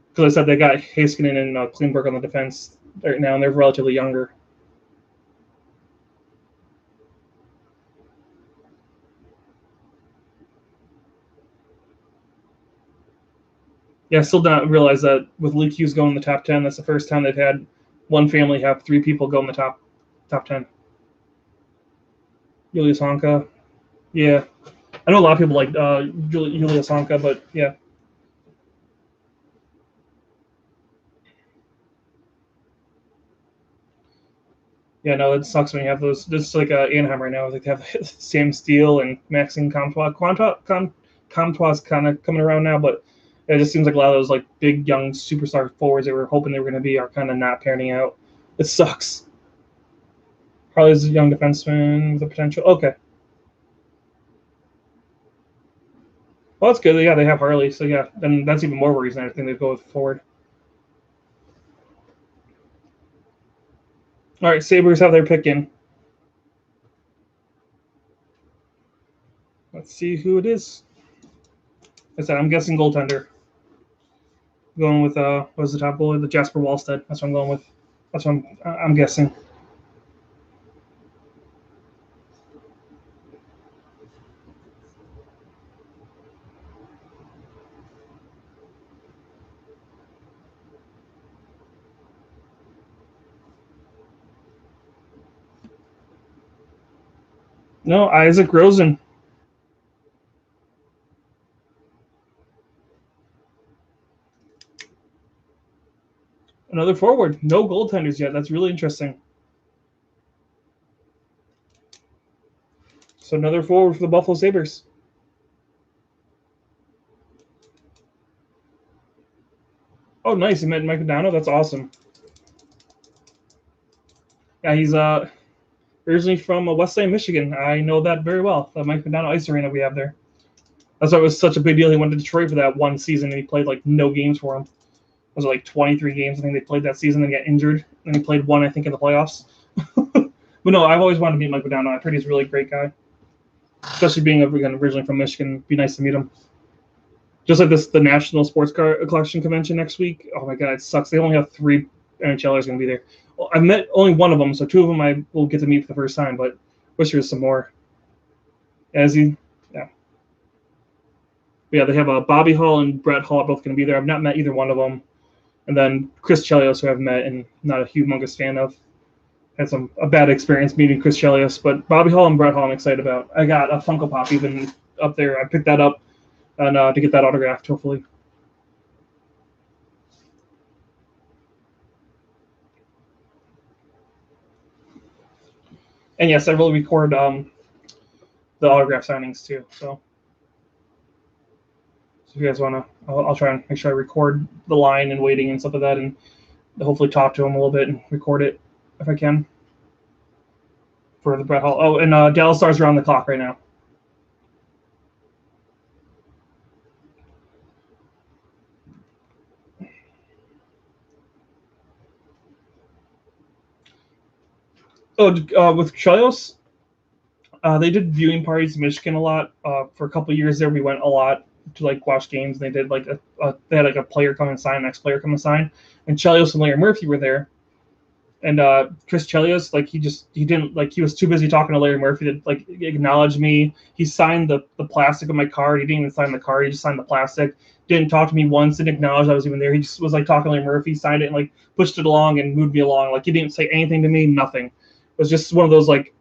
because I said they got Heiskanen and Klingberg on the defense right now, and they're relatively younger. Yeah, I still don't realize that with Luke Hughes going in the top 10, that's the first time they've had one family have three people go in the top 10. Julius Honka. Yeah. I know a lot of people like Julius Honka, but yeah. Yeah, no, it sucks when you have those. Just like Anaheim right now, like they have Sam Steele and Maxime Comtois. Comtois kind of coming around now, but it just seems like a lot of those like big young superstar forwards they were hoping they were going to be are kind of not panning out. It sucks. Probably as a young defenseman with the potential. Okay, well that's good. Yeah, they have Harley, so yeah, then that's even more of a reason I think they go with forward. All right, Sabres have their pick in. Let's see who it is. I said I'm guessing goaltender. Going with what was the top goalie? The Jasper Wallstead. That's what I'm going with. That's what I'm guessing. No, Isaac Rosen. Another forward. No goaltenders yet. That's really interesting. So another forward for the Buffalo Sabres. Oh, nice. He met Mike Modano. That's awesome. Yeah, he's originally from West End, Michigan. I know that very well. The Mike Modano Ice Arena we have there. That's why it was such a big deal. He went to Detroit for that one season, and he played like no games for him. Was it like 23 games? I think they played that season and got injured. And he played one, I think, in the playoffs. But no, I've always wanted to meet Mike Modano. I've heard he's a really great guy, especially being originally from Michigan. It'd be nice to meet him. Just like the National Sports Car Collection Convention next week. Oh my god, it sucks. They only have 3 NHLers going to be there. Well, I met only one of them, so 2 of them I will get to meet for the first time. But wish there was some more. As he, yeah, but yeah, they have Bobby Hall and Brett Hall are both going to be there. I've not met either one of them. And then Chris Chelios, who I've met and not a humongous fan of. Had a bad experience meeting Chris Chelios, but Bobby Hall and Brett Hall I'm excited about. I got a Funko Pop even up there. I picked that up and to get that autographed, hopefully. And yes, I will record the autograph signings too. So if you guys want to, I'll try and make sure I record the line and waiting and stuff like that, and hopefully talk to him a little bit and record it if I can for the Brett Hall. Oh, and Dallas Stars are on the clock right now. With Chelios, they did viewing parties in Michigan a lot. For a couple of years there, we went a lot to like watch games. They did like they had like a player come and sign, next player come and sign, and Chelios and Larry Murphy were there. And Chris Chelios, like he didn't like he was too busy talking to Larry Murphy to like acknowledge me. He signed the plastic of my card. He didn't even sign the card. He just signed the plastic. Didn't talk to me once. Didn't acknowledge I was even there. He just was like talking to Larry Murphy, signed it and like pushed it along and moved me along. Like he didn't say anything to me. Nothing. It was just one of those like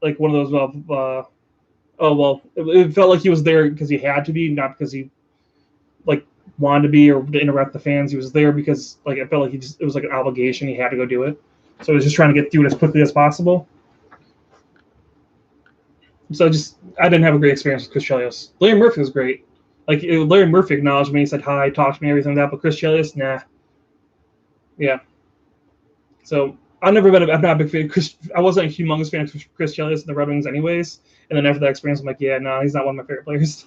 one of those oh well. It felt like he was there because he had to be, not because he like wanted to be or to interrupt the fans. He was there because like I felt like it was like an obligation. He had to go do it. So he was just trying to get through it as quickly as possible. So I didn't have a great experience with Chris Chelios. Larry Murphy was great. Like Larry Murphy acknowledged me, he said hi, talked to me, everything like that. But Chris Chelios, nah. Yeah. So I'm not a big fan of Chris. I wasn't a humongous fan of Chris Chelios and the Red Wings anyways. And then after that experience, I'm like, yeah, no, he's not one of my favorite players.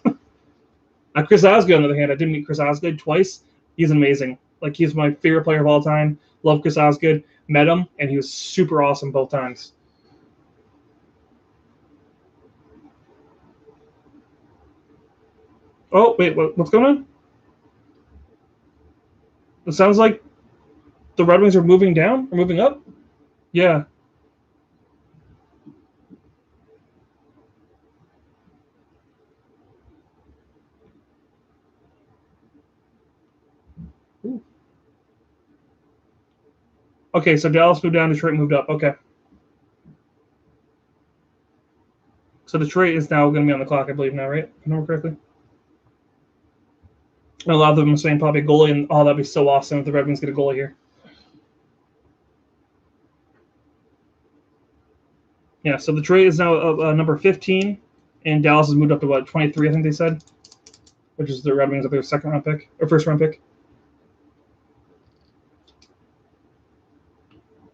Chris Osgood, on the other hand, I did meet Chris Osgood twice. He's amazing. Like he's my favorite player of all time. Love Chris Osgood. Met him, and he was super awesome both times. Oh, wait, what's going on? It sounds like the Red Wings are moving down or moving up. Yeah. Ooh. Okay, so Dallas moved down, Detroit moved up. Okay. So Detroit is now going to be on the clock, I believe now, right? If I remember correctly. And a lot of them are saying probably goalie, and that'd be so awesome if the Red Wings get a goalie here. Yeah, so Detroit is now number 15, and Dallas has moved up to what, 23, I think they said, which is the Red Wings of their second round pick or first round pick.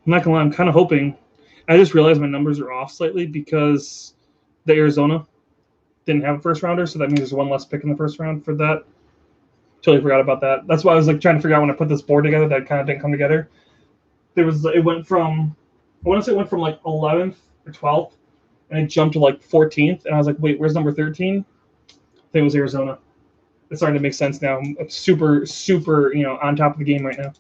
I'm not gonna lie, I'm kind of hoping. I just realized my numbers are off slightly because the Arizona didn't have a first rounder, so that means there's one less pick in the first round for that. Totally forgot about that. That's why I was like trying to figure out when I put this board together that kind of didn't come together. It went from, I want to say it went from like 11th or 12th, and it jumped to like 14th, and I was like, wait, where's number 13? I think it was Arizona. It's starting to make sense now. I'm super, super, on top of the game right now.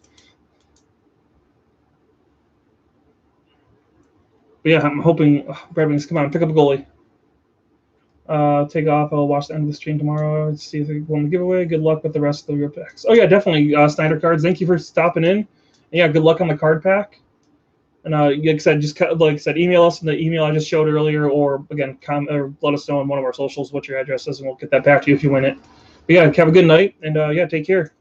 But yeah, I'm hoping Red Wings, come on, pick up a goalie. Take off. I'll watch the end of the stream tomorrow. Let's see if they won the giveaway. Good luck with the rest of the real packs. Oh yeah, definitely. Snyder Cards. Thank you for stopping in. And yeah, good luck on the card pack. And like I said, email us in the email I just showed earlier, or again, or let us know on one of our socials what your address is, and we'll get that back to you if you win it. But yeah, have a good night, and yeah, take care.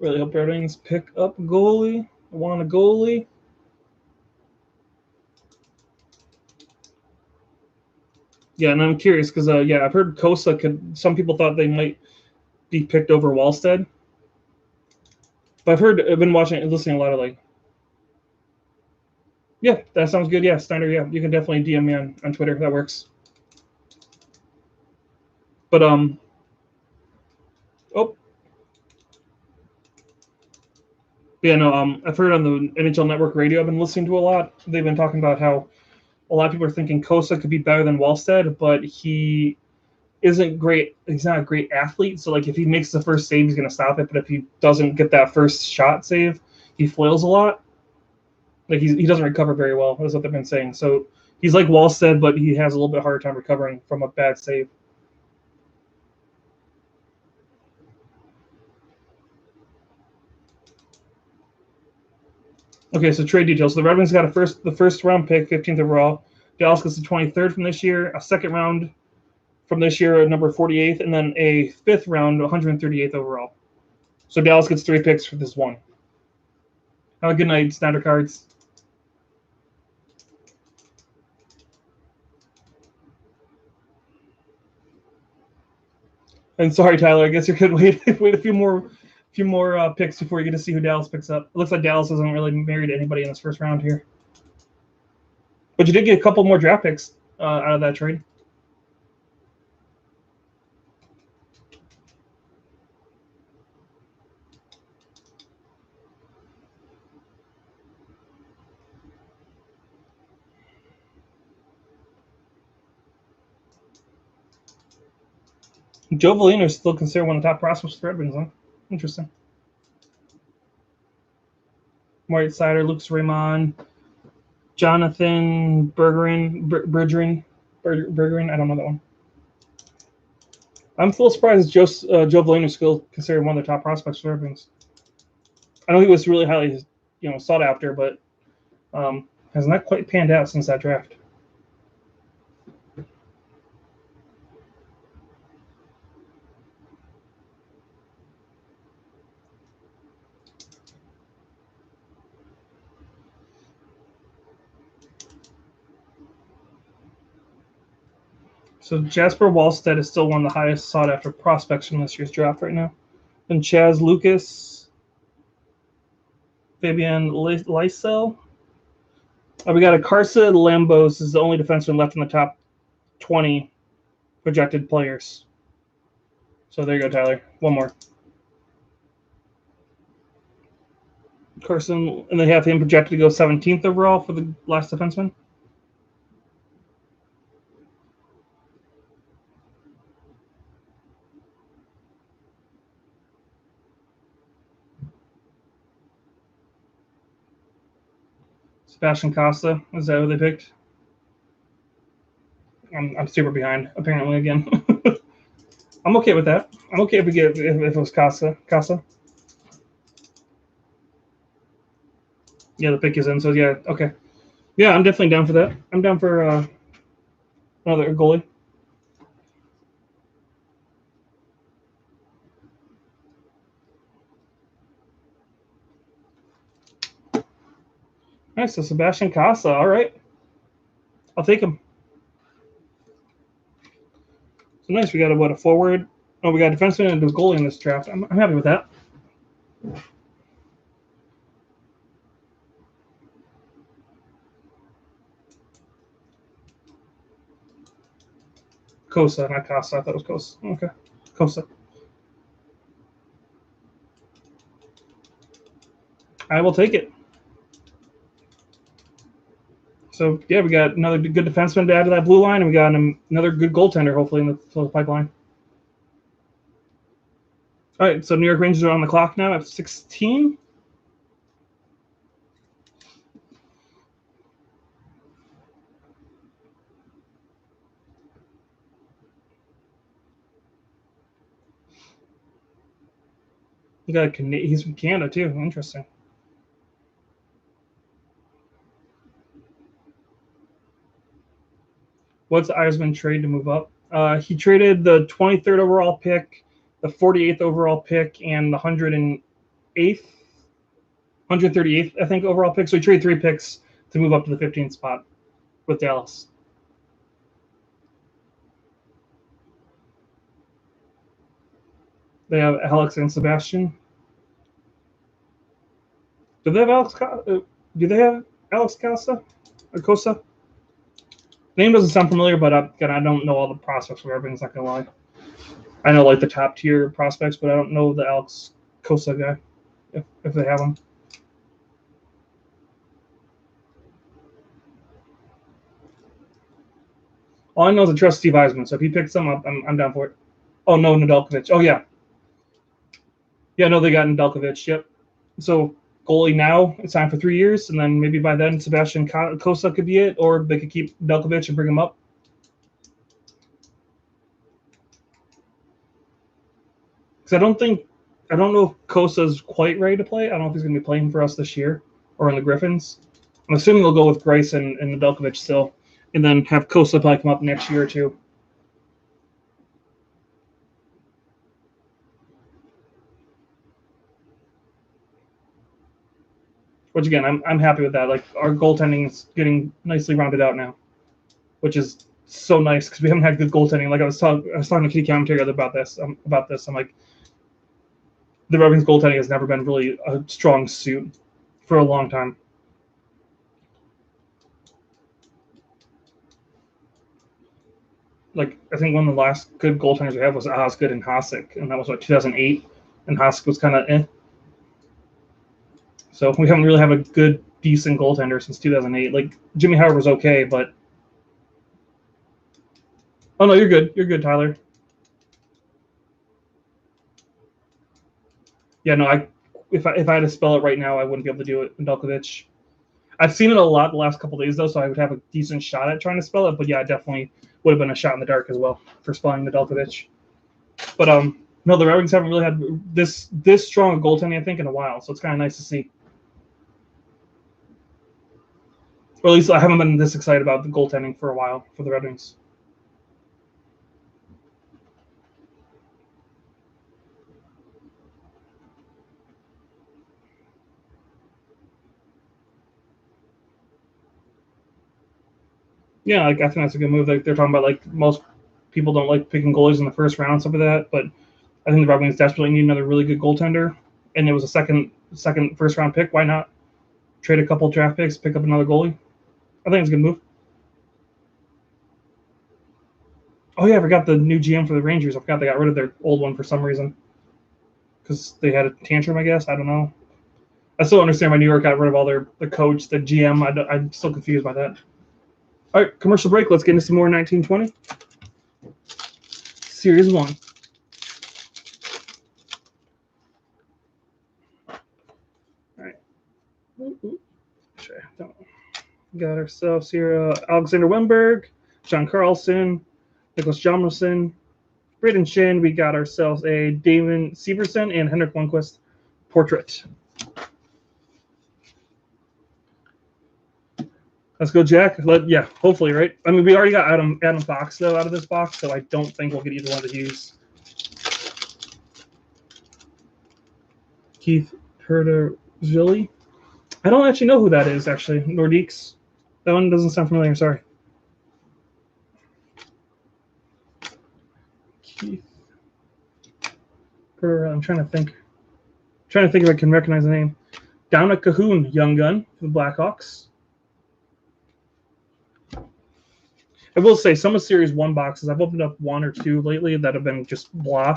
Really hope Red Wings pick up a goalie. I want a goalie. Yeah, and I'm curious because yeah, I've heard Kosa could. Some people thought they might be picked over Wallstead, but I've been watching and listening a lot of like. Yeah, that sounds good. Yeah, Steiner. Yeah, you can definitely DM me on Twitter. That works. But oh, yeah, no. I've heard on the NHL Network radio I've been listening to a lot. They've been talking about how a lot of people are thinking Kosa could be better than Wallstead, but he isn't great. He's not a great athlete. So like if he makes the first save, he's gonna stop it. But if he doesn't get that first shot save, he flails a lot. Like he doesn't recover very well. That's what they've been saying. So he's like Wallstead, but he has a little bit harder time recovering from a bad save. Okay, so trade details. So the Red Wings got the first round pick, 15th overall. Dallas gets the 23rd from this year, a second round from this year, number 48th, and then a fifth round, 138th overall. So Dallas gets 3 picks for this one. Have a good night, Snyder Cards. And sorry, Tyler. I guess you could wait a few more picks before you get to see who Dallas picks up. It looks like Dallas isn't really married to anybody in this first round here. But you did get a couple more draft picks out of that trade. Joe Valino is still considered one of the top prospects for Red Wings, huh? Interesting. White Sider, Lucas Raymond, Jonathan Bergerin. I don't know that one. I'm a little surprised Joe Valino is still considered one of the top prospects for Red Wings. I know he was really highly, sought after, but has not quite panned out since that draft. So Jasper Wallstedt is still one of the highest sought after prospects from this year's draft right now. And Chaz Lucas, Fabian Lysell. We got a Carsa Lambos is the only defenseman left in the top 20 projected players. So there you go, Tyler. One more. Carson, and they have him projected to go 17th overall for the last defenseman. Sebastian Costa, is that who they picked? I'm super behind, apparently, again. I'm okay with that. I'm okay if it was Casa. Yeah, the pick is in, so yeah, okay. Yeah, I'm definitely down for that. I'm down for another goalie. Nice, so Sebastian Casa. All right, I'll take him. So nice. We got a forward. Oh, we got a defenseman and a goalie in this draft. I'm happy with that. Kosa, not Casa. I thought it was Kosa. Okay, Kosa. I will take it. So yeah, we got another good defenseman to add to that blue line, and we got another good goaltender hopefully in the pipeline. All right, so New York Rangers are on the clock now at 16. You got he's from Canada too. Interesting. What's Eisman trade to move up? He traded the 23rd overall pick, the 48th overall pick, and the 108th, 138th, I think, overall pick. So he traded 3 picks to move up to the 15th spot with Dallas. They have Alex and Sebastian. Do they have Alex? Do they have Alex Costa or Costa? Name doesn't sound familiar, but again, I don't know all the prospects for everything's not gonna lie. I know like the top tier prospects, but I don't know the Alex Costa guy if they have him. All I know is I trust Steve Eisman, so if he picks them up, I'm down for it. Oh no, Nedeljkovic. Oh yeah, no, they got Nedeljkovic. Yep. So goalie now, it's time for 3 years, and then maybe by then Sebastian Costa could be it, or they could keep Nedeljkovic and bring him up. Because I don't know if Costa's quite ready to play. I don't know if he's going to be playing for us this year or in the Griffins. I'm assuming they'll go with Greiss and Nedeljkovic still, and then have Costa probably come up next year or two. Which again, I'm happy with that. Like our goaltending is getting nicely rounded out now, which is so nice because we haven't had good goaltending. Like I was talking to Kitty Commentary about this. I'm like, the Red Wings goaltending has never been really a strong suit for a long time. Like I think one of the last good goaltenders we had was Osgood and Hasek, and that was what 2008, and Hasek was kind of So we haven't really had a good, decent goaltender since 2008. Like Jimmy Howard was okay, but oh no, you're good. You're good, Tyler. Yeah, no, if I had to spell it right now, I wouldn't be able to do it. Nedeljkovic. I've seen it a lot the last couple days though, so I would have a decent shot at trying to spell it. But yeah, it definitely would have been a shot in the dark as well for spelling Nedeljkovic. But no, the Red Wings haven't really had this strong a goaltending, I think, in a while. So it's kind of nice to see. Or at least I haven't been this excited about the goaltending for a while for the Red Wings. Yeah, like I think that's a good move. Like they're talking about, like most people don't like picking goalies in the first round, stuff like that. But I think the Red Wings desperately need another really good goaltender, and it was a second first round pick. Why not trade a couple draft picks, pick up another goalie? I think it's a good move. Oh yeah, I forgot the new GM for the Rangers. I forgot they got rid of their old one for some reason because they had a tantrum. I guess I don't know. I still understand why New York got rid of all the coach, the GM. I'm still confused by that. All right, commercial break. Let's get into some more 1920 Series 1. All right. Got ourselves here Alexander Wemberg, John Carlson, Nicholas Hjalmarsson, Braden Shin. We got ourselves a Damon Severson and Henrik Lundqvist portrait. Let's go, Jack. Yeah, hopefully, right? I mean, we already got Adam Fox, though, out of this box, so I don't think we'll get either one of the Hughes. Keith Perderzilli. I don't actually know who that is, actually. Nordiques. That one doesn't sound familiar, sorry. Keith. I'm trying to think. If I can recognize the name. Dominic Cahoon, young gun for the Blackhawks. I will say some of Series 1 boxes, I've opened up one or two lately that have been just blah.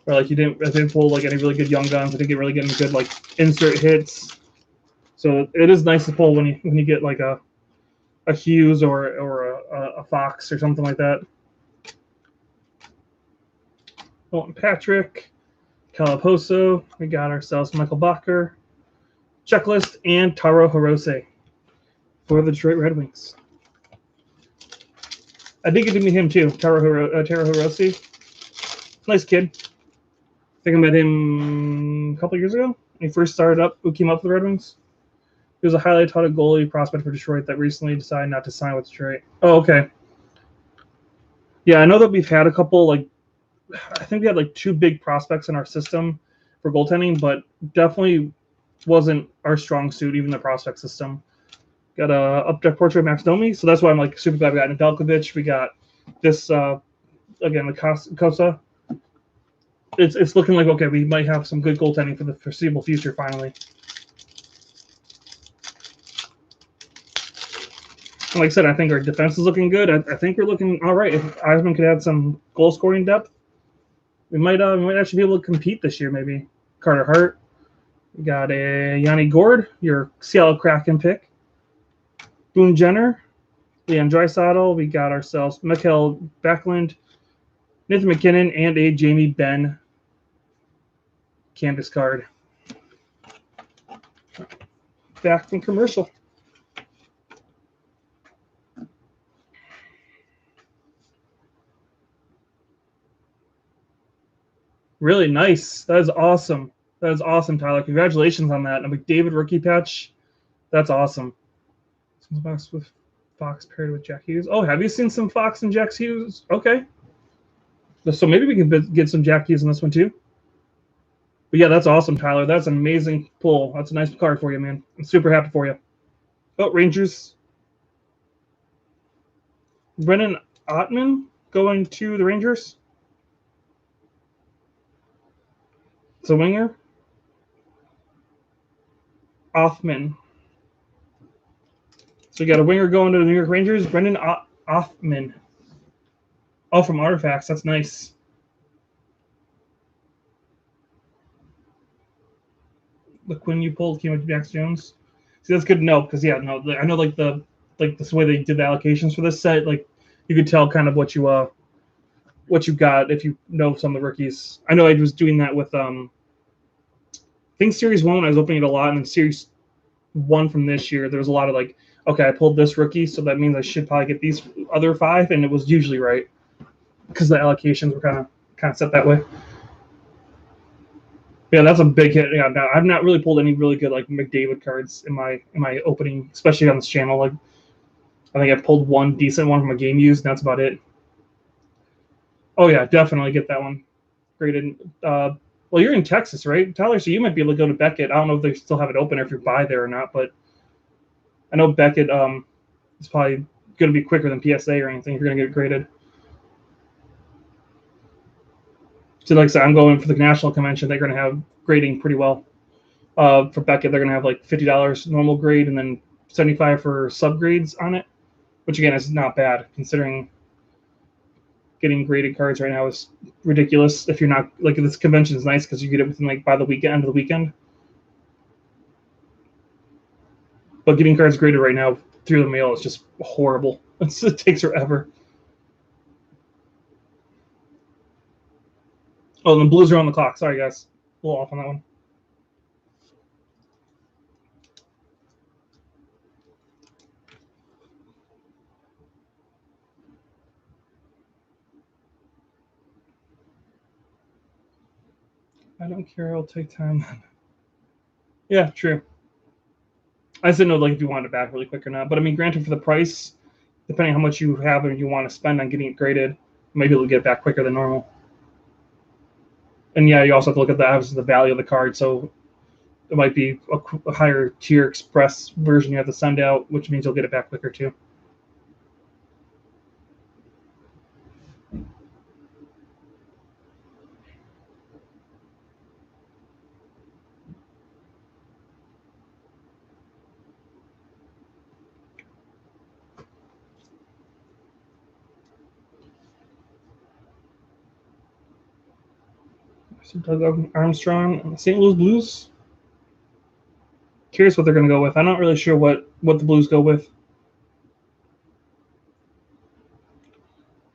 Or like I didn't pull like any really good young guns. I didn't get really getting good like insert hits. So it is nice to pull when you get like a Hughes or a Fox or something like that. Colton Patrick, Calaposo. We got ourselves Michael Bacher, Checklist, and Taro Hirose for the Detroit Red Wings. I did get to meet him too, Taro Hirose. Nice kid. I think I met him a couple years ago when he first started up. Who came up with the Red Wings? He was a highly touted goalie prospect for Detroit that recently decided not to sign with Detroit. Oh, okay. Yeah, I know that we've had a couple, like, I think we had like two big prospects in our system for goaltending, but definitely wasn't our strong suit, even the prospect system. Got a up-deck portrait of Max Domi, so that's why I'm like super glad we got Nedeljkovic. We got this, again, the Kosa. It's looking like, okay, we might have some good goaltending for the foreseeable future finally. Like I said, I think our defense is looking good. I think we're looking all right. If Eisman could add some goal scoring depth, we might actually be able to compete this year. Maybe Carter Hart. We got a Yanni Gord, your Seattle Kraken pick. Boone Jenner, Leon Draisaitl. We got ourselves Mikael Backlund, Nathan McKinnon, and a Jamie Benn canvas card. Back from commercial. Really nice. That is awesome. That is awesome, Tyler. Congratulations on that. And a McDavid rookie patch. That's awesome. Some box with Fox paired with Jack Hughes. Oh, have you seen some Fox and Jack Hughes? Okay. So maybe we can get some Jack Hughes in this one too. But yeah, that's awesome, Tyler. That's an amazing pull. That's a nice card for you, man. I'm super happy for you. Oh, Rangers. Brennan Ottman going to the Rangers. It's a winger. Othman. So you got a winger going to the New York Rangers. Brendan Othman. Oh, from Artifacts. That's nice. The Quinn you pulled came with Max Jones. See, that's good to know because yeah, no, I know like the way they did the allocations for this set, like you could tell kind of what you got if you know some of the rookies. I know I was doing that with think Series 1, when I was opening it a lot, and then Series 1 from this year, there was a lot of like, okay, I pulled this rookie, so that means I should probably get these other 5, and it was usually right because the allocations were kind of set that way. Yeah, that's a big hit. Yeah, no, I've not really pulled any really good like McDavid cards in my opening, especially on this channel. Like, I think I've pulled one decent one from a game used, and that's about it. Oh yeah, definitely get that one graded. Well, you're in Texas, right, Tyler? So you might be able to go to Beckett. I don't know if they still have it open or if you buy there or not, but I know Beckett is probably going to be quicker than PSA or anything if you're going to get it graded. So like I said, I'm going for the national convention. They're going to have grading pretty well. For Beckett, they're going to have like $50 normal grade and then $75 for subgrades on it, which again is not bad considering getting graded cards right now is ridiculous. If you're not like this convention is nice because you get it within like by the weekend, end of the weekend. But getting cards graded right now through the mail is just horrible. It takes forever. Oh, and the Blues are on the clock. Sorry, guys. A little off on that one. I don't care. I'll take time. Yeah, true. I just didn't know like if you wanted it back really quick or not. But I mean, granted, for the price, depending on how much you have and you want to spend on getting it graded, maybe it'll get it back quicker than normal. And yeah, you also have to look at the obviously the value of the card. So it might be a higher tier express version you have to send out, which means you'll get it back quicker too. So Doug Armstrong, St. Louis Blues. Curious what they're going to go with. I'm not really sure what the Blues go with.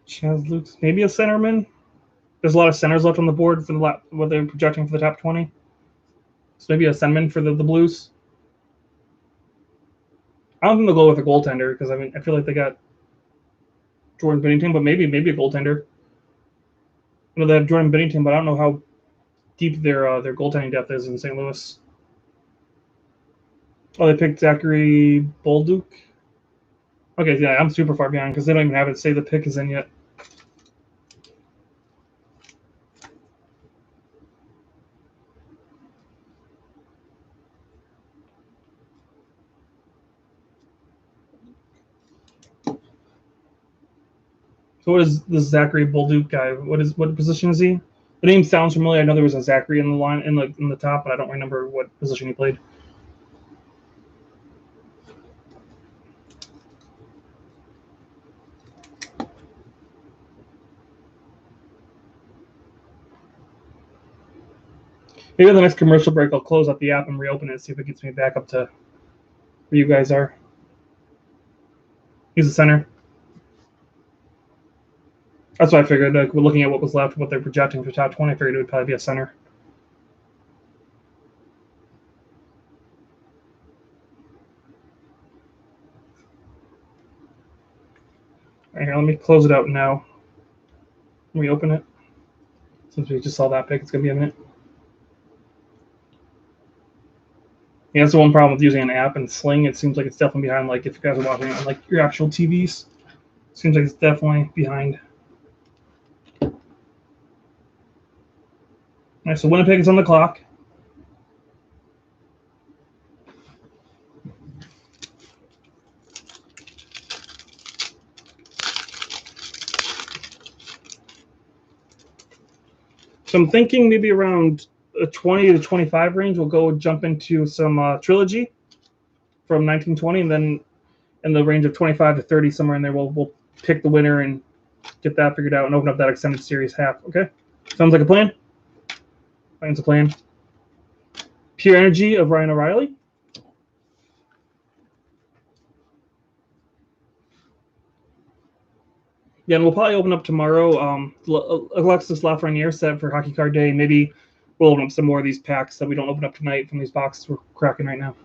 Chaz Luke's maybe a centerman. There's a lot of centers left on the board for what they're projecting for the top 20. So maybe a centerman for the Blues. I don't think they'll go with a goaltender because I mean I feel like they got Jordan Binnington, but maybe a goaltender. I know they have Jordan Binnington, but I don't know how deep their goaltending depth is in St. Louis. Oh, they picked Zachary Bolduc. Okay, yeah, I'm super far behind because they don't even have it say the pick is in yet. So what is this Zachary Bolduc guy? What position is he? The name sounds familiar. I know there was a Zachary in the line in the top, but I don't remember what position he played. Maybe on the next commercial break, I'll close up the app and reopen it, see if it gets me back up to where you guys are. He's the center. That's what I figured. Like, we're looking at what was left, what they're projecting for top 20. I figured it would probably be a center. All right, here, let me close it out now. Let me open it. Since we just saw that pick, it's going to be a minute. Yeah, that's the one problem with using an app and Sling. It seems like it's definitely behind. Like if you guys are watching on like your actual TVs, it seems like it's definitely behind. All right, so Winnipeg is on the clock. So I'm thinking maybe around a 20 to 25 range. We'll go jump into some trilogy from 1920, and then in the range of 25 to 30, somewhere in there, we'll pick the winner and get that figured out and open up that extended series half. Okay, sounds like a plan. Plan's a plan. Pure Energy of Ryan O'Reilly. Yeah, and we'll probably open up tomorrow. Alexis Lafreniere set for Hockey Card Day. Maybe We'll open up some more of these packs that we don't open up tonight from these boxes we're cracking right now.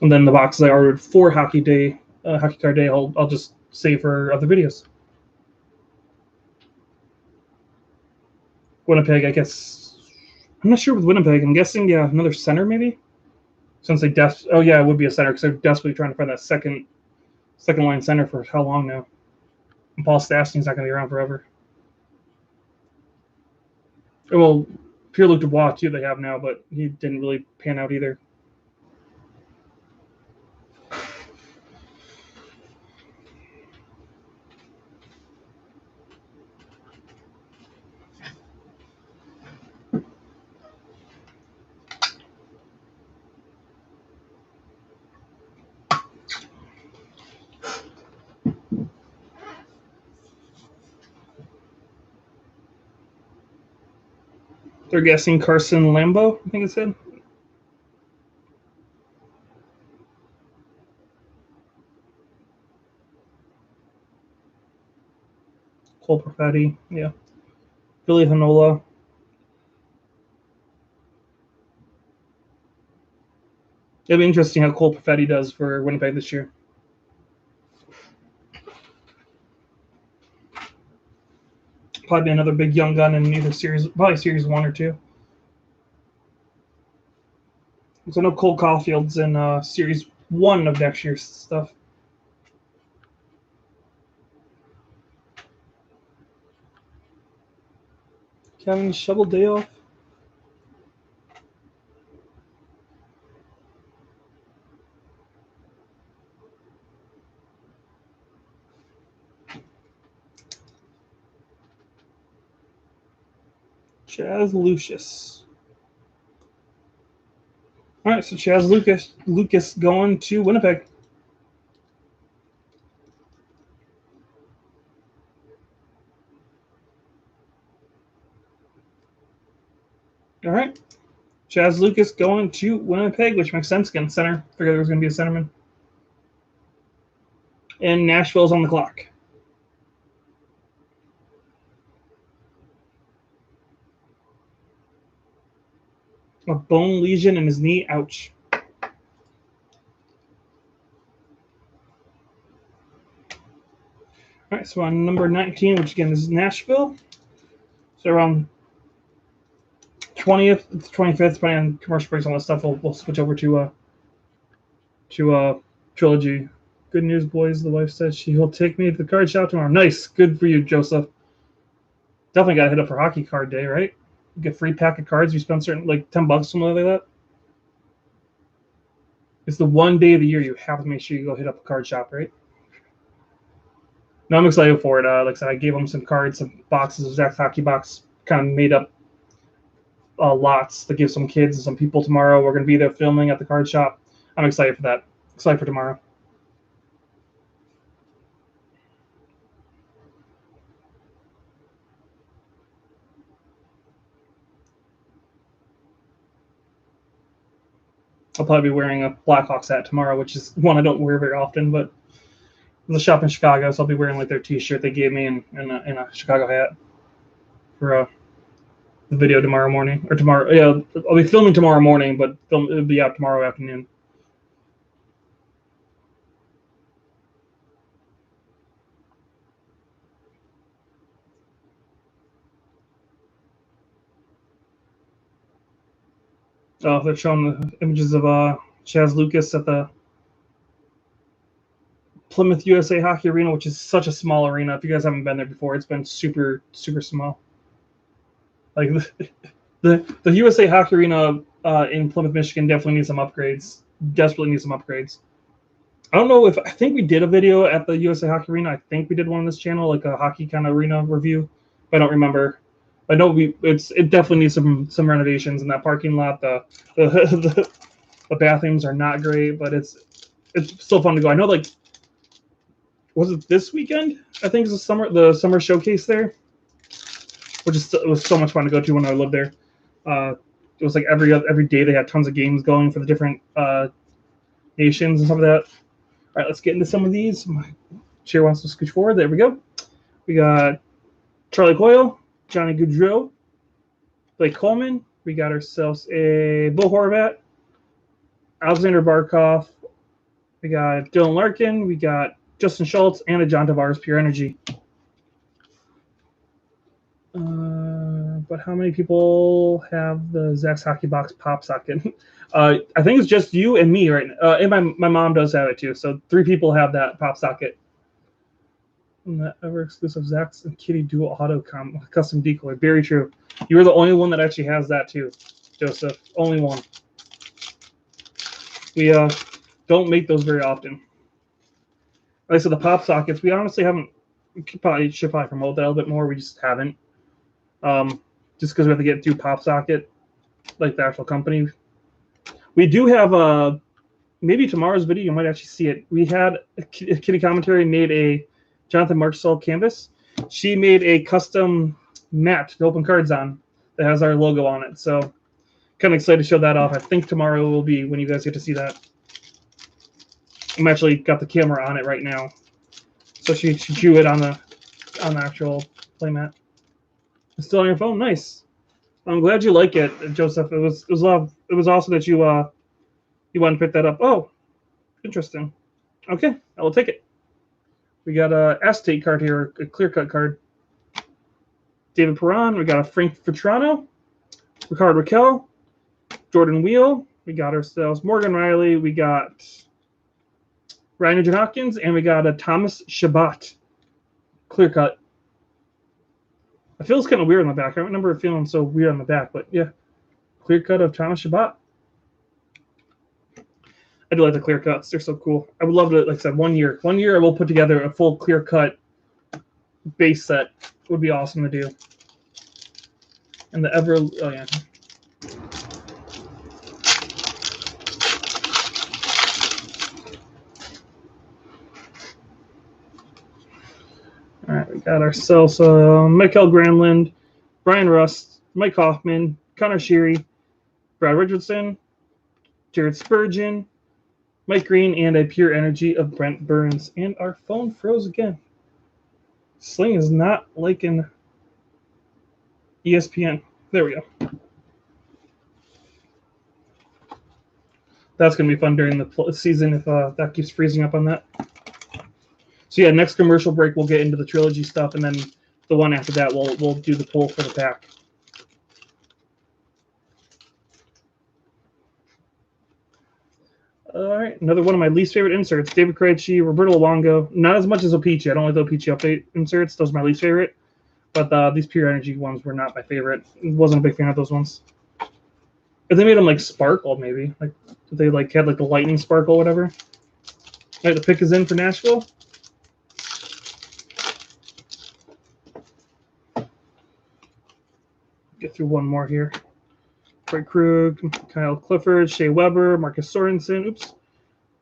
And then the boxes I ordered for Hockey Card Day, I'll just save for other videos. Winnipeg, I guess. I'm not sure with Winnipeg. I'm guessing, yeah, another center maybe? Since they oh yeah, it would be a center because they're desperately trying to find that second line center for how long now? And Paul Stastny's not going to be around forever. Well, Pierre-Luc Dubois too they have now, but he didn't really pan out either. They're guessing Carson Lambeau, I think it said. Cole Perfetti, yeah. Billy Hanola. It'll be interesting how Cole Perfetti does for Winnipeg this year. Probably another big young gun in either series, probably series 1 or 2. So I know Cole Caulfield's in series 1 of next year's stuff. Kevin Shovel day off. Chaz Lucius. All right, so Chaz Lucas going to Winnipeg. All right, Chaz Lucas going to Winnipeg, which makes sense. Again, center. Figured there was going to be a centerman. And Nashville's on the clock. A bone lesion in his knee. Ouch. All right, so on number 19, which again is Nashville. So around 20th, 25th, depending on commercial breaks and all that stuff, we'll switch over to Trilogy. Good news, boys. The wife said she will take me to the card shop tomorrow. Nice. Good for you, Joseph. Definitely got to hit up for Hockey Card Day, right? You get free pack of cards. You spend certain like $10, something like that. It's the one day of the year you have to make sure you go hit up a card shop, right? No, I'm excited for it. Like I said, I gave them some cards, some boxes of Zach's Hockey Box, kind of made up lots to give some kids and some people tomorrow. We're going to be there filming at the card shop. I'm excited for that. Excited for tomorrow. I'll probably be wearing a Blackhawks hat tomorrow, which is one I don't wear very often, but the shop in Chicago, so I'll be wearing like their T-shirt they gave me and a Chicago hat for the video tomorrow morning or tomorrow. Yeah, I'll be filming tomorrow morning, but it'll be out tomorrow afternoon. Oh, they're showing the images of Chaz Lucas at the Plymouth USA Hockey Arena, which is such a small arena. If you guys haven't been there before, it's been super, super small. Like the USA Hockey Arena in Plymouth, Michigan definitely needs some upgrades. Desperately needs some upgrades. I don't know I think we did a video at the USA Hockey Arena. I think we did one on this channel, like a hockey kind of arena review. But I don't remember. I know it definitely needs some renovations in that parking lot. The bathrooms are not great, but it's still fun to go. I know, like, was it this weekend? I think it's the summer showcase there, which it was so much fun to go to when I lived there. It was like every day they had tons of games going for the different nations and stuff like that. All right, let's get into some of these. My chair wants to scooch forward. There we go. We got Charlie Coyle, Johnny Gaudreau, Blake Coleman. We got ourselves a Bo Horvat, Alexander Barkov. We got Dylan Larkin. We got Justin Schultz and a John Tavares Pure Energy. But how many people have the Zach's Hockey Box pop socket? I think it's just you and me right now. And my mom does have it too. So 3 people have that pop socket. And that ever exclusive Zach's and Kitty dual auto custom decoy. Very true. You were the only one that actually has that too, Joseph. Only one. We don't make those very often. Like I said, the pop sockets, we honestly haven't. We should probably promote that a little bit more. We just haven't. Just because we have to get through pop socket, like the actual company. We do have maybe tomorrow's video you might actually see it. We had Kitty Commentary made a Jonathan Marchessault canvas. She made a custom mat to open cards on that has our logo on it. So kind of excited to show that off. I think tomorrow will be when you guys get to see that. I'm actually got the camera on it right now, so she drew it on the actual playmat. It's still on your phone. Nice. I'm glad you like it, Joseph. It was awesome that you want to pick that up. Oh, interesting. Okay, I will take it. We got a acetate card here, a clear cut card. David Perron. We got a Frank Vetrano, Rickard Raquel, Jordan Wheel. We got ourselves Morgan Riley. We got Ryan Nugent Hopkins, and we got a Thomas Chabot clear cut. It feels kind of weird on the back. I don't remember it feeling so weird on the back, but yeah, clear cut of Thomas Chabot. I do like the clear cuts. They're so cool. I would love to, like I said, one year I will put together a full clear cut base set. Would be awesome to do. And the ever, oh yeah. All right, we got ourselves Michael Gramland, Brian Rust, Mike Hoffman, Connor Sheary, Brad Richardson, Jared Spurgeon, Mike Green, and a Pure Energy of Brent Burns. And our phone froze again. Sling is not liking ESPN. There we go. That's going to be fun during the season if that keeps freezing up on that. So yeah, next commercial break we'll get into the trilogy stuff, and then the one after that we'll do the poll for the pack. All right, another one of my least favorite inserts: David Krejci, Roberto Luongo. Not as much as Opeachy. I don't like the Opeachy update inserts; those are my least favorite. But these Pure Energy ones were not my favorite. Wasn't a big fan of those ones. If they made them like sparkle, maybe like if they like had like the lightning sparkle, or whatever. All right, the pick is in for Nashville. Get through one more here. Craig Krug, Kyle Clifford, Shea Weber, Marcus Sorensen,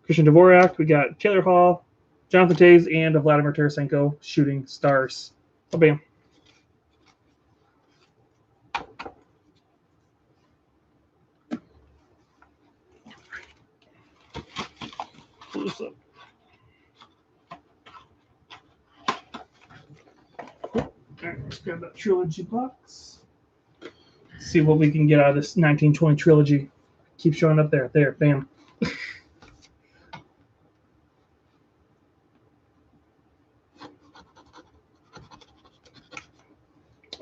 Christian Dvorak. We got Taylor Hall, Jonathan Toews, and Vladimir Tarasenko shooting stars. Oh, bam. Pull this up. All right, let's grab that trilogy box. See what we can get out of this 1920 trilogy. Keep showing up there. There, bam. I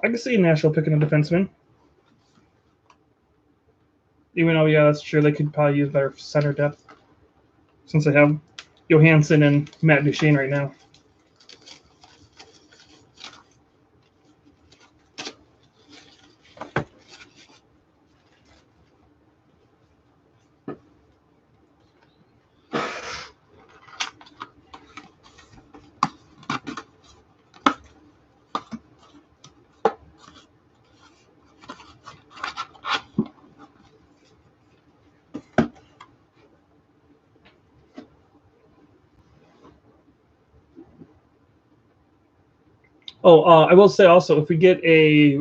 can see Nashville picking a defenseman. Even though, yeah, that's true. They could probably use better center depth since they have Johansson and Matt Duchene right now. Oh, I will say also, if we get a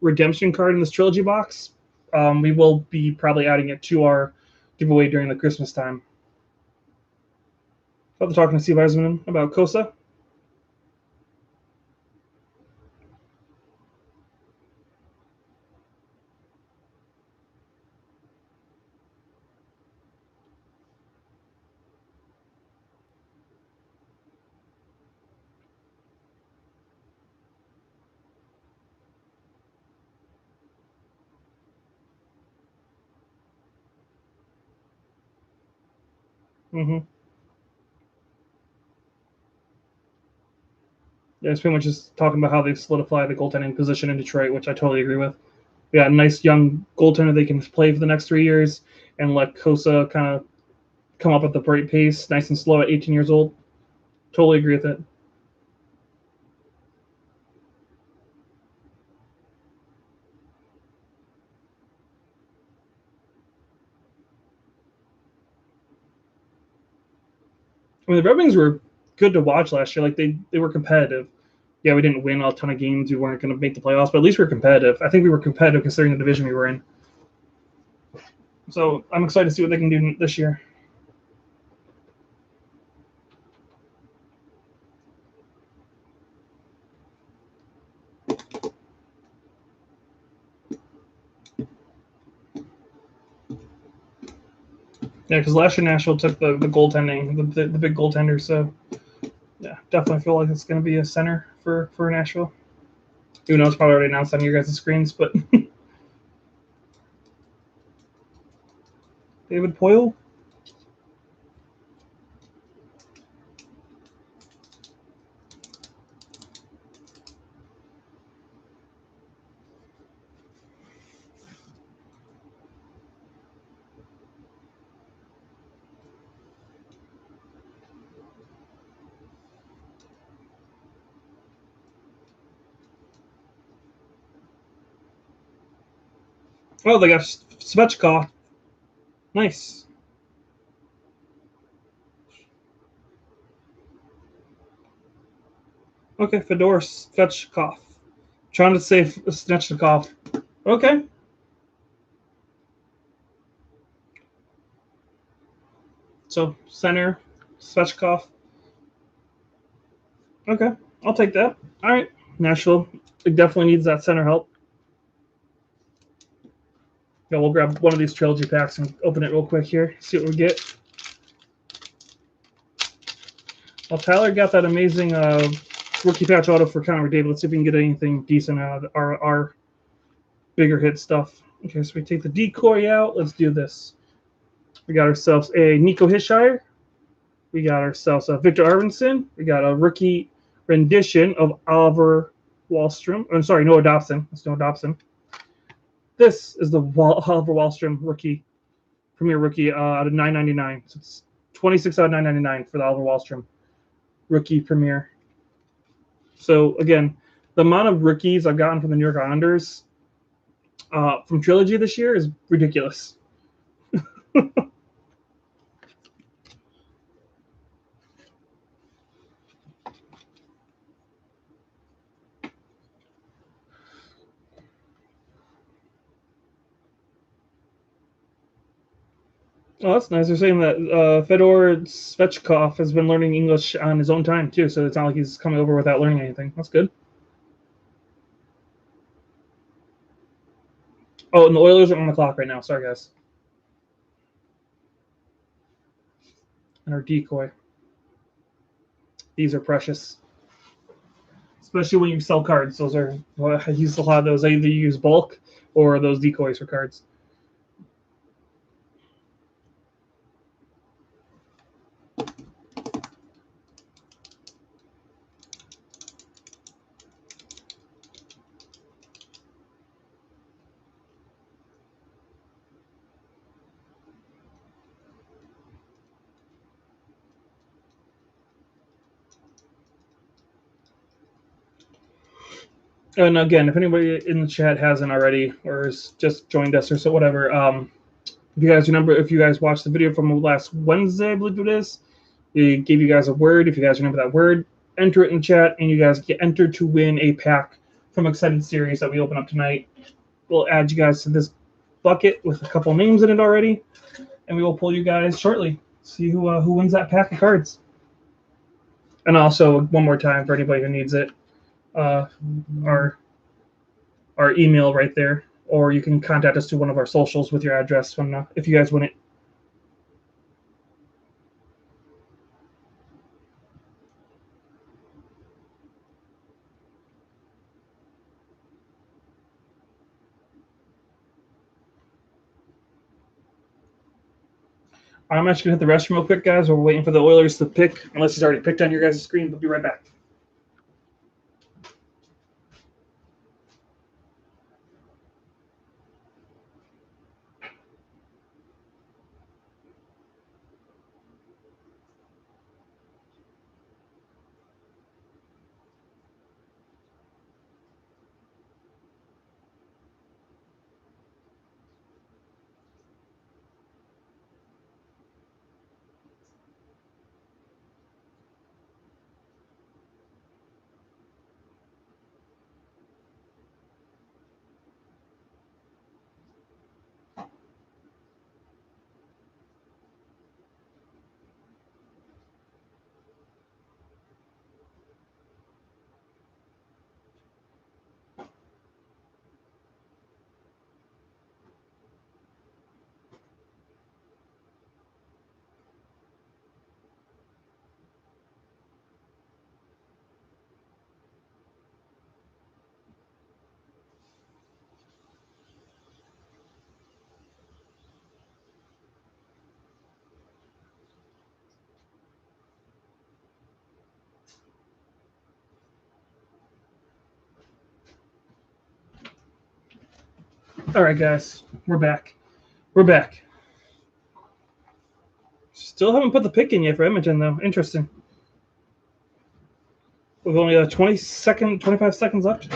redemption card in this trilogy box, we will be probably adding it to our giveaway during the Christmas time. About to talking to Steve Eisman about Kosa. Mm-hmm. Yeah, it's pretty much just talking about how they solidify the goaltending position in Detroit, which I totally agree with. We got a nice young goaltender they can play for the next 3 years, and let Kosa kind of come up at the right pace, nice and slow at 18 years old. Totally agree with it. I mean, the Red Wings were good to watch last year. Like they were competitive. Yeah, we didn't win a ton of games. We weren't going to make the playoffs, but at least we were competitive. I think we were competitive considering the division we were in. So I'm excited to see what they can do this year. Yeah, because last year Nashville took the goaltending, the big goaltender. So yeah, definitely feel like it's going to be a center for Nashville. Even though it's probably already announced on your guys' screens, but David Poyle. Oh, they got Svechkov. Nice. Okay, Fedor Svechkov. Trying to say Snechnikov. Okay. So center, Svechkov. Okay, I'll take that. All right, Nashville. It definitely needs that center help. Yeah, we'll grab one of these trilogy packs and open it real quick here. See what we get. Well, Tyler got that amazing rookie patch auto for Connor McDavid. Let's see if we can get anything decent out of our bigger hit stuff. Okay, so we take the decoy out. Let's do this. We got ourselves a Nico Hischier. We got ourselves a Victor Arvidsson. We got a rookie rendition of Oliver Wahlstrom. I'm sorry, Noah Dobson. That's Noah Dobson. This is the Oliver Wahlstrom rookie, premier rookie out of 999. So it's 26 out of 999 for the Oliver Wahlstrom rookie premier. So again, the amount of rookies I've gotten from the New York Islanders from Trilogy this year is ridiculous. Oh, that's nice. They're saying that Fedor Svechkov has been learning English on his own time too, so it's not like he's coming over without learning anything. That's good. Oh, and the Oilers are on the clock right now. Sorry, guys. And our decoy. These are precious, especially when you sell cards. Those are I use a lot of those. I either use bulk or those decoys for cards. And again, if anybody in the chat hasn't already or has just joined us or so whatever, if you guys remember, if you guys watched the video from last Wednesday, I believe it is, we gave you guys a word. If you guys remember that word, enter it in the chat, and you guys get entered to win a pack from Extended Series that we open up tonight. We'll add you guys to this bucket with a couple names in it already, and we will pull you guys shortly. See who wins that pack of cards. And also, one more time for anybody who needs it, uh, our our email right there, or you can contact us through one of our socials with your address when if you guys win it. I'm actually going to hit the restroom real quick, guys. We're waiting for the Oilers to pick, unless he's already picked on your guys' screen. We'll be right back. All right, guys. We're back. We're back. Still haven't put the pick in yet for Edmonton, though. Interesting. With only 25 seconds left.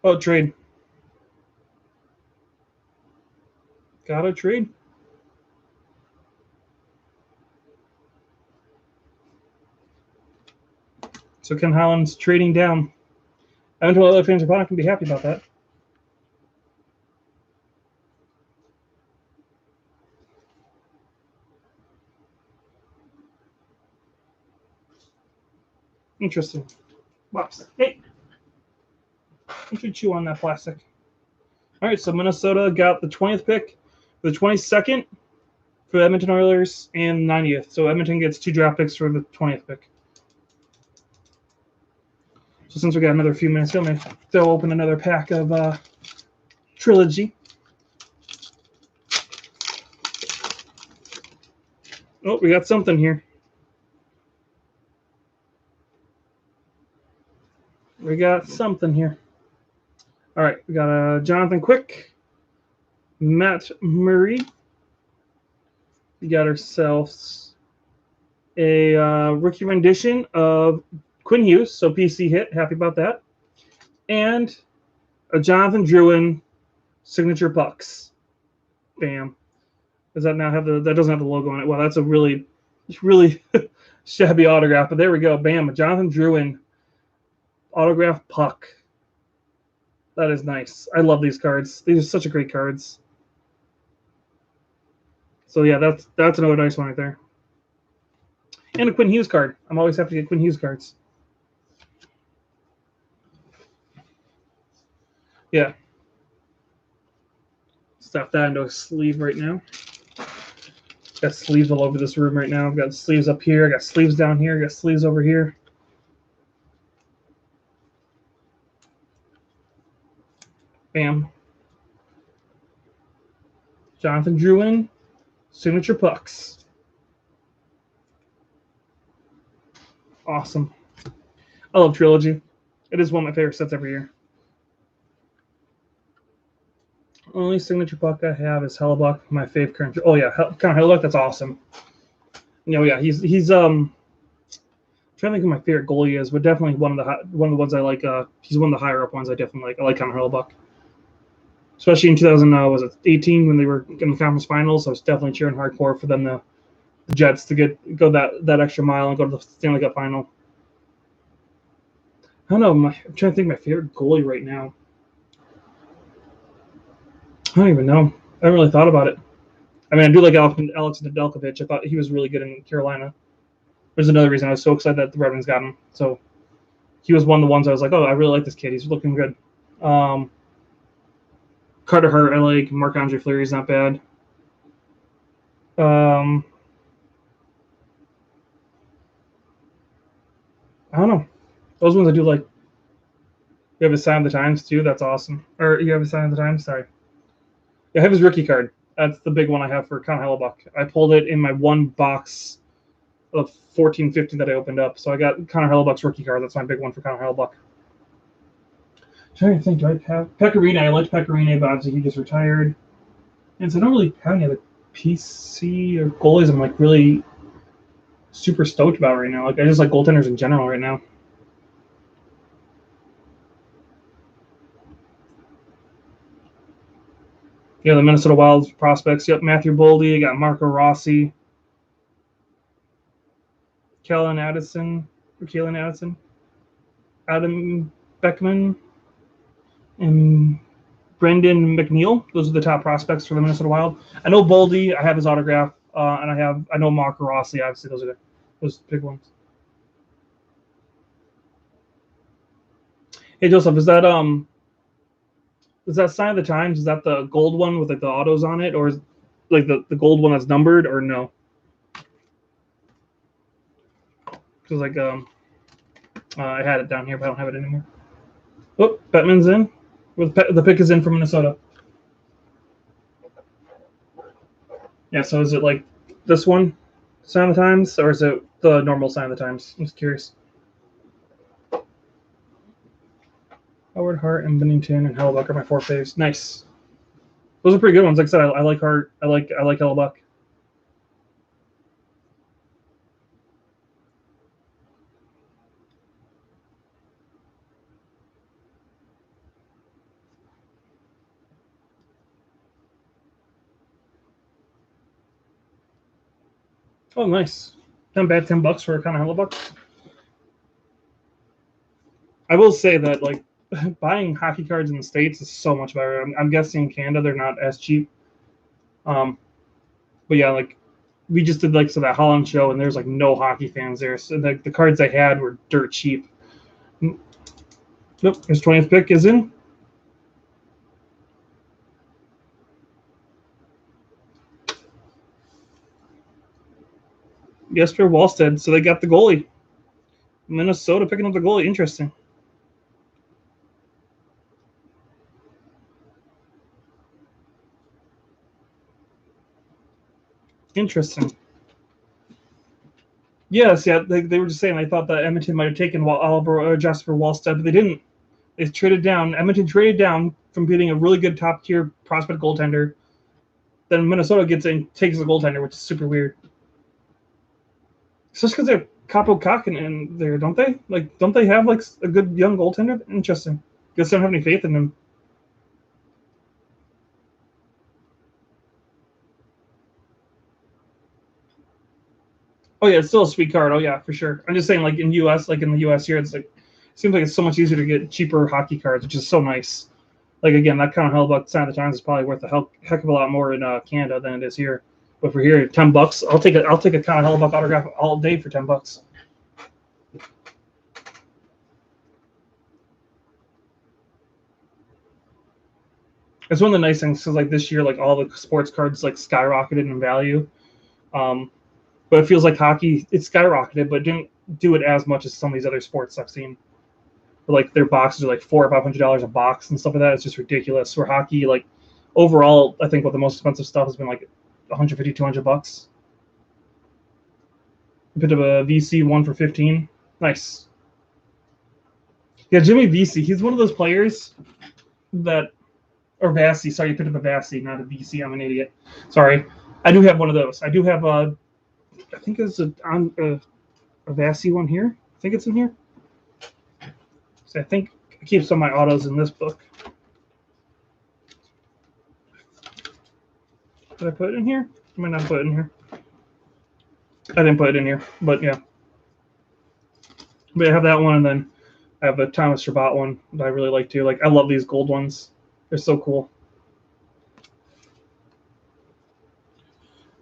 Oh, trade. Got a trade. So Ken Holland's trading down. Edmonton Oilers fans are probably not going to be happy about that. Interesting. Whoops. Hey. You should chew on that plastic. All right, so Minnesota got the 20th pick, the 22nd for the Edmonton Oilers, and 90th. So Edmonton gets 2 draft picks for the 20th pick. So since we got another few minutes, I'm going to throw open another pack of Trilogy. Oh, we got something here. We got something here. All right, we got Jonathan Quick, Matt Murray. We got ourselves a rookie rendition of Quinn Hughes, so PC hit. Happy about that. And a Jonathan Drouin signature pucks. Bam. Does that now have that doesn't have the logo on it? Well, that's a really shabby autograph, but there we go. Bam, a Jonathan Drouin autograph puck. That is nice. I love these cards. These are such a great cards. So yeah, that's another nice one right there. And a Quinn Hughes card. I'm always happy to get Quinn Hughes cards. Yeah. Stuff that into a sleeve right now. Got sleeves all over this room right now. I've got sleeves up here. I got sleeves down here. I got sleeves over here. Bam. Jonathan Drouin, signature pucks. Awesome. I love Trilogy. It is one of my favorite sets every year. Only signature puck I have is Hellebuck, my fave current. Oh yeah, Connor Hellebuck. That's awesome. Yeah, he's I'm trying to think who my favorite goalie is, but definitely one of the ones I like. He's one of the higher up ones I definitely like. I like Connor Hellebuck, especially in 2018 when they were in the conference finals. I was definitely cheering hardcore for them, the Jets, to go that extra mile and go to the Stanley Cup final. I don't know. I'm trying to think of my favorite goalie right now. I don't even know. I haven't really thought about it. I mean, I do like Alex Nedeljkovic. I thought he was really good in Carolina. There's another reason I was so excited that the Red Wings got him. So he was one of the ones I was like, oh, I really like this kid. He's looking good. Carter Hart, I like. Marc-Andre Fleury's not bad. I don't know. Those ones I do like. You have a sign of the times too. That's awesome. Or you have a sign of the times. Sorry. Yeah, I have his rookie card. That's the big one I have for Connor Hellebuck. I pulled it in my one box of 1450 that I opened up. So I got Connor Hellebuck's rookie card. That's my big one for Connor Hellebuck. Trying to think, do I have Pecorino? I liked Pecorino, but obviously he just retired. And so I don't really have any other PC or goalies I'm like really super stoked about right now. Like I just like goaltenders in general right now. Yeah, the Minnesota Wild prospects. Yep, Matthew Boldy. I got Marco Rossi, Kellen Addison, Adam Beckman, and Brendan McNeil. Those are the top prospects for the Minnesota Wild. I know Boldy. I have his autograph, and I know Marco Rossi. Obviously, those are those big ones. Hey Joseph, is that Sign of the Times? Is that the gold one with like the autos on it, or is like the gold one that's numbered, or no? Because like I had it down here, but I don't have it anymore. Oh, Bettman's in. The pick is in from Minnesota. Yeah, so is it like this one, Sign of the Times, or is it the normal Sign of the Times? I'm just curious. Howard, Hart, and Bennington and Hellebuck are my 4 faves. Nice. Those are pretty good ones. Like I said, I like Hart. I like Hellebuck. Oh, nice. Not bad. $10 for a kind of Hellebuck. I will say that like buying hockey cards in the States is so much better. I'm guessing in Canada they're not as cheap. But yeah, like we just did like that Holland show, and there's like no hockey fans there. So the cards I had were dirt cheap. Nope, his 20th pick is in. Jesper Wallstedt. So they got the goalie. Minnesota picking up the goalie. Interesting. Interesting. Yes, yeah. They were just saying they thought that Edmonton might have taken Jesper Wallstedt, but they didn't. They traded down. Edmonton traded down from getting a really good top tier prospect goaltender. Then Minnesota gets in, takes the goaltender, which is super weird. It's just because they're Capo Kakin in there, don't they? Like, don't they have like a good young goaltender? Interesting. Guess they don't have any faith in him. Oh yeah, it's still a sweet card. Oh yeah, for sure. I'm just saying, like in U.S., like in the U.S. here, it's like it seems like it's so much easier to get cheaper hockey cards, which is so nice. Like again, that kind of Hellebuck Sign of the Times is probably worth a heck of a lot more in Canada than it is here. But for here, $10, I'll take a kind of Hellebuck autograph all day for $10. It's one of the nice things because like this year, like all the sports cards like skyrocketed in value. But it feels like hockey, it skyrocketed, but didn't do it as much as some of these other sports I've seen. Like their boxes are like $400 or $500 a box and stuff like that. It's just ridiculous. For hockey, like overall, I think what the most expensive stuff has been like $150, $200. A bit of a VC one for 15. Nice. Yeah, Jimmy VC. He's one of those players that, or Vassy. Sorry, you picked up a Vassy, not a VC. I'm an idiot. Sorry. I do have one of those. I do have a. I think it's a Vassy one here. I think it's in here. So I think I keep some of my autos in this book. Did I put it in here? I might not put it in here. I didn't put it in here, but yeah. But I have that one, and then I have a Thomas Chabot one that I really like too. Like I love these gold ones; they're so cool.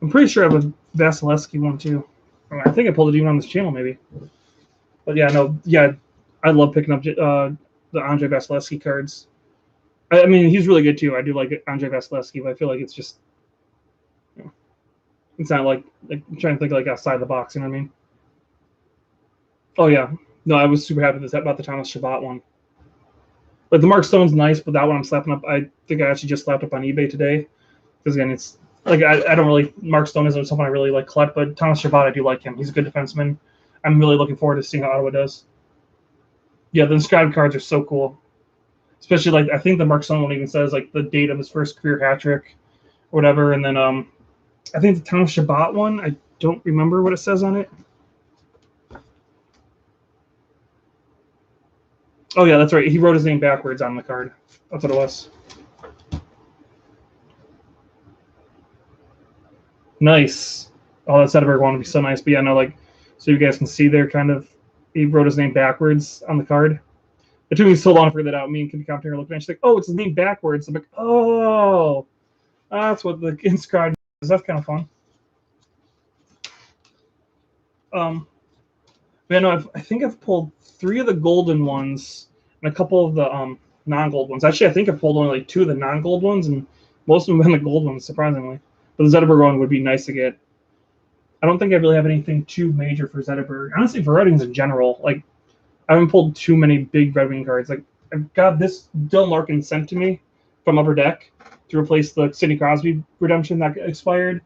I'm pretty sure I have a Vasilevsky one too. I think I pulled it even on this channel, maybe. But yeah, no, yeah, I love picking up the Andre Vasilevsky cards. I mean, he's really good too. I do like Andre Vasilevsky, but I feel like it's just, you know, it's not like I'm trying to think like outside the box. You know what I mean? Oh yeah, no, I was super happy about the Thomas Chabot one. Like the Mark Stone's nice, but that one I'm slapping up. I think I actually just slapped up on eBay today because again, it's Like I don't really Mark Stone isn't someone I really like collect, but Thomas Chabot, I do like him. He's a good defenseman. I'm really looking forward to seeing how Ottawa does. Yeah, the inscribed cards are so cool. Especially like I think the Mark Stone one even says like the date of his first career hat trick or whatever. And then I think the Thomas Chabot one, I don't remember what it says on it. Oh yeah, that's right. He wrote his name backwards on the card. That's what it was. Nice. Oh, that Zetterberg one would be so nice. But yeah, no, like so you guys can see there kind of he wrote his name backwards on the card. It took me so long to figure that out. Me and Kim Compton are looking at it. She's like, oh, it's his name backwards. I'm like, oh, that's what the inscribed is. That's kind of fun. Yeah, no, I think I've pulled 3 of the golden ones and a couple of the non-gold ones. Actually, I think I've pulled only like 2 of the non-gold ones, and most of them have been the gold ones, surprisingly. But the Zetterberg one would be nice to get. I don't think I really have anything too major for Zetterberg. Honestly, for Red Wings in general, like I haven't pulled too many big Red Wing cards. Like I've got this Dylan Larkin sent to me from Upper Deck to replace the Sidney Crosby redemption that expired.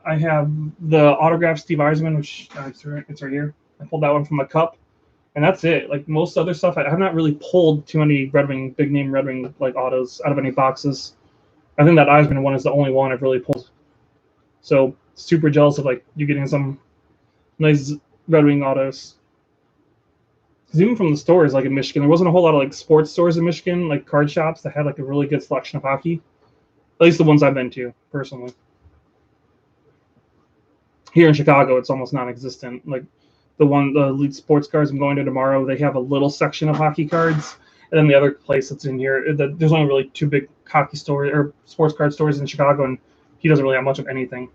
I have the autographed Steve Yzerman, which it's right here. I pulled that one from a cup, and that's it. Like most other stuff, I have not really pulled too many Red Wing, big name Red Wing like autos out of any boxes. I think that Yzerman one is the only one I've really pulled. So super jealous of like you getting some nice Red Wing autos. Because even from the stores, like in Michigan, there wasn't a whole lot of like sports stores in Michigan, like card shops that had like a really good selection of hockey. At least the ones I've been to personally. Here in Chicago, it's almost non-existent. Like the Elite Sports Cards I'm going to tomorrow, they have a little section of hockey cards, and then the other place that's in here, there's only really 2 big hockey stores or sports card stores in Chicago, and he doesn't really have much of anything.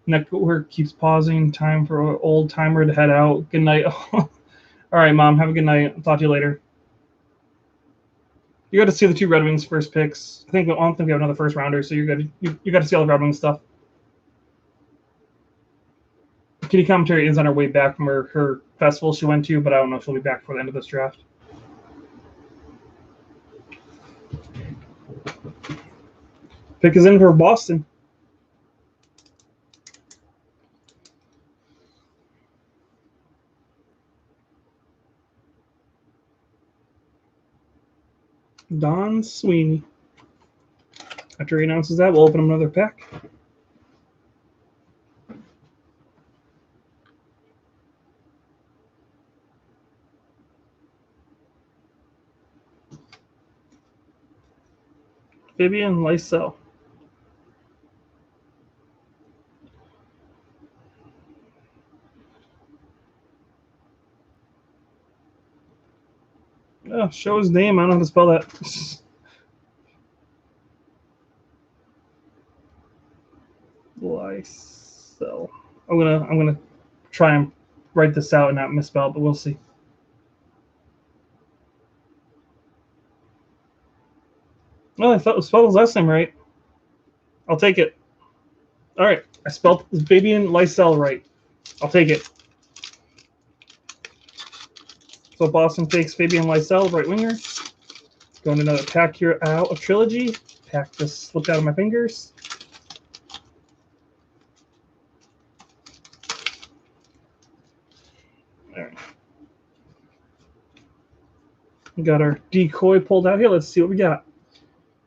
Network keeps pausing. Time for an old timer to head out. Good night. All right, Mom. Have a good night. I'll talk to you later. You got to see the 2 Red Wings first picks. I don't think we have another first rounder, so you got to see all the Red Wings stuff. Kitty Commentary is on her way back from her festival she went to, but I don't know if she'll be back for the end of this draft. Pick is in for Boston. Don Sweeney. After he announces that, we'll open another pack. Fabian Lysell. Oh, show his name. I don't know how to spell that. Lysell. I'm gonna try and write this out and not misspell it, but we'll see. Well, I spelled his last name right. I'll take it. All right, I spelled Fabian Lysell right. I'll take it. So Boston takes Fabian Lysell, right winger. Going to another pack here out of Trilogy. Pack just slipped out of my fingers. All right. We got our decoy pulled out here. Let's see what we got.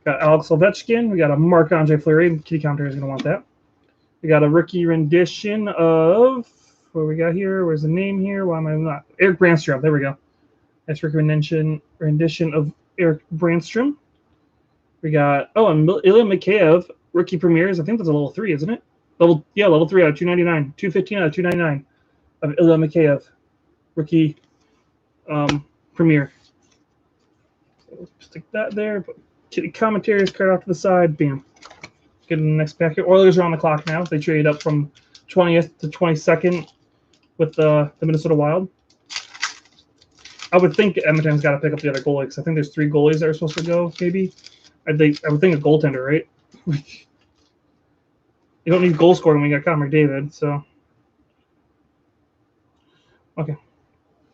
Got Alex Ovechkin. We got a Marc-Andre Fleury. Kitty Counter is going to want that. We got a rookie rendition of what we got here. Where's the name here? Why am I not? Eric Brandstrom. There we go. That's rookie rendition of Eric Brandstrom. We got and Ilya Mikheyev rookie premieres. I think that's a level 3, isn't it? Level 3 out of 299, 215 out of 299 of Ilya Mikheyev rookie premiere. So stick that there. Put Kitty Commentaries card off to the side. Bam. Get in the next packet. Oilers are on the clock now. They traded up from 20th to 22nd with the Minnesota Wild. I would think Edmonton's got to pick up the other goalie because I think there's 3 goalies that are supposed to go. Maybe I would think a goaltender, right? You don't need goal scoring when you got Connor McDavid. So okay,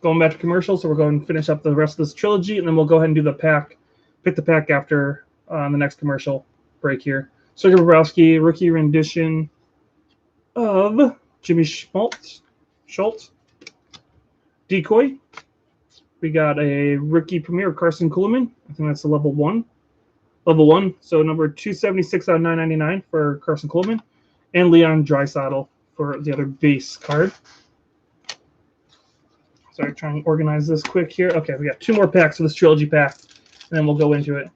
going back to commercials. So we're going to finish up the rest of this trilogy, and then we'll go ahead and do the pack. Pick the pack after the next commercial break here. Sergei Bobrovsky, rookie rendition of Jimmy Schmaltz. Schultz. Decoy. We got a rookie premiere of Carson Kuhlman. I think that's a level 1. Level 1. So number 276 out of 999 for Carson Kuhlman. And Leon Draisaitl for the other base card. Sorry, trying to organize this quick here. Okay, we got 2 more packs of this trilogy pack, and then we'll go into it.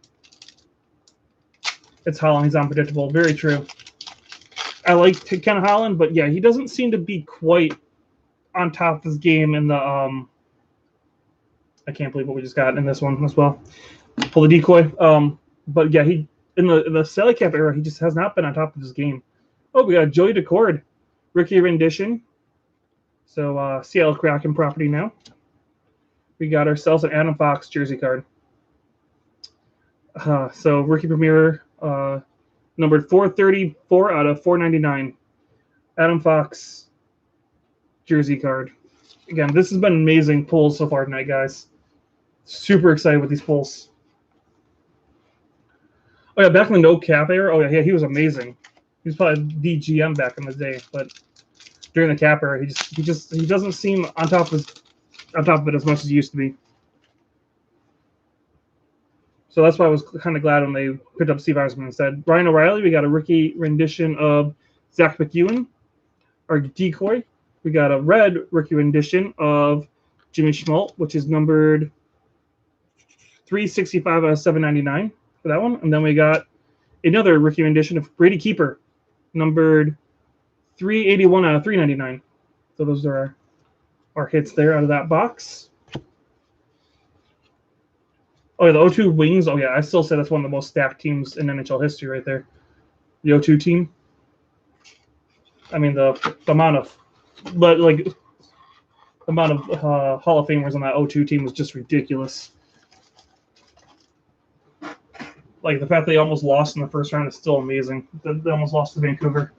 It's Holland. He's unpredictable. Very true. I like Ken Holland, but yeah, he doesn't seem to be quite on top of his game in the I can't believe what we just got in this one as well. Pull the decoy. But yeah, he in the Sally Cap era, he just has not been on top of his game. Oh, we got Joey Decord, rookie rendition. So Seattle Kraken property now. We got ourselves an Adam Fox jersey card. So rookie premiere, numbered 434 out of 499. Adam Fox jersey card. Again, this has been amazing pulls so far tonight, guys. Super excited with these pulls. Oh yeah, back in the no cap era. Oh yeah, he was amazing. He was probably the GM back in the day, but during the cap era, he doesn't seem on top of it as much as he used to be. So that's why I was kind of glad when they picked up Steve Eisman instead. Ryan O'Reilly, we got a rookie rendition of Zach McEwen. Our decoy, we got a red rookie rendition of Jimmy Schmaltz, which is numbered 365 out of 799 for that one. And then we got another rookie rendition of Brady Keeper, numbered 381 out of 399. So those are our hits there out of that box. Oh, yeah, the O2 Wings. Oh, yeah, I still say that's one of the most stacked teams in NHL history right there. The O2 team. I mean, the amount of Hall of Famers on that O2 team was just ridiculous. Like, the fact they almost lost in the first round is still amazing. They almost lost to Vancouver.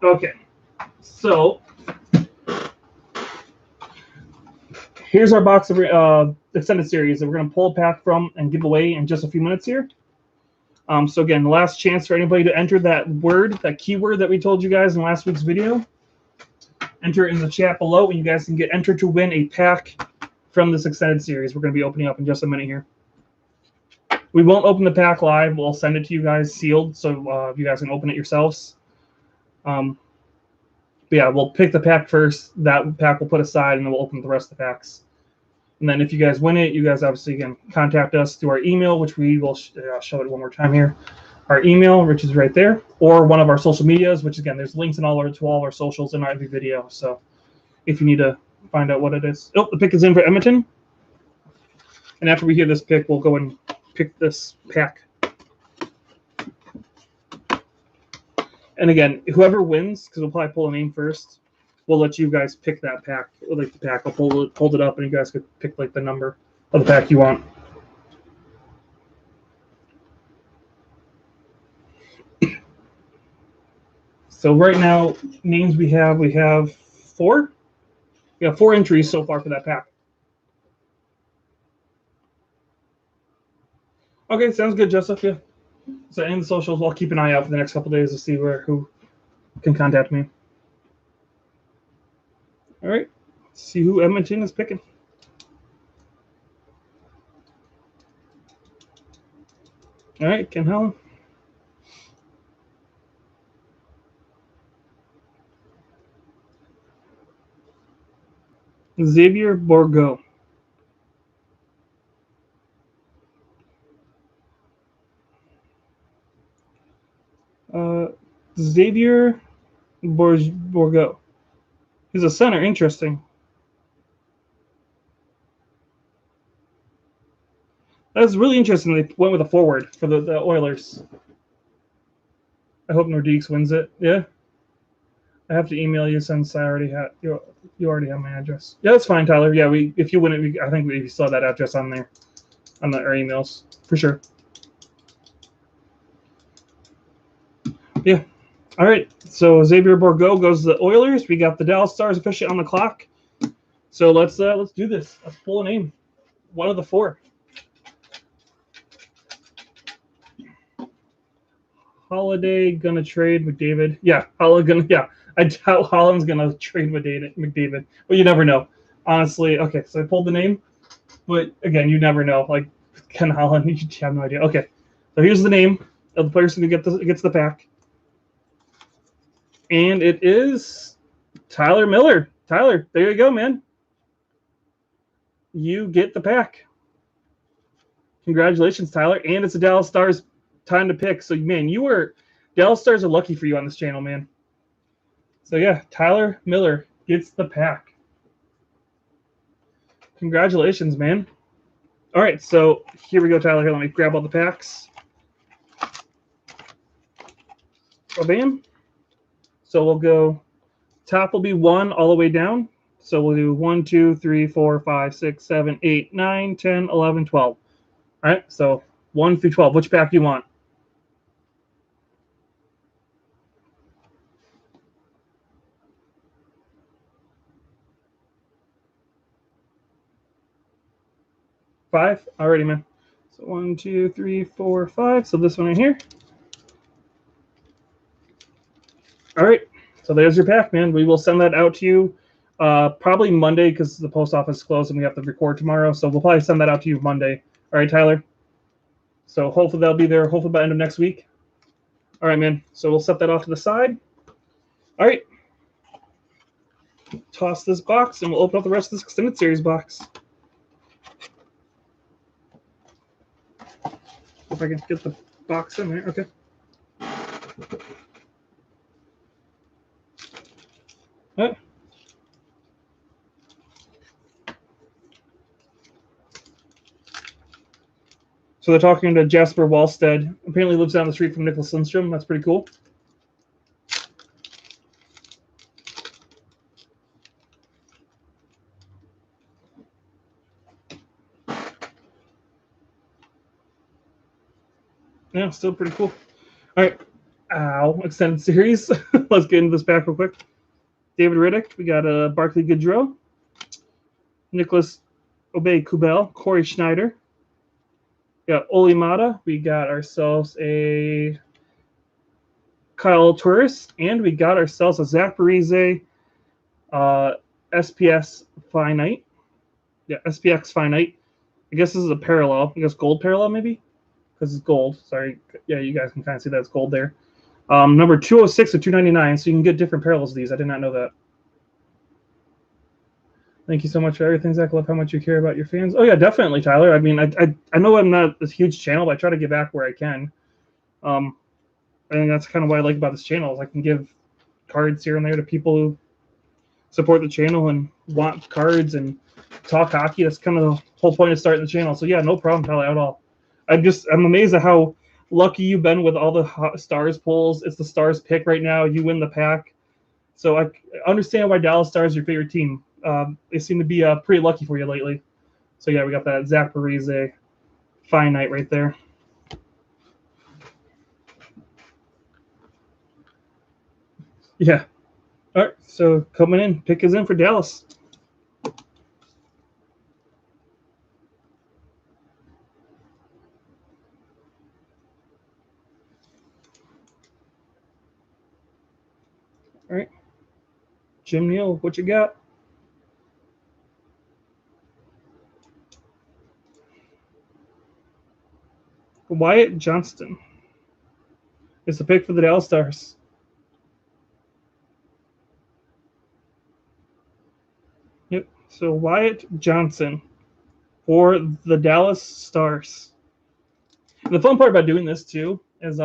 Okay, so here's our box of extended series that we're going to pull a pack from and give away in just a few minutes here. So again, the last chance for anybody to enter that word, that keyword that we told you guys in last week's video. Enter it in the chat below, and you guys can get entered to win a pack from this extended series we're going to be opening up in just a minute here. We won't open the pack live. We'll send it to you guys sealed, so you guys can open it yourselves. But yeah, we'll pick the pack first. That pack we'll put aside, and then we'll open the rest of the packs. And then if you guys win it, you guys obviously can contact us through our email, which we will show it one more time here. Our email, which is right there, or one of our social medias, which again, there's links to all our socials in every video. So if you need to find out what it is. Oh, the pick is in for Edmonton. And after we hear this pick, we'll go and pick this pack. And again, whoever wins, because we'll probably pull a name first, we'll let you guys pick that pack. Like the pack, I'll hold it up, and you guys could pick like the number of the pack you want. So right now, names we have 4. We have 4 entries so far for that pack. Okay, sounds good, Joseph. Yeah. So in the socials, I'll keep an eye out for the next couple days to see who can contact me. All right, let's see who Edmonton is picking. All right, Ken Holland. Xavier Bourgault. Xavier Bourgault. He's a center. Interesting. That's really interesting. They went with a forward for the Oilers. I hope Nordiques wins it. Yeah. I have to email you since I already have you already have my address. Yeah, that's fine, Tyler. Yeah, if you win it, I think we saw that address on there, on our emails for sure. Yeah. All right. So Xavier Bourgault goes to the Oilers. We got the Dallas Stars officially on the clock. So let's do this. Let's pull a name. One of the 4. Holiday gonna trade McDavid. Yeah, I doubt Holland's gonna trade McDavid, but you never know. Honestly, okay, so I pulled the name, but again, you never know. Like Ken Holland, you have no idea. Okay, so here's the name of the person who gets the pack, and it is Tyler Miller. Tyler, there you go, man. You get the pack. Congratulations, Tyler, and it's a Dallas Stars time to pick. So, man, Dallas Stars are lucky for you on this channel, man. So, yeah, Tyler Miller gets the pack. Congratulations, man. All right, so here we go, Tyler. Here, let me grab all the packs. Oh, bam. So we'll go, top will be 1 all the way down. So we'll do 1, 2, 3, 4, 5, 6, 7, 8, 9, 10, 11, 12. All right, so 1 through 12. Which pack do you want? Five? Alrighty, man. So 1, 2, 3, 4, 5. So this one right here. All right. So there's your pack, man. We will send that out to you probably Monday because the post office is closed and we have to record tomorrow. So we'll probably send that out to you Monday. All right, Tyler? So hopefully that'll be there hopefully by end of next week. All right, man. So we'll set that off to the side. All right. Toss this box and we'll open up the rest of this extended series box. If I can get the box in there. Okay. All right. So they're talking to Jasper Wallstead. Apparently lives down the street from Nicholas Lindstrom. That's pretty cool. Yeah, still pretty cool. All right. Ow. Extended series. Let's get into this pack real quick. David Riddick. We got a Barclay Goodrow. Nicholas Obey-Kubel. Corey Schneider. We got Oli Mata. We got ourselves a Kyle Turris. And we got ourselves a Zach Parise SPS Finite. Yeah, SPX Finite. I guess this is a parallel. I guess gold parallel maybe? Because it's gold. Sorry. Yeah, you guys can kind of see that it's gold there. Number 206 of 299, so you can get different parallels of these. I did not know that. Thank you so much for everything, Zach. I love how much you care about your fans. Oh, yeah, definitely, Tyler. I mean, I know I'm not a huge channel, but I try to give back where I can. I think that's kind of what I like about this channel is I can give cards here and there to people who support the channel and want cards and talk hockey. That's kind of the whole point of starting the channel. So, yeah, no problem, Tyler, at all. I'm amazed at how lucky you've been with all the Stars polls. It's the Stars pick right now. You win the pack. So I understand why Dallas Stars are your favorite team. They seem to be pretty lucky for you lately. So, yeah, we got that Zach Parise Finite right there. Yeah. All right, so coming in. Pick is in for Dallas. All right. Jim Neal, what you got? Wyatt Johnston is the pick for the Dallas Stars. Yep. So Wyatt Johnson for the Dallas Stars. And the fun part about doing this too is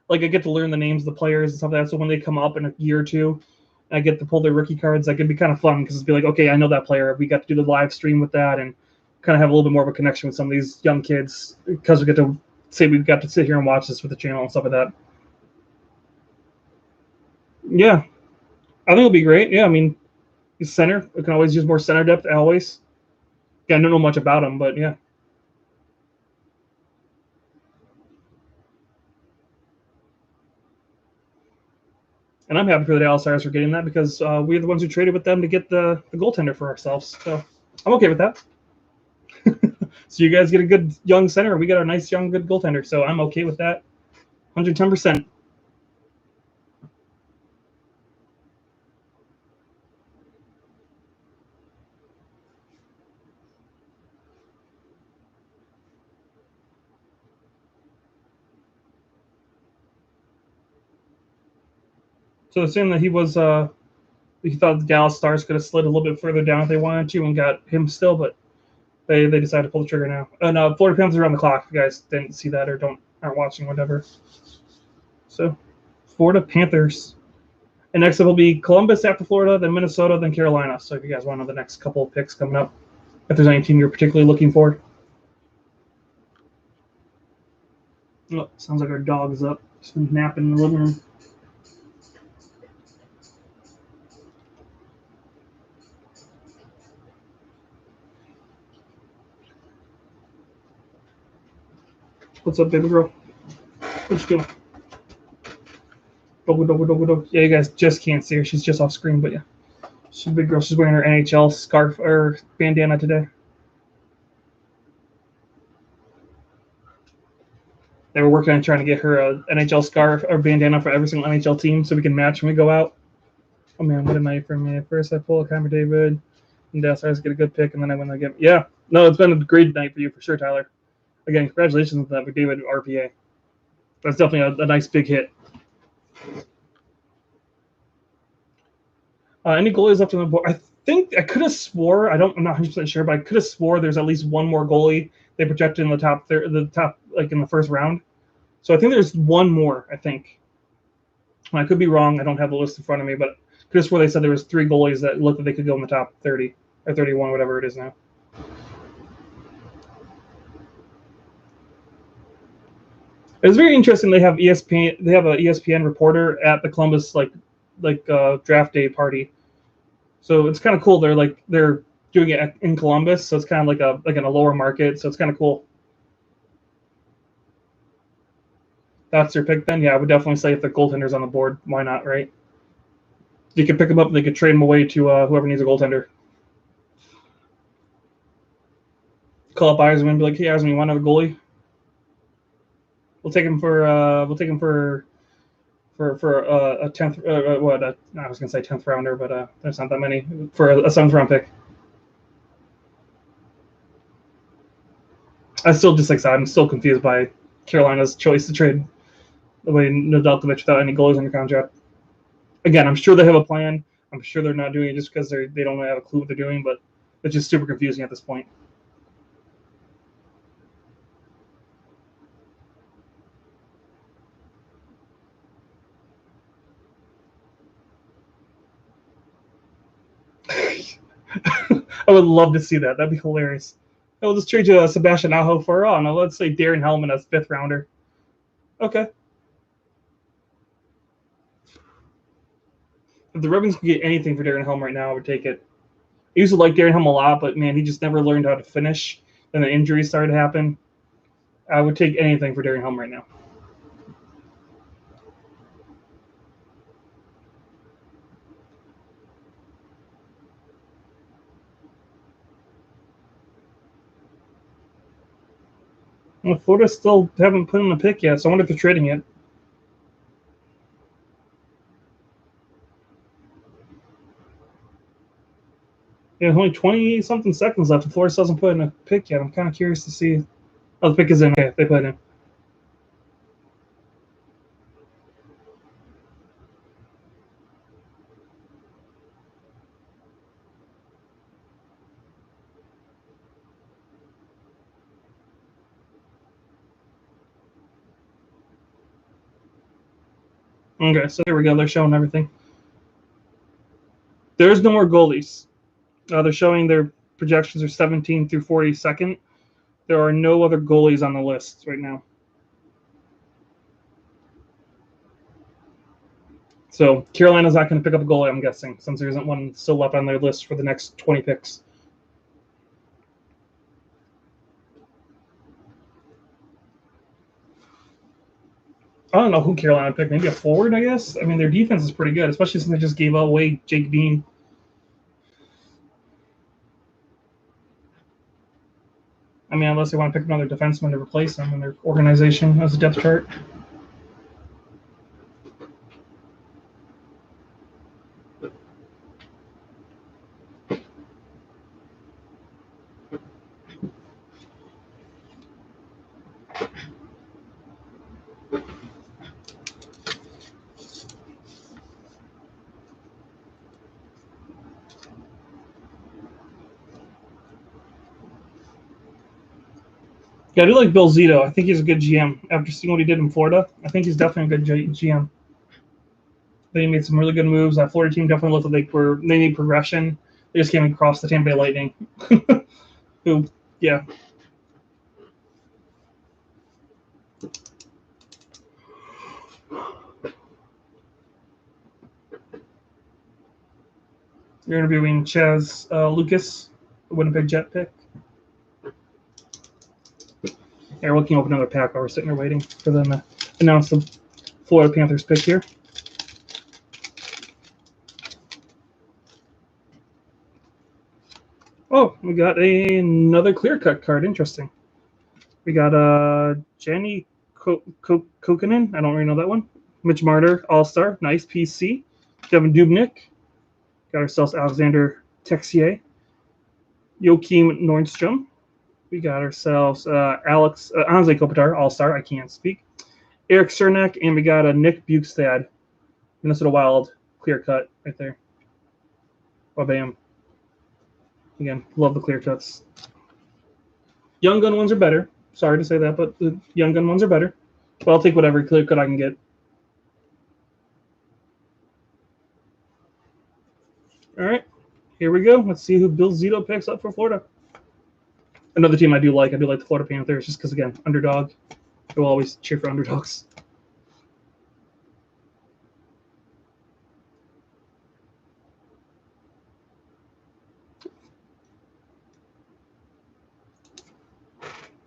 like I get to learn the names of the players and stuff like that. So when they come up in a year or two, I get to pull their rookie cards. That can be kind of fun because it's be like, okay, I know that player. We got to do the live stream with that and kind of have a little bit more of a connection with some of these young kids because we get to say we've got to sit here and watch this with the channel and stuff like that. Yeah, I think it'll be great. Yeah, I mean, center. We can always use more center depth. Always. Yeah, I don't know much about him, but yeah. And I'm happy for the Dallas Stars for getting that because we're the ones who traded with them to get the goaltender for ourselves. So I'm okay with that. So you guys get a good young center. We got a nice young good goaltender. So I'm okay with that. 110%. So assuming that he thought the Dallas Stars could have slid a little bit further down if they wanted to and got him still, but they decided to pull the trigger now. And Florida Panthers are on the clock. If you guys didn't see that or aren't watching, whatever. So Florida Panthers. And next up will be Columbus after Florida, then Minnesota, then Carolina. So if you guys want to know the next couple of picks coming up, if there's any team you're particularly looking for. Oh, sounds like our dog is up. Just been napping in the living room. What's up, baby girl? What you doing? Dogo. Yeah, you guys just can't see her. She's just off screen, but yeah. She's a big girl. She's wearing her NHL scarf or bandana today. They were working on trying to get her a NHL scarf or bandana for every single NHL team so we can match when we go out. Oh man, what a night for me. First I pull a Connor David, and Dallas Stars get a good pick, and then I win again. Yeah, no, it's been a great night for you for sure, Tyler. Again, congratulations on that McDavid RPA. That's definitely a nice big hit. Any goalies left on the board? I think I could have swore. I'm not 100% sure, but I could have swore there's at least one more goalie they projected in the top like in the first round. So I think there's one more. I think. I could be wrong. I don't have the list in front of me, but I could have swore they said there was 3 goalies that looked like they could go in the top 30 or 31, whatever it is now. It was very interesting. They have ESPN. They have a ESPN reporter at the Columbus draft day party. So it's kind of cool. They're doing it in Columbus, so it's kind of like in a lower market. So it's kind of cool. That's your pick then? Yeah, I would definitely say if the goaltender's on the board, why not, right? You could pick them up and they could trade them away to whoever needs a goaltender. Call up Eisman and be like, hey, Eisman, you want another goalie? We'll take him for a 10th. I was gonna say 10th rounder, but there's not that many for a 7th round pick. I'm still confused by Carolina's choice to trade away Nedeljkovic without any goalies under contract. Again, I'm sure they have a plan. I'm sure they're not doing it just because they don't have a clue what they're doing, but it's just super confusing at this point. I would love to see that. That'd be hilarious. We'll just trade you Sebastian Aho for, let's say Darren Hellman as 5th rounder. Okay. If the Rebels could get anything for Darren Helm right now, I would take it. I used to like Darren Helm a lot, but man, he just never learned how to finish. Then the injuries started to happen. I would take anything for Darren Helm right now. Well, Florida still haven't put in a pick yet, so I wonder if they're trading it. Yeah, only 20-something seconds left, and Florida still hasn't put in a pick yet. I'm kind of curious to see. Oh, the pick is in. Okay, they put it in. Okay, so there we go. They're showing everything. There's no more goalies. They're showing their projections are 17 through 42nd. There are no other goalies on the list right now. So Carolina's not going to pick up a goalie, I'm guessing, since there isn't one still left on their list for the next 20 picks. I don't know who Carolina picked. Maybe a forward, I guess. I mean, their defense is pretty good, especially since they just gave away Jake Bean. I mean, unless they want to pick another defenseman to replace him in their organization as a depth chart. Yeah, I do like Bill Zito. I think he's a good GM. After seeing what he did in Florida, I think he's definitely a good GM. They made some really good moves. That Florida team definitely looked like they need progression. They just came across the Tampa Bay Lightning, who, yeah. You're interviewing Chaz Lucas, the Winnipeg Jet pick. Yeah, we're looking to open another pack while we're sitting there waiting for them to announce the Florida Panthers pick here. Oh, we got another clear cut card. Interesting. We got Jenny Kokkonen. I don't really know that one. Mitch Marner, All Star. Nice PC. Devin Dubnyk. Got ourselves Alexander Texier. Joachim Nordstrom. We got ourselves Alex Anze Kopitar, All Star. I can't speak. Eric Cernak, and we got a Nick Bukestad, Minnesota Wild, clear cut right there. Oh, bam. Again, love the clear cuts. Young gun ones are better. Sorry to say that, but the young gun ones are better. But I'll take whatever clear cut I can get. All right, here we go. Let's see who Bill Zito picks up for Florida. Another team I do like the Florida Panthers, just because, again, underdog. I will always cheer for underdogs.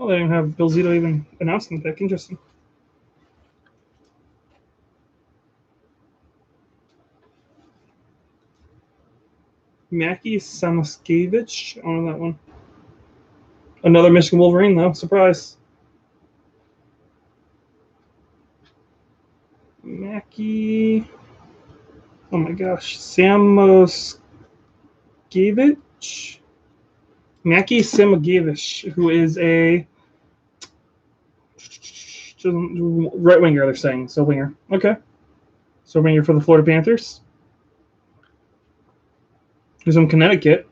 Oh, they didn't have Bill Zito even announcing the pick. Interesting. Mackie Samoskevich. I don't know that one. Another Michigan Wolverine, though. Surprise. Mackie. Oh my gosh. Samoskevich. Mackie Samoskevich, who is a right winger, they're saying. So winger. Okay. So winger for the Florida Panthers. He's from Connecticut.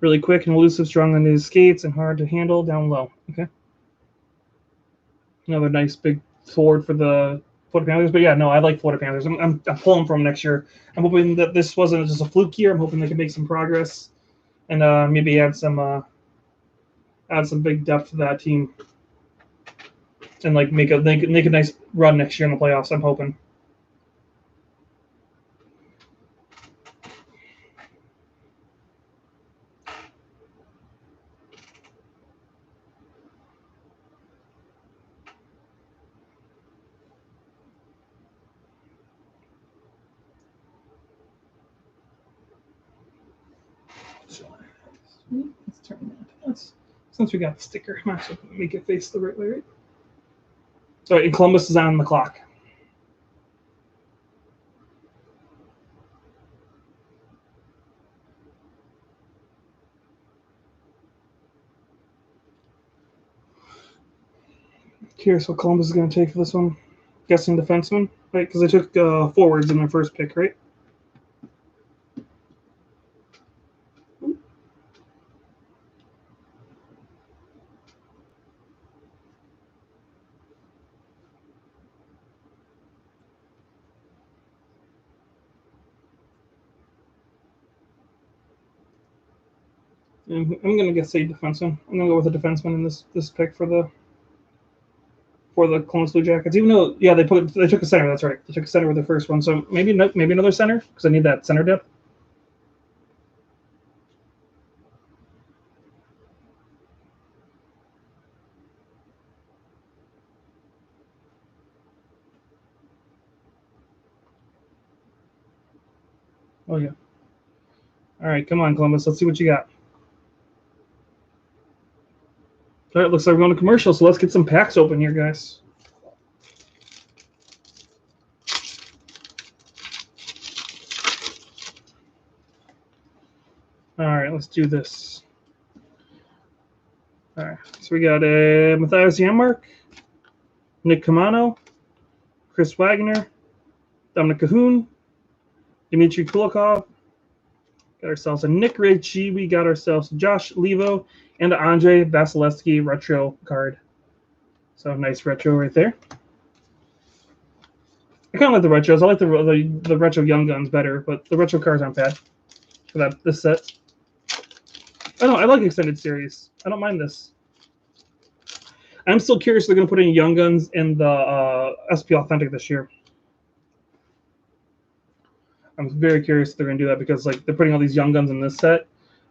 Really quick and elusive, strong on his skates, and hard to handle down low. Okay. Another nice big forward for the Florida Panthers. But yeah, no, I like Florida Panthers. I'm pulling for them next year. I'm hoping that this wasn't just a fluke year. I'm hoping they can make some progress and maybe add some big depth to that team and like make a nice run next year in the playoffs. I'm hoping. Let's turn that. Since we got the sticker, I'm actually going to make it face the right way, right? So and Columbus is on the clock. Curious what Columbus is going to take for this one. Guessing defenseman, right? Because they took forwards in their first pick, right? And I'm going to guess a defenseman. I'm going to go with a defenseman in this pick for the Columbus Blue Jackets. Even though, yeah, they took a center. That's right. They took a center with the first one. So maybe another center because I need that center depth. Oh yeah. All right, come on, Columbus. Let's see what you got. All right, looks like we're going to commercial. So let's get some packs open here, guys. All right, let's do this. All right, so we got Matthias Janmark, Nick Kamano, Chris Wagner, Dominic Cahoon, Dmitry Kulikov, Got ourselves a Nick Ritchie. We got ourselves Josh Levo and an Andre Vasilevsky retro card. So nice retro right there. I kind of like the retros. I like the retro Young Guns better, but the retro cards aren't bad for this set. I don't know. I like extended series. I don't mind this. I'm still curious if they're going to put any Young Guns in the SP Authentic this year. I'm very curious if they're going to do that because like they're putting all these Young Guns in this set.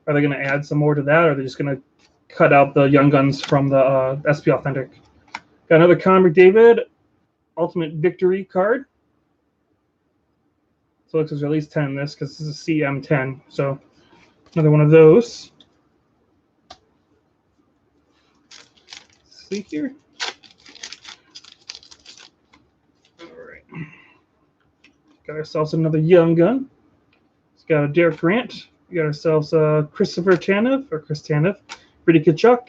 Are they going to add some more to that, or are they just going to cut out the Young Guns from the SP Authentic? Got another Connor McDavid Ultimate Victory card. So it looks like there's at least 10 in this because this is a CM10. So another one of those. Let's see here. All right. Got ourselves another Young Gun. It's got a Derek Grant. We got ourselves Christopher Tanev, or Chris Tanev, Brady Tkachuk,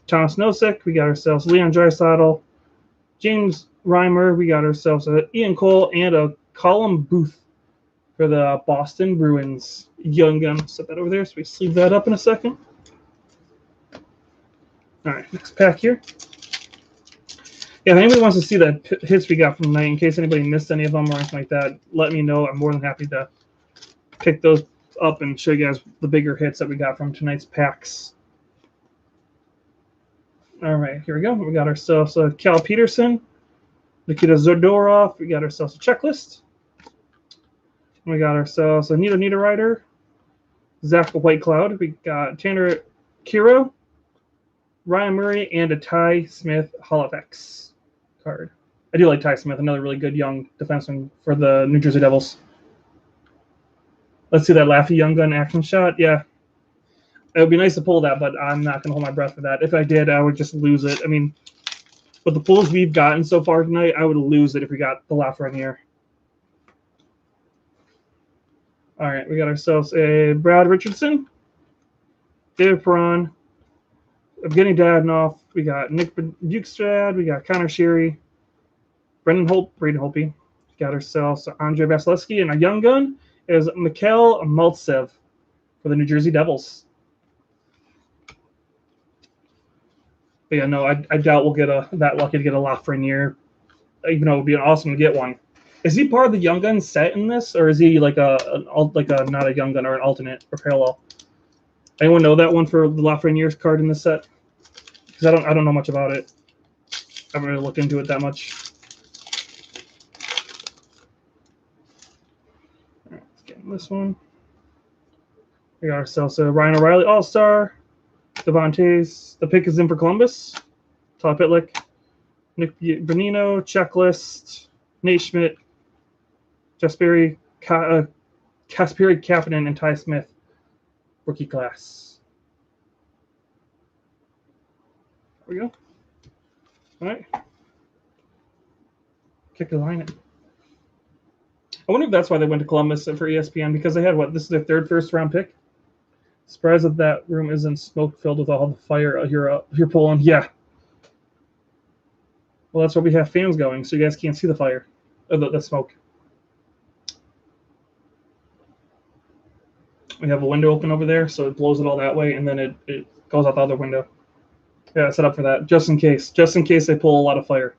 Thomas Nosek. We got ourselves Leon Draisaitl, James Reimer. We got ourselves Ian Cole and a Colin Booth for the Boston Bruins Young Gun. Set that over there so we sleeve that up in a second. All right, next pack here. Yeah, if anybody wants to see the hits we got from tonight, in case anybody missed any of them or anything like that, let me know. I'm more than happy to pick those up and show you guys the bigger hits that we got from tonight's packs. All right, here we go. We got ourselves a Cal Peterson, Nikita Zadorov. We got ourselves a checklist. We got ourselves a Nita Niederreiter, Zach Whitecloud. We got Tanner Kiro, Ryan Murray, and a Ty Smith Hall of X card. I do like Ty Smith, another really good young defenseman for the New Jersey Devils. Let's see that Laffy Young Gun action shot. Yeah. It would be nice to pull that, but I'm not going to hold my breath for that. If I did, I would just lose it. I mean, with the pulls we've gotten so far tonight, I would lose it if we got the Lafreniere. All right, we got ourselves a Brad Richardson, David Perron, Evgeny Dadonov. We got Nick Bukestad. We got Connor Sherry, Braden Holtby. We got ourselves Andre Vasilevsky, and our Young Gun is Mikhail Maltsev for the New Jersey Devils. But yeah, no, I doubt we'll get that lucky to get a Lafreniere, even though it would be awesome to get one. Is he part of the Young Gun set in this, or is he like a not a Young Gun or an alternate or parallel? Anyone know that one for the Lafreniere's card in this set? Because I don't know much about it. I haven't really looked into it that much. All right, let's get in this one. We got ourselves a Ryan O'Reilly All-Star, Devontae's. The pick is in for Columbus. Todd Pitlick, Nick Bonino, Checklist, Nate Schmidt, Kasperi Kapanen, and Ty Smith, rookie class. There we go. All right. Kick the line in. I wonder if that's why they went to Columbus for ESPN, because they had what? This is their third first-round pick. Surprised that that room isn't smoke-filled with all the fire you're pulling. Yeah. Well, that's why we have fans going, so you guys can't see the fire, or the smoke. We have a window open over there, so it blows it all that way, and then it goes out the other window. Yeah, set up for that, just in case they pull a lot of fire.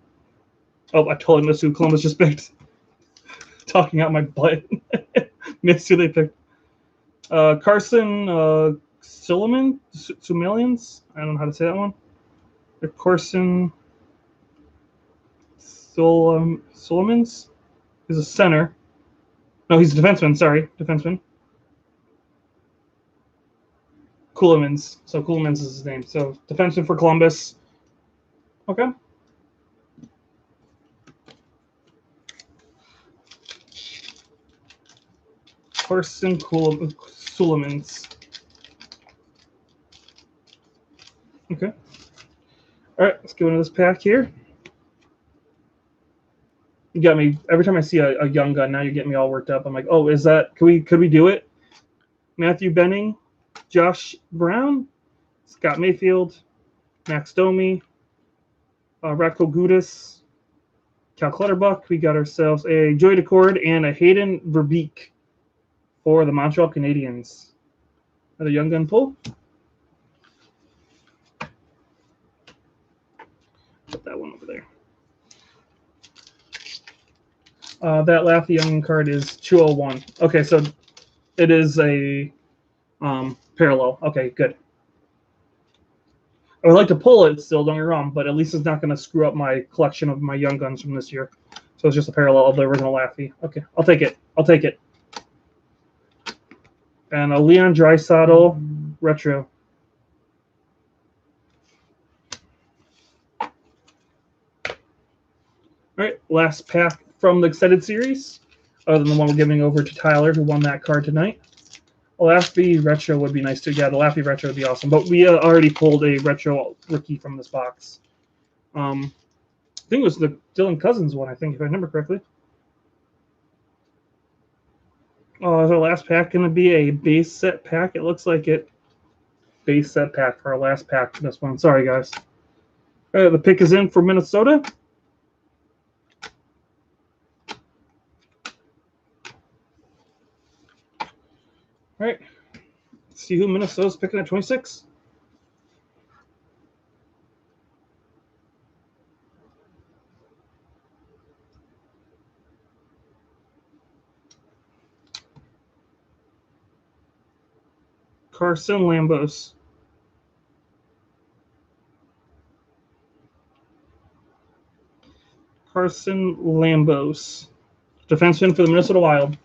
Oh, I totally missed who Columbus just picked. Talking out my butt. Missed who they picked. Carson Sumelians. I don't know how to say that one. Carson Sulemans. He's a center. No, he's a defenseman. Sorry, defenseman. Coolemans. So Coolemans is his name. So defenseman for Columbus. Okay. Carson Sulemans. Okay. All right, let's go into this pack here. You got me every time I see a Young Gun. Now you're getting me all worked up. I'm like, oh, is that? Could we do it? Matthew Benning, Josh Brown, Scott Mayfield, Max Domi, Ratko Gudas, Cal Clutterbuck. We got ourselves a Joy Decord and a Hayden Verbeek for the Montreal Canadiens. the Young Gun pull. Put that one over there. That Laffy Young card is 201. Okay, so it is a parallel. Okay, good. I would like to pull it still, don't get me wrong, but at least it's not going to screw up my collection of my Young Guns from this year. So it's just a parallel of the original Laffy. Okay, I'll take it. I'll take it. And a Leon Draisaitl retro. All right, last pack from the extended series, other than the one we're giving over to Tyler, who won that card tonight. A Laffy retro would be nice too. Yeah, the Laffy retro would be awesome. But we already pulled a retro rookie from this box. I think it was the Dylan Cousins one, I think, if I remember correctly. Oh, is our last pack going to be a base set pack? It looks like it. Base set pack for our last pack for this one. Sorry, guys. The pick is in for Minnesota. All right. Let's see who Minnesota's picking at 26. Carson Lambos. Carson Lambos. Defenseman for the Minnesota Wild.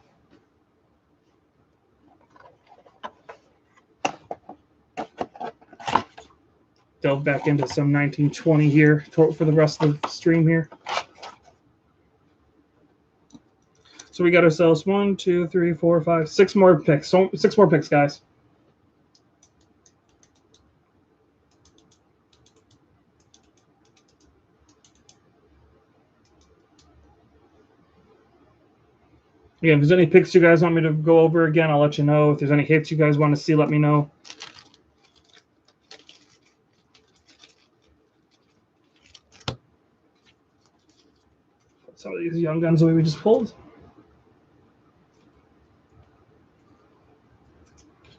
Delve back into some 1920 here for the rest of the stream here. So we got ourselves 1, 2, 3, 4, 5, 6 more picks. So 6 more picks, guys. Again, if there's any picks you guys want me to go over again, I'll let you know. If there's any hits you guys want to see, let me know. Some of these Young Guns we just pulled.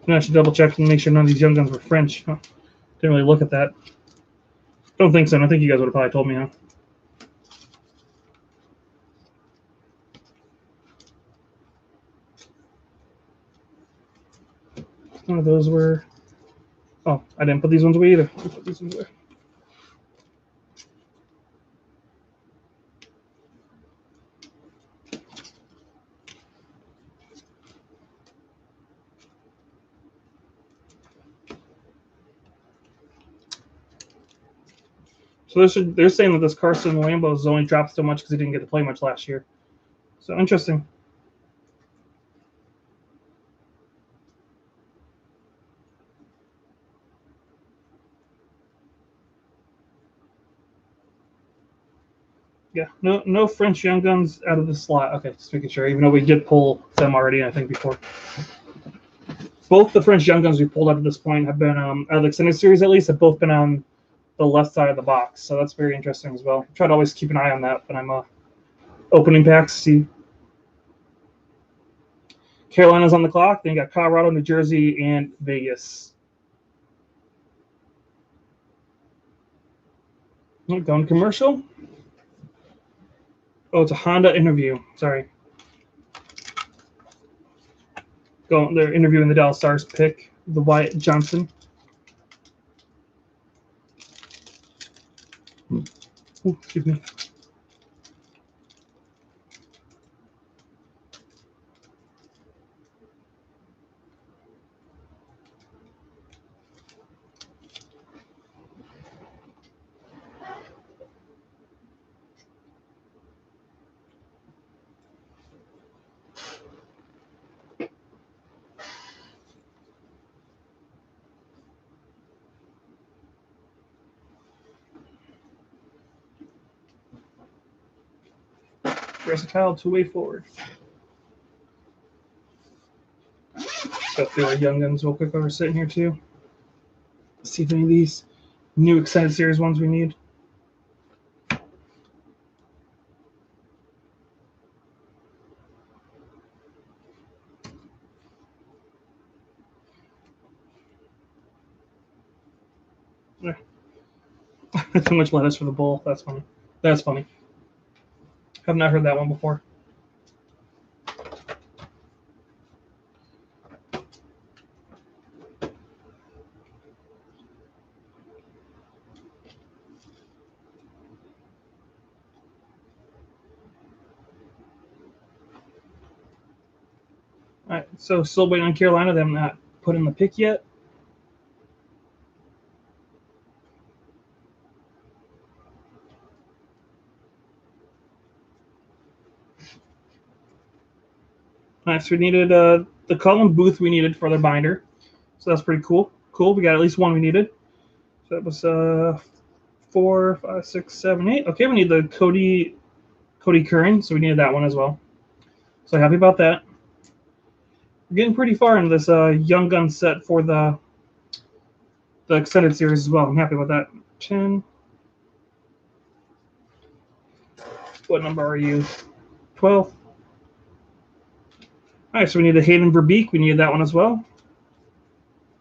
And I should double check and make sure none of these Young Guns were French. Huh. Didn't really look at that. Don't think so. I think you guys would have probably told me, huh? None of those were. Oh, I didn't put these ones away either. I put these ones away. So they're saying that this Carson Lambos only dropped so much because he didn't get to play much last year. So interesting. Yeah, no French Young Guns out of the slot. Okay, just making sure. Even though we did pull them already, I think before. Both the French Young Guns we pulled up to this point have been out of the extended series at least have both been on the left side of the box. So that's very interesting as well. I try to always keep an eye on that when I'm opening packs. See, Carolina's on the clock. Then you got Colorado, New Jersey, and Vegas. Going commercial. Oh, it's a Honda interview. Sorry. They're interviewing the Dallas Stars pick, the Wyatt Johnson. Ooh, excuse me. Versatile two-way forward. Go through our Young Guns real quick while we're sitting here too. See if any of these new extended series ones we need. Too much lettuce for the bowl. That's funny. That's funny. Have not heard that one before. All right, so still waiting on Carolina. They have not put in the pick yet. All right, so we needed the Cullen Booth we needed for their binder. So that's pretty cool. Cool. We got at least one we needed. So that was 4, 5, 6, 7, 8. Okay, we need the Cody Curran, so we needed that one as well. So happy about that. We're getting pretty far into this Young Gun set for the extended series as well. I'm happy with that. 10. What number are you? 12. All right, so we need the Hayden Verbeek. We needed that one as well.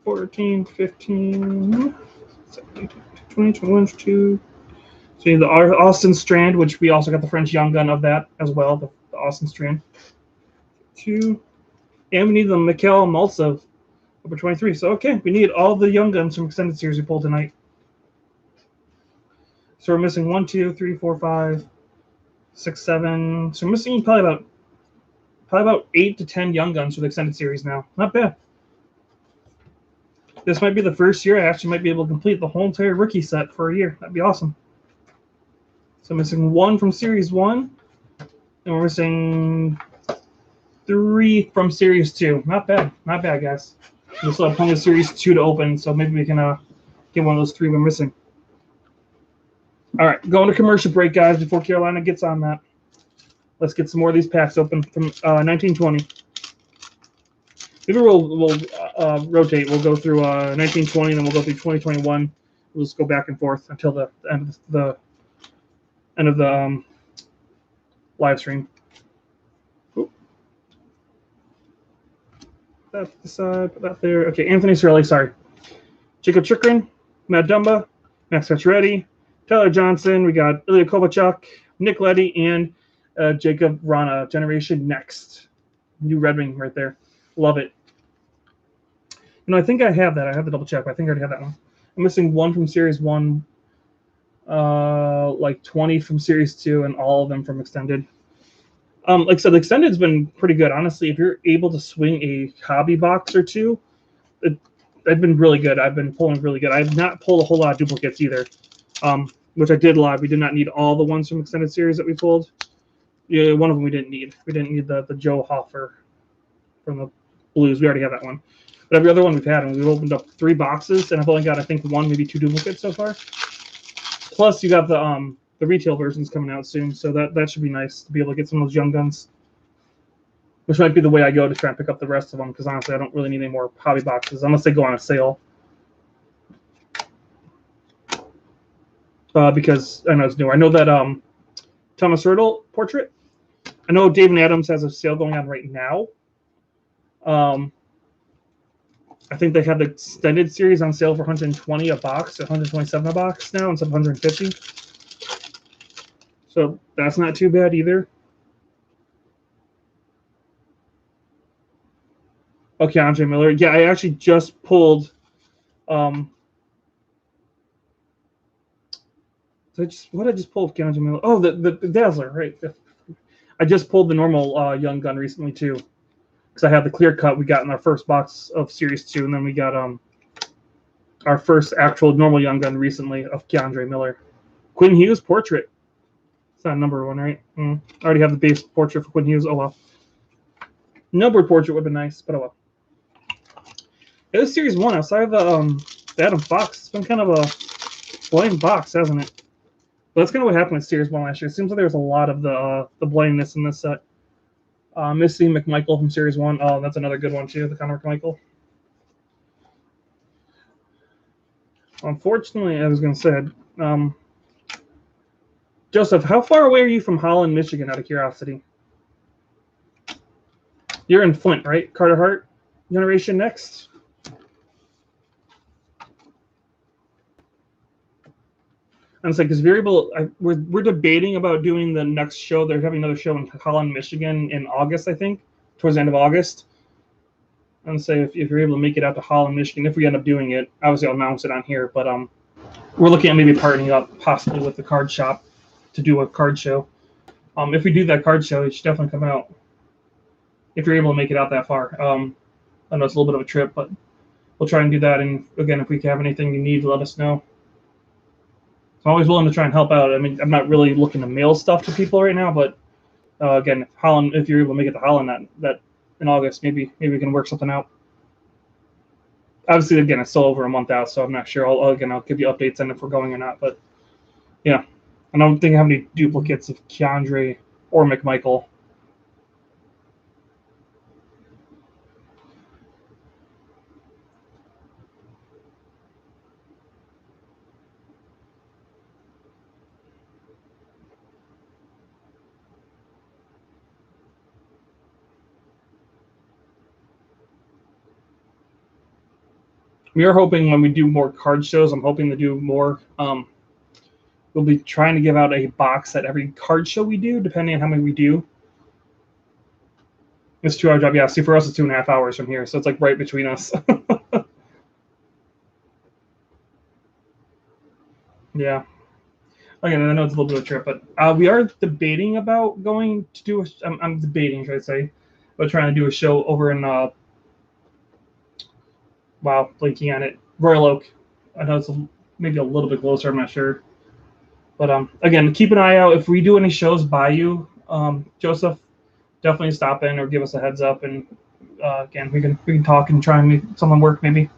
14, 15, 17, 20, 21, 22. So we need the Austin Strand, which we also got the French Young Gun of that as well, the Austin Strand. 2. And we need the Mikhail Maltsev, number 23. So, okay, we need all the Young Guns from Extended Series we pulled tonight. So we're missing 1, 2, 3, 4, 5, 6, 7. So we're missing probably about 8 to 10 Young Guns for the Extended Series now. Not bad. This might be the first year I actually might be able to complete the whole entire rookie set for a year. That'd be awesome. So missing 1 from Series 1, and we're missing 3 from Series 2. Not bad. Not bad, guys. We still have plenty of Series 2 to open, so maybe we can get one of those 3 we're missing. All right, going to commercial break, guys, before Carolina gets on that. Let's get some more of these packs open from 1920. Maybe we'll rotate. We'll go through 1920, then we'll go through 2021. We'll just go back and forth until the end of the live stream. Oop. Put that to the side. Put that there. Okay, Anthony Cirelli. Sorry. Jacob Chikrin, Matt Dumba, Max Pacioretty, Tyler Johnson. We got Ilya Kovalchuk, Nick Leddy, and Jacob Rana. Generation Next. New Red Wing right there. Love it. You know, I think I have that. I have to double check, but I think I already have that one. I'm missing 1 from Series 1, like 20 from Series 2, and all of them from Extended. Like I said, the Extended's been pretty good. Honestly, if you're able to swing a hobby box or 2, they've been really good. I've been pulling really good. I've not pulled a whole lot of duplicates either, which I did live. We did not need all the ones from Extended Series that we pulled. Yeah, one of them we didn't need. We didn't need the Joe Hoffer from the Blues. We already have that one. But every other one we've had, and we've opened up 3 boxes, and I've only got, I think, 1, maybe 2 duplicates so far. Plus, you got the retail versions coming out soon, so that should be nice to be able to get some of those Young Guns, which might be the way I go to try and pick up the rest of them, because honestly, I don't really need any more hobby boxes, unless they go on a sale. Because I know it's new. I know that Thomas Riddle portrait, I know David Adams has a sale going on right now. I think they have the Extended Series on sale for $120 a box, $127 a box now instead of $150. So that's not too bad either. Okay, Andre Miller. Yeah, I actually just pulled. What did I just pull? Andre Miller. Oh, the Dazzler, right? I just pulled the normal Young Gun recently too. I had the clear cut we got in our first box of Series 2, and then we got our first actual normal Young Gun recently of Keandre Miller. Quinn Hughes portrait. It's not number 1, right? I already have the base portrait for Quinn Hughes. Oh well. Numbered portrait would have been nice, but oh well. Yeah, this Series 1 outside of the Adam Fox, it's been kind of a blank box, hasn't it? But that's kind of what happened with Series 1 last year. It seems like there was a lot of the blankness in this set. Missy McMichael from Series 1. Oh, that's another good one, too, the Connor McMichael. Unfortunately, I was going to say, Joseph, how far away are you from Holland, Michigan, out of curiosity? You're in Flint, right? Carter Hart, Generation Next? And it's like, because variable, we're debating about doing the next show. They're having another show in Holland, Michigan in August, I think, towards the end of August. And say if you're able to make it out to Holland, Michigan, if we end up doing it, obviously I'll announce it on here. But we're looking at maybe partnering up possibly with the card shop to do a card show. If we do that card show, you should definitely come out if you're able to make it out that far. I know it's a little bit of a trip, but we'll try and do that. And again, if we have anything you need, let us know. I'm always willing to try and help out. I mean, I'm not really looking to mail stuff to people right now, but again, Holland, if you're able to make it to Holland that in August, maybe we can work something out. Obviously, again, it's still over a month out, so I'm not sure. I'll give you updates on if we're going or not. But yeah, I don't think I have any duplicates of Keandre or McMichael. We are hoping when we do more card shows, I'm hoping to do more. We'll be trying to give out a box at every card show we do, depending on how many we do. It's a 2-hour job. Yeah, see, for us, it's 2.5 hours from here, so it's like right between us. Yeah. Again, I know it's a little bit of a trip, but we are debating about going to do I'm debating, should I say, but trying to do a show over in wow, blinking on it, Royal Oak. I know it's maybe a little bit closer. I'm not sure, but again, keep an eye out if we do any shows by you, Joseph. Definitely stop in or give us a heads up, and again, we can talk and try and make something work. Maybe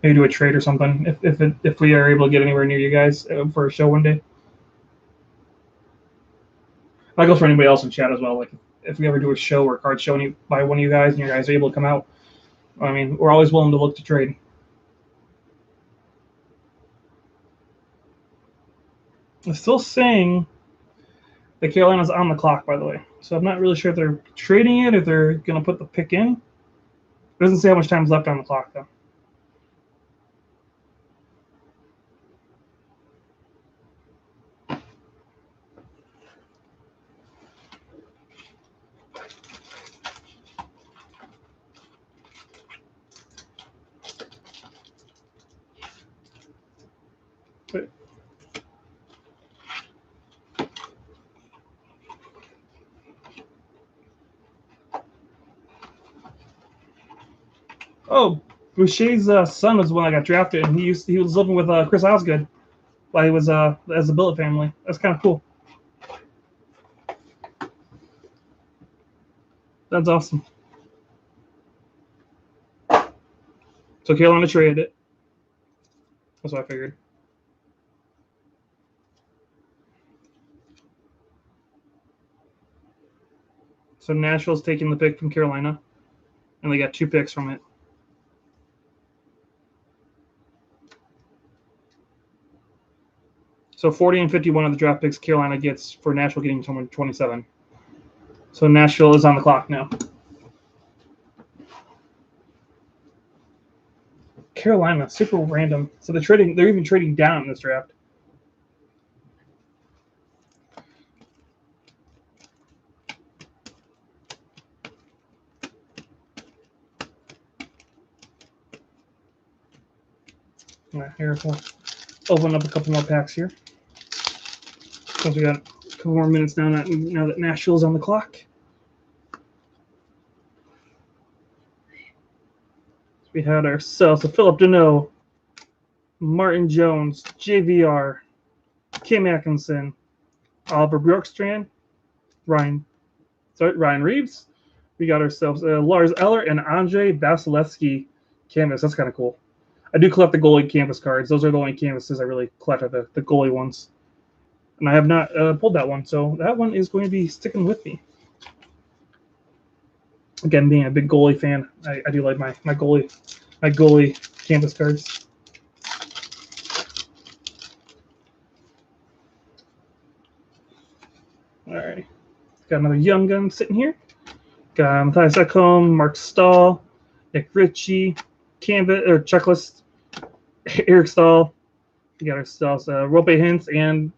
do a trade or something if we are able to get anywhere near you guys for a show one day. That goes for anybody else in chat as well. Like if we ever do a show or a card show by one of you guys and you guys are able to come out, I mean, we're always willing to look to trade. It's still saying that Carolina's on the clock, by the way. So I'm not really sure if they're trading it, if they're going to put the pick in. It doesn't say how much time's left on the clock, though. Oh, Boucher's son was the one that got drafted, and he was living with Chris Osgood while he was as a Billet family. That's kind of cool. That's awesome. So Carolina traded it. That's what I figured. So Nashville's taking the pick from Carolina, and they got 2 picks from it. So 40 and 51 of the draft picks Carolina gets for Nashville getting 27. So Nashville is on the clock now. Carolina, super random. So they're even trading down in this draft. All right, here we'll open up a couple more packs here. Because we got a couple more minutes now that Nashville's on the clock. We had ourselves a Philip Deneau, Martin Jones, JVR, Kim Atkinson, Oliver Bjorkstrand, Ryan Reeves. We got ourselves Lars Eller and Andrei Vasilevsky canvas. That's kind of cool. I do collect the goalie canvas cards. Those are the only canvases I really collect, are the goalie ones. And I have not pulled that one, so that one is going to be sticking with me. Again, being a big goalie fan, I do like my goalie canvas cards. All right, got another young gun sitting here. Got Matthias Ekholm, Mark Stahl, Nick Ritchie, canvas or checklist, Eric Stahl, We got ourselves Rope Hintz and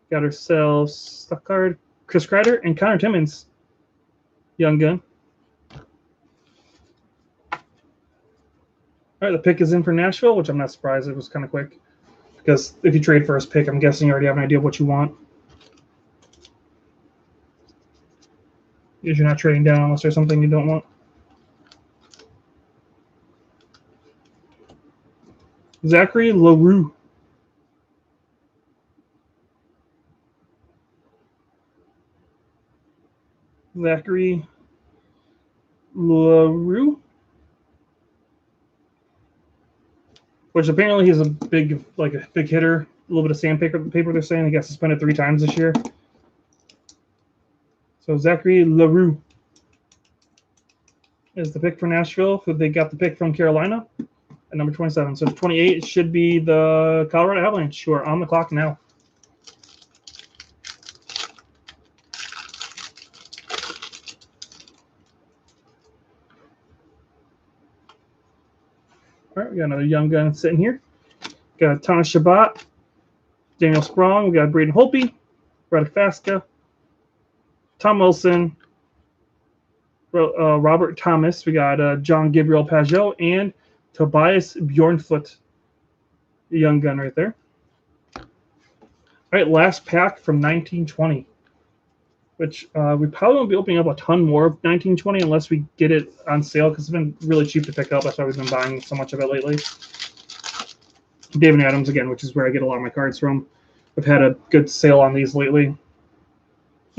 got ourselves stuff card Chris Kreider and Connor Timmins. Young gun. All right, the pick is in for Nashville, which I'm not surprised. It was kind of quick. Because if you trade first pick, I'm guessing you already have an idea of what you want. Because you're not trading down unless there's something you don't want. Zachary LaRue. Zachary LaRue. Which apparently he's a big hitter. A little bit of sandpaper paper they're saying. He got suspended 3 times this year. So Zachary LaRue is the pick for Nashville. They got the pick from Carolina at number 27. So 28 should be the Colorado Avalanche, who are on the clock now. All right, we got another young gun sitting here. Got Thomas Chabot, Daniel Sprong. We got Braden Holtby, Radek Faska, Tom Wilson, Robert Thomas. We got John Gabriel Pajot and Tobias Bjornfoot, the young gun right there. All right, last pack from 1920, which we probably won't be opening up a ton more of 1920 unless we get it on sale because it's been really cheap to pick up. That's why we've been buying so much of it lately. David Adams again, which is where I get a lot of my cards from. We've had a good sale on these lately.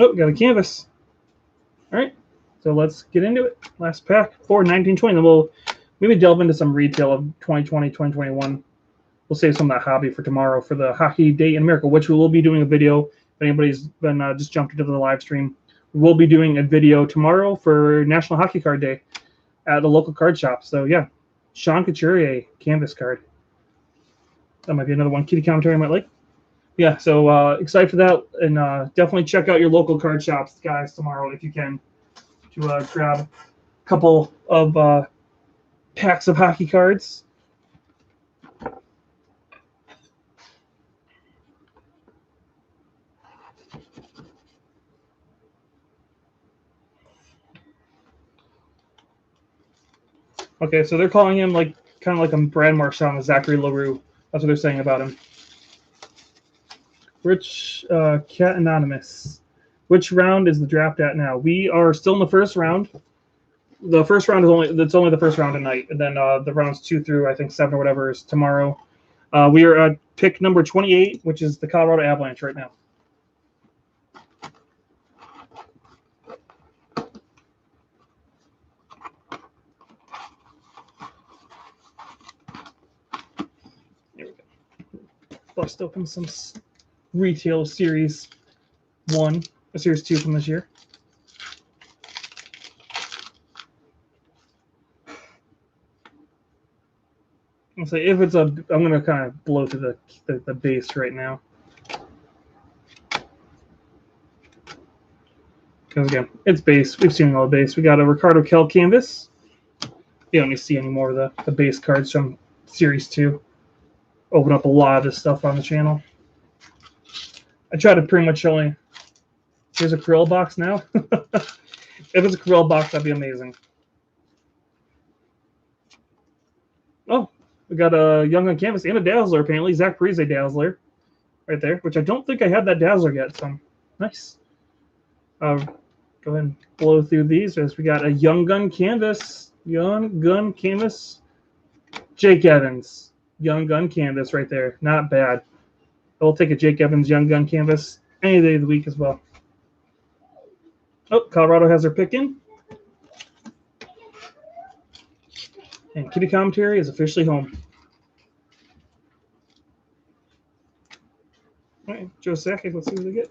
Oh, got a canvas. All right, so let's get into it. Last pack for 1920. Then we'll maybe delve into some retail of 2020, 2021. We'll save some of that hobby for tomorrow for the Hockey Day in America, which we will be doing a video. If anybody's been just jumped into the live stream, we'll be doing a video tomorrow for National Hockey Card Day at the local card shop. So yeah, Sean Couturier canvas card. That might be another one kitty commentary I might like. Yeah, so excited for that, and definitely check out your local card shops, guys, tomorrow if you can, to grab a couple of packs of hockey cards. Okay, so they're calling him kind of like a Brad Marchand, Zachary LaRue. That's what they're saying about him. Rich Cat Anonymous. Which round is the draft at now? We are still in the first round. The first round is only the first round tonight, and then the rounds 2 through I think 7 or whatever is tomorrow. We are at pick number 28, which is the Colorado Avalanche right now. There we go. Bust open some retail series 1, series 2 from this year. I'll say if it's I'm gonna kind of blow through the base right now. Because again, it's base. We've seen all the base. We got a Ricardo Kell canvas. You don't need to see any more of the base cards from series 2. Open up a lot of this stuff on the channel. I try to pretty much only. Here's a Krill box now. If it's a Krill box, that'd be amazing. Oh, we got a Young on Canvas and a Dazzler, apparently. Zach Parise Dazzler right there, which I don't think I had that Dazzler yet, so nice. Go ahead and blow through these as we got a Young Gun Canvas. Young Gun Canvas. Jake Evans. Young Gun Canvas right there. Not bad. I'll take a Jake Evans Young Gun Canvas any day of the week as well. Oh, Colorado has their pick in. And Kitty Commentary is officially home. All right, Joe Sakic, let's see what they get.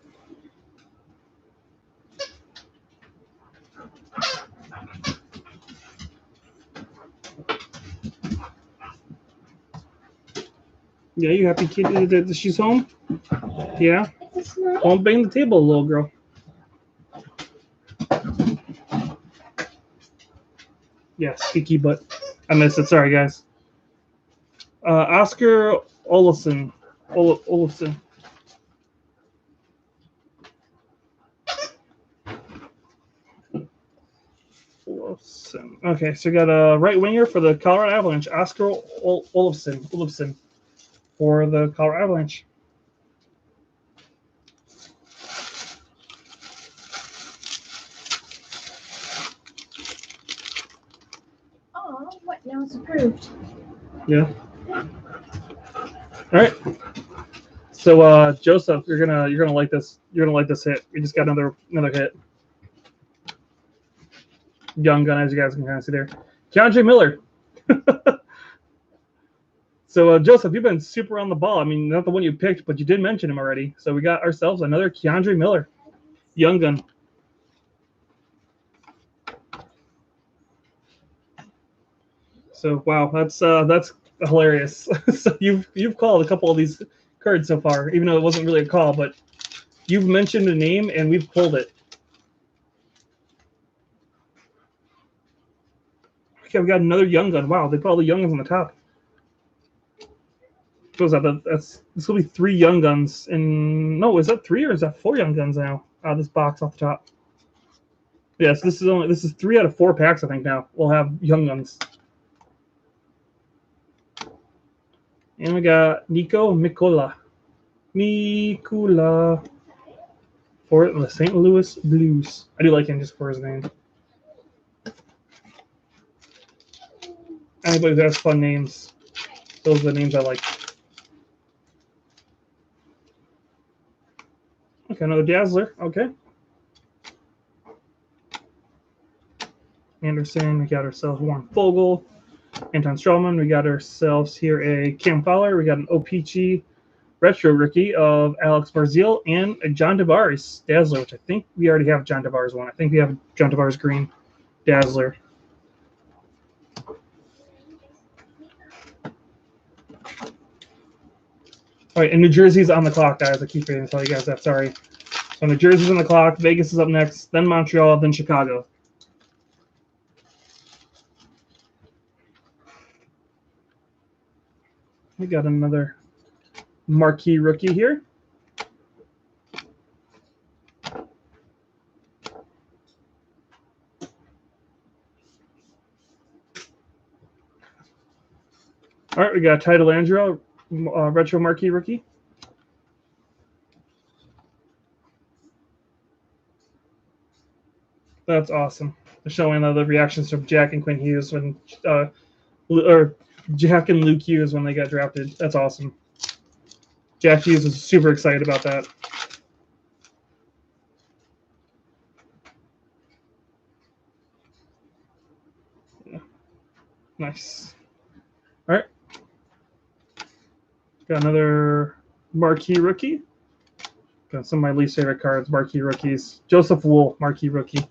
Yeah, you happy Kitty that she's home? Yeah? Don't bang the table, little girl. Yeah, squeaky butt. I missed it. Sorry, guys. Oscar Olofsson. Olofsson. Okay, so we got a right winger for the Colorado Avalanche, Oscar Olofsson for the Colorado Avalanche. Oh, what? Now it's approved. Yeah. All right. So Joseph, you're gonna like this. You're gonna like this hit. We just got another hit. Young gun, as you guys can kind of see there. Keandre Miller. So Joseph, you've been super on the ball. I mean, not the one you picked, but you did mention him already. So we got ourselves another Keandre Miller, young gun. So wow, that's hilarious. So you've called a couple of these cards so far, even though it wasn't really a call, but you've mentioned a name and we've pulled it. Okay, we got another young gun. Wow, they put all the young guns on the top. What was that? This will be 3 young guns. And no, is that 3 or is that 4 young guns now? Out of this box off the top. Yes, this is 3 out of 4 packs. I think now we'll have young guns. And we got Nico Mikkola for the St. Louis Blues. I do like him just for his name. Anybody who has fun names, those are the names I like. Okay, another Dazzler. Okay. Anderson. We got ourselves Warren Fogle. Anton Strawman. We got ourselves here a Cam Fowler. We got an OPG retro rookie of Alex Barzil and a John Tavares Dazzler, which I think we already have John Tavares one. I think we have John Tavares green Dazzler. All right, and New Jersey's on the clock, guys. I keep forgetting to tell you guys that. Sorry. So New Jersey's on the clock. Vegas is up next. Then Montreal. Then Chicago. We got another marquee rookie here. All right, we got Title Andrew, retro marquee rookie. That's awesome. Showing the reactions from Jack and Quinn Hughes when, or Jack and Luke Hughes when they got drafted. That's awesome. Jack Hughes was super excited about that. Yeah. Nice. All right. Got another marquee rookie. Got some of my least favorite cards, marquee rookies. Joseph Wool, marquee rookie.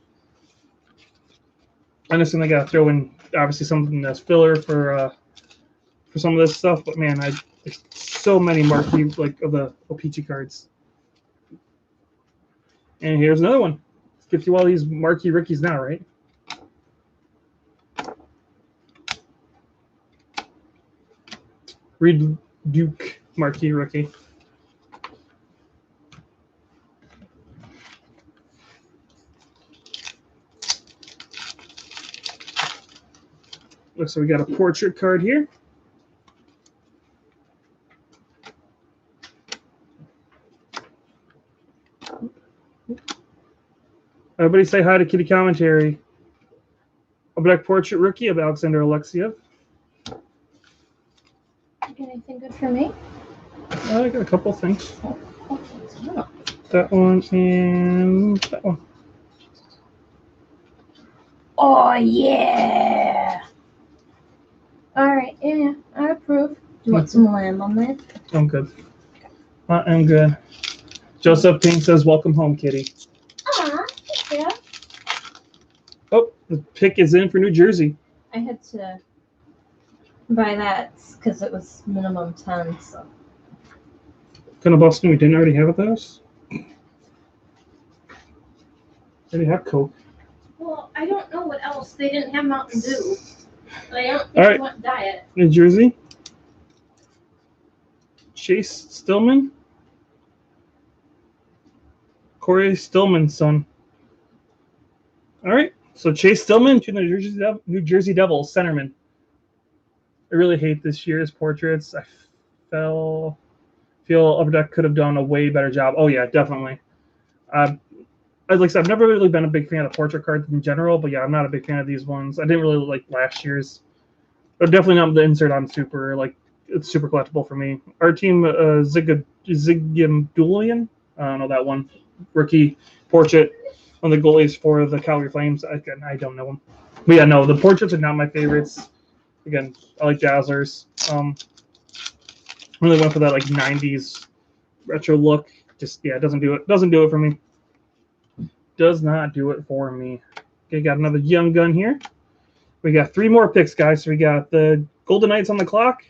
I understand they got to throw in obviously something that's filler for some of this stuff, but man, there's so many marquee like of the OPG cards. And here's another one. Let's get through all these marquee rookies now, right? Reed Duke, marquee rookie. Looks like we got a portrait card here. Everybody say hi to Kitty Commentary. A black portrait rookie of Alexander Alexiev. Anything good for me? I got a couple things. That one and that one. Oh, yeah. All right, yeah, I approve. Do you want some lamb on there? I'm good. I am good. Joseph Pink says, welcome home, Kitty. Yeah. Oh, the pick is in for New Jersey. I had to buy that because it was minimum 10, so. Kind of Boston, we didn't already have it, those? Already have Coke. Well, I don't know what else. They didn't have Mountain Dew. But I don't think All right. they want diet. New Jersey. Chase Stillman. Corey Stillman's son. All right. So Chase Stillman to the New Jersey Devils centerman. I really hate this year's portraits. I feel Upper Deck could have done a way better job. Oh yeah, definitely. Like I said, I've never really been a big fan of portrait cards in general, but yeah, I'm not a big fan of these ones. I didn't really like last year's. But definitely not the insert on super. Like it's super collectible for me. Our team, Zigimdulian. I don't know that one. Rookie portrait on the goalies for the Calgary Flames. Again, I don't know them. But yeah, no, the portraits are not my favorites. Again, I like Dazzlers. Really went for that like 90s retro look. Just yeah, it doesn't do it. Doesn't do it for me. Does not do it for me. Okay, got another young gun here. We got 3 more picks, guys. So we got the Golden Knights on the clock.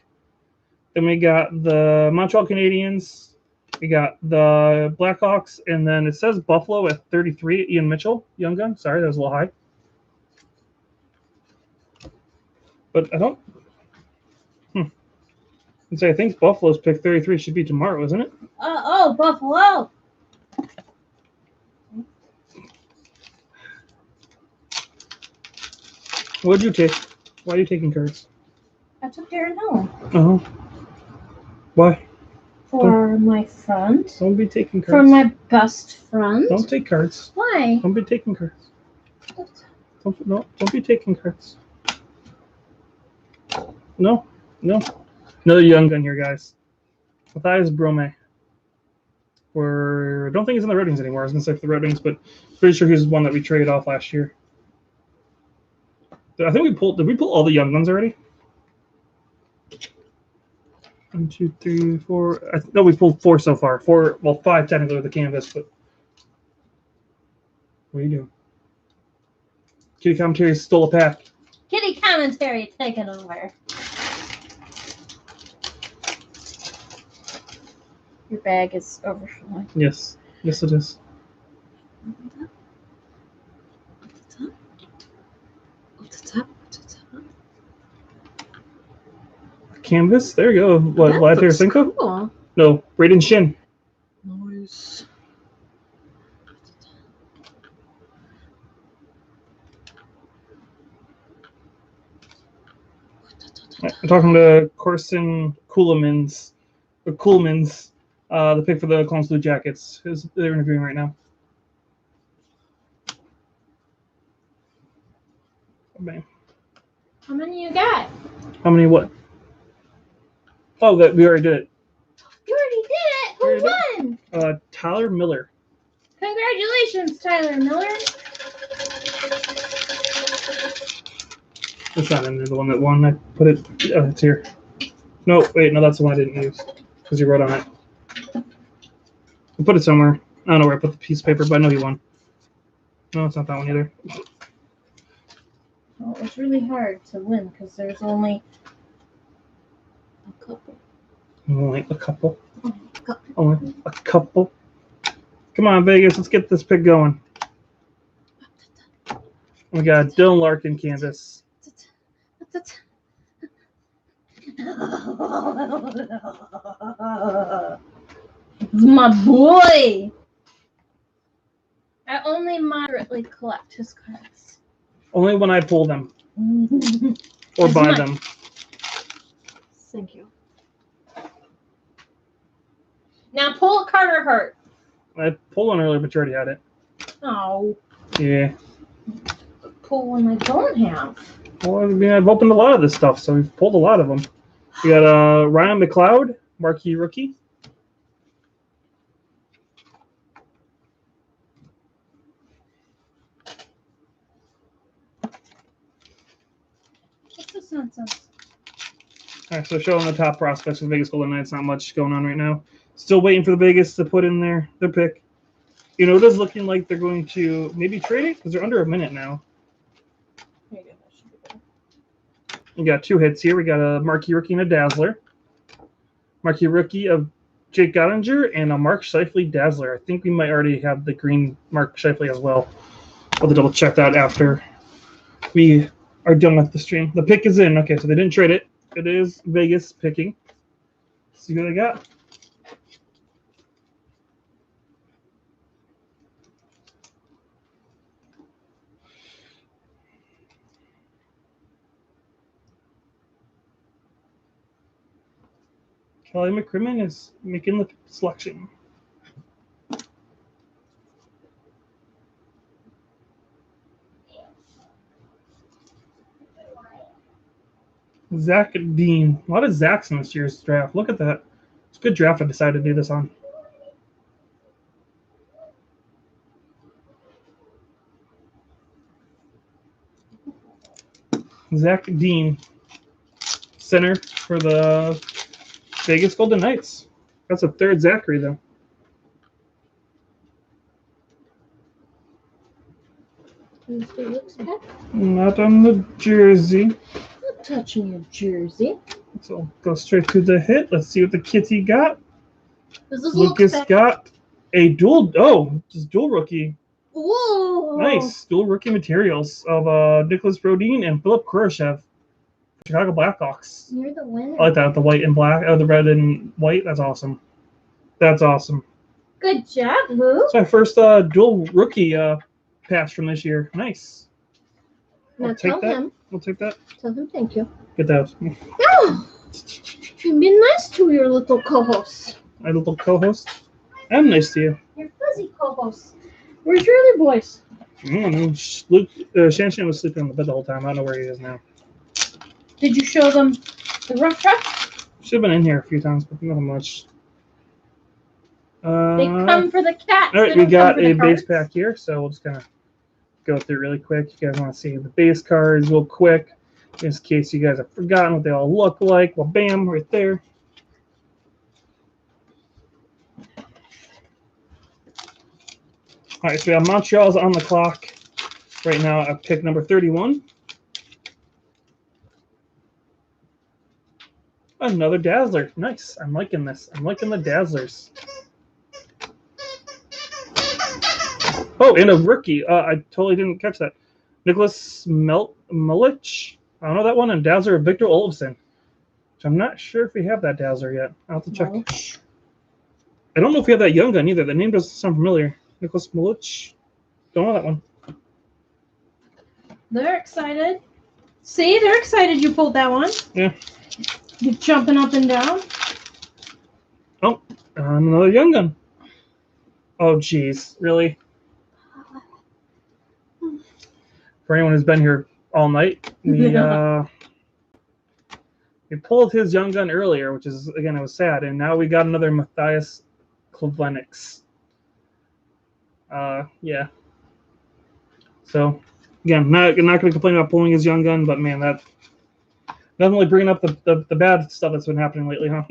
Then we got the Montreal Canadiens. We got the Blackhawks, and then it says Buffalo at 33. Ian Mitchell, young gun. Sorry, that was a little high. But I don't. I think Buffalo's pick 33 should be tomorrow, isn't it? Oh, Buffalo. What'd you take? Why are you taking cards? I took Aaron Helen. Oh. Why? For my friend. Don't be taking cards. For my best friend. Don't take cards. Why? Don't be taking cards. Don't be taking cards. No. Another young gun here, guys. Matthias Brome. I don't think he's in the Red Wings anymore. I was going to say for the Red Wings, but pretty sure he's one that we traded off last year. I think did we pull all the young guns already? 1, 2, 3, 4. No, we pulled 4 so far. 4, well, 5 technically with the canvas, but what are you doing? Kitty Commentary stole a pack. Kitty Commentary taking over. Your bag is overflowing. Yes, it is. Canvas. There you go. What? Vlad Tarasenko? Cool. No, Braden Shin. Nice. I'm talking to Corson Kuhlmans. The pick for the Columbus Blue Jackets. They're interviewing right now. Oh, man. How many you got? How many what? Oh, that we already did it. You already did it. Who won? Tyler Miller. Congratulations, Tyler Miller. It's not in there, the one that won. I put it. Oh, it's here. No, wait, no, that's the one I didn't use because you wrote on it. I put it somewhere. I don't know where I put the piece of paper, but I know he won. No, it's not that one either. Well, it's really hard to win because there's only a couple. Only a couple. Only a couple. Come on, Vegas. Let's get this pick going. We got Dylan Larkin, Kansas. It's my boy. I only moderately collect his cards. Only when I pull them or buy them. Thank you. Now pull a Carter Hart. I pulled one earlier, but you already had it. Oh. Yeah. Pull one I don't have. Well, I mean, I've opened a lot of this stuff, so we've pulled a lot of them. We got Ryan McLeod, marquee rookie. What's this nonsense? All right, so showing the top prospects for the Vegas Golden Knights. Not much going on right now. Still waiting for the Vegas to put in their pick. You know, it is looking like they're going to maybe trade it because they're under a minute now. There you go. That should be good. We got 2 hits here. We got a marquee rookie and a Dazzler. Marquee rookie of Jake Gottinger and a Mark Scheifele Dazzler. I think we might already have the green Mark Scheifele as well. I'll have to double check that after we are done with the stream. The pick is in. Okay, so they didn't trade it. It is Vegas picking. See who they got. Kelly McCrimmon is making the selection. Zach Dean. A lot of Zachs in this year's draft. Look at that. It's a good draft I decided to do this on. Zach Dean, center for the Vegas Golden Knights. That's a third Zachary, though. Not on the jersey. Not touching your jersey. So go straight to the hit. Let's see what the kitty got. This is Lucas got a dual. Oh, just dual rookie. Whoa! Nice dual rookie materials of Nicholas Brodin and Philip Kurashev, Chicago Blackhawks. You're the winner. I like that, the white and black, the red and white. That's awesome. That's awesome. Good job, Lou. It's my first dual rookie patch from this year. Nice. Now I'll tell take that. him. I'll take that. Tell him thank you. Get that. Oh, you've been nice to your little co-host. My little co-host. I'm nice to you. Your fuzzy co-host. Where's your other boys? I don't know. Luke, Shanshan was sleeping on the bed the whole time. I don't know where he is now. Did you show them the rough draft? Should have been in here a few times, but nothing much. They come for the cats. All right, we got a base pack here, so we'll just kind of go through really quick. You guys want to see the base cards real quick, just in case you guys have forgotten what they all look like. Well, bam, right there. All right, so we have Montreal's on the clock right now at pick number 31. Another Dazzler. Nice. I'm liking this. I'm liking the Dazzlers. Oh, and a rookie. I totally didn't catch that. Nicholas Melich. I don't know that one. And Dazzler Victor Olofsson. Which I'm not sure if we have that Dazzler yet. I'll have to check. Melich. I don't know if we have that young gun either. The name doesn't sound familiar. Nicholas Melich. Don't know that one. They're excited. See, they're excited you pulled that one. Yeah. You're jumping up and down. Oh, another young gun. Oh, geez. Really? For anyone who's been here all night, we pulled his young gun earlier, which is, again, it was sad. And now we got another Matthias Klaveniks. Yeah. So, again, not going to complain about pulling his young gun, but man, that definitely bringing up the bad stuff that's been happening lately, huh?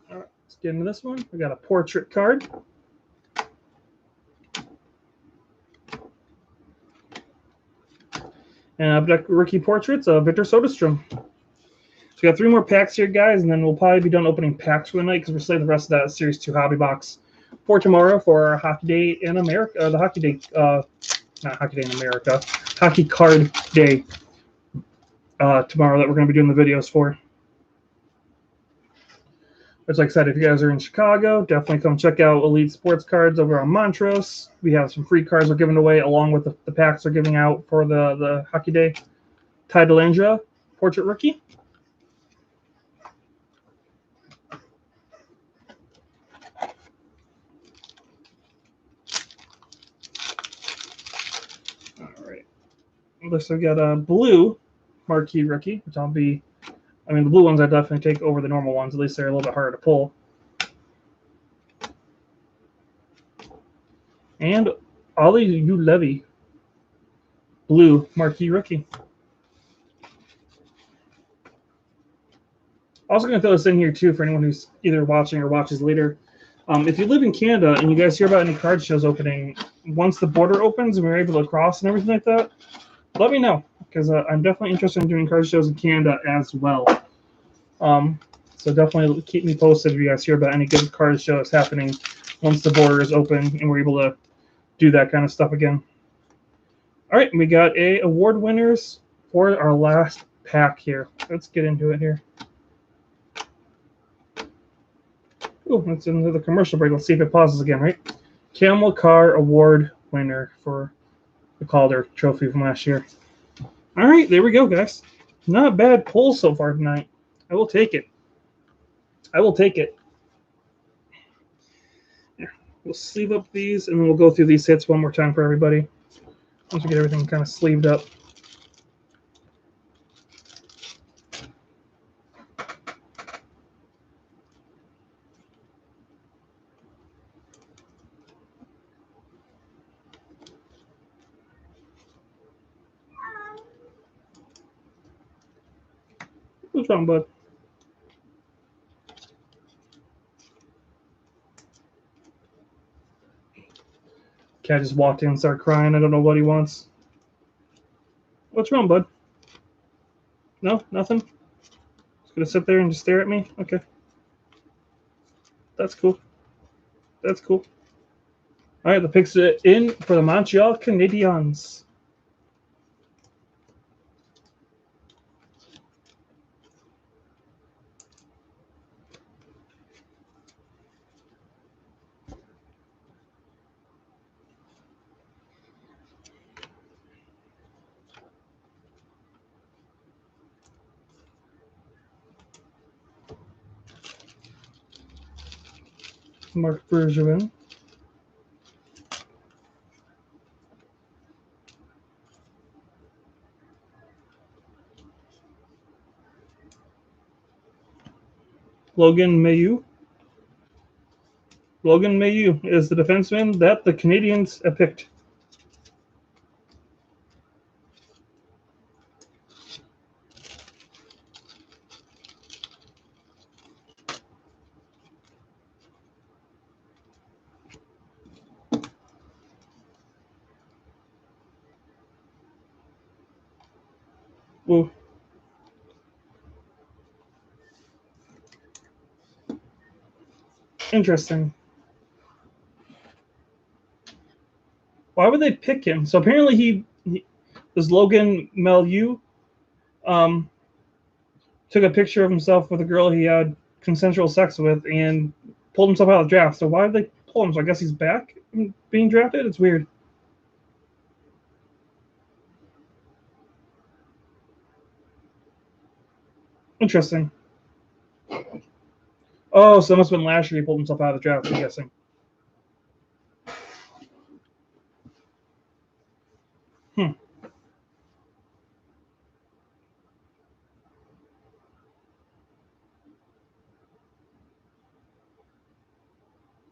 All right, let's get into this one. We got a portrait card. And rookie portraits of Victor Soderstrom. So we got 3 more packs here, guys, and then we'll probably be done opening packs for the night because we're saving the rest of that Series 2 hobby box for tomorrow for our Hockey Day in America. The Hockey Day, not Hockey Day in America, Hockey Card Day tomorrow that we're going to be doing the videos for. Which, like I said, if you guys are in Chicago, definitely come check out Elite Sports Cards over on Montrose. We have some free cards we're giving away along with the packs we're giving out for the Hockey Day. Ty Dellandrea, portrait rookie. All right. Looks like we got a blue marquee rookie, which I'll be. I mean, the blue ones I definitely take over the normal ones. At least they're a little bit harder to pull. And Ollie Ulevy, blue marquee rookie. Also going to throw this in here, too, for anyone who's either watching or watches later. If you live in Canada and you guys hear about any card shows opening, once the border opens and we're able to cross and everything like that, let me know, because I'm definitely interested in doing card shows in Canada as well. So definitely keep me posted if you guys hear about any good card shows happening once the border is open and we're able to do that kind of stuff again. All right, we got award winners for our last pack here. Let's get into it here. Oh, let's into the commercial break. Let's see if it pauses again, right? Camel Car Award winner for the Calder trophy from last year. All right, there we go, guys. Not bad pull so far tonight. I will take it. I will take it. Here, we'll sleeve up these, and then we'll go through these hits one more time for everybody. Once we get everything kind of sleeved up. What's wrong, bud? Cat just walked in and started crying. I don't know what he wants. What's wrong, bud? No, nothing? Just gonna sit there and just stare at me? Okay. That's cool. That's cool. All right, the picks are in for the Montreal Canadiens. Marc Bergevin. Logan Mailloux. Logan Mailloux is the defenseman that the Canadiens have picked. Ooh. Interesting. Why would they pick him? So apparently he this Logan Mailloux took a picture of himself with a girl he had consensual sex with and pulled himself out of the draft. So why did they pull him? So I guess he's back being drafted? It's weird. Interesting. Oh, so it must have been last year he pulled himself out of the draft, I'm guessing. Hmm.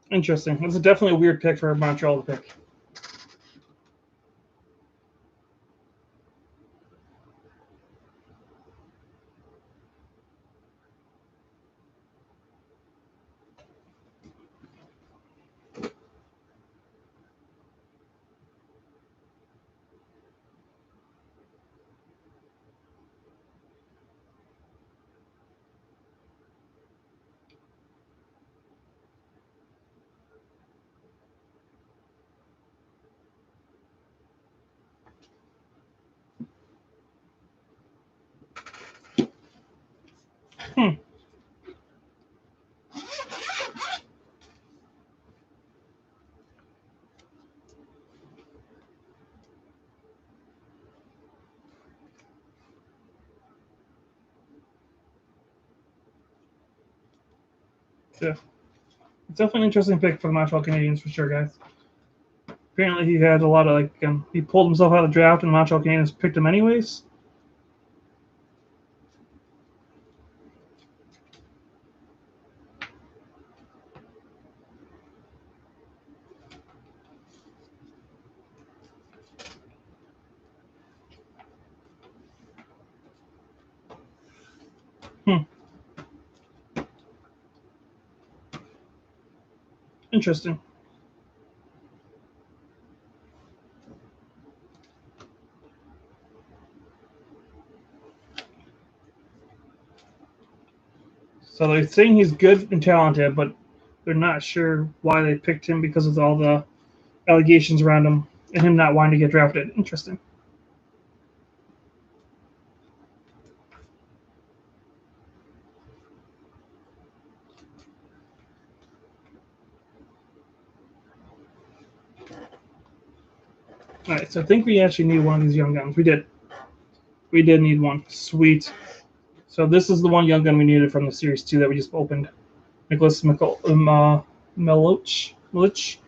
Interesting. This is definitely a weird pick for Montreal to pick. Hmm. Yeah. It's definitely an interesting pick for the Montreal Canadiens for sure, guys. Apparently he had a lot of he pulled himself out of the draft and the Montreal Canadiens picked him anyways. Hmm. Interesting. So they're saying he's good and talented, but they're not sure why they picked him because of all the allegations around him and him not wanting to get drafted. Interesting. All right, so I think we actually need one of these young guns. We did. We did need one. Sweet. So this is the one young gun we needed from the Series 2 that we just opened. Nicholas Melich, which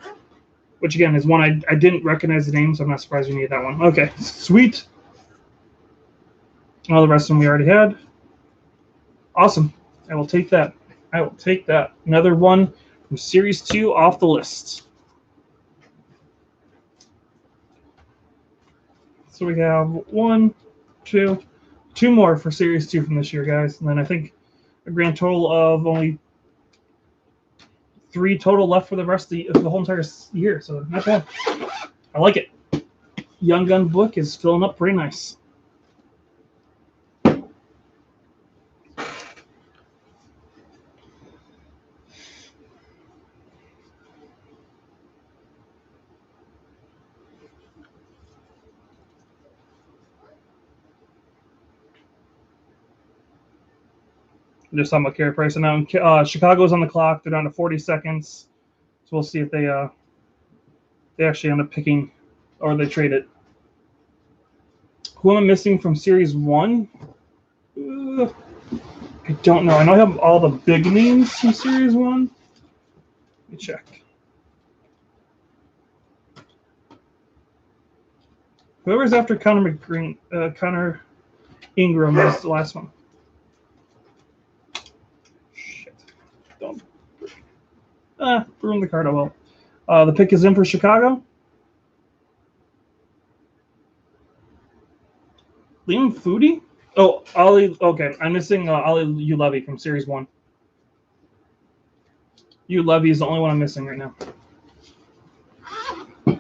again is one I didn't recognize the name, so I'm not surprised we needed that one. Okay, sweet. All the rest of them we already had. Awesome. I will take that. I will take that. Another one from Series 2 off the list. So we have two more for Series 2 from this year, guys. And then I think a grand total of only 3 total left for the rest of the whole entire year. So not bad. I like it. Young Gun book is filling up pretty nice. Just talking about carry price. And now Chicago's on the clock. They're down to 40 seconds. So we'll see if they actually end up picking or they trade it. Who am I missing from Series 1? I don't know. I know I have all the big names from Series 1. Let me check. Whoever's after Connor Ingram is the last one. Shit. Don't. Ruin the card. Oh well. The pick is in for Chicago. Liam Foodie? Oh, Ollie. Okay, I'm missing Ollie Ulevy from Series 1. Ulevy is the only one I'm missing right now. Did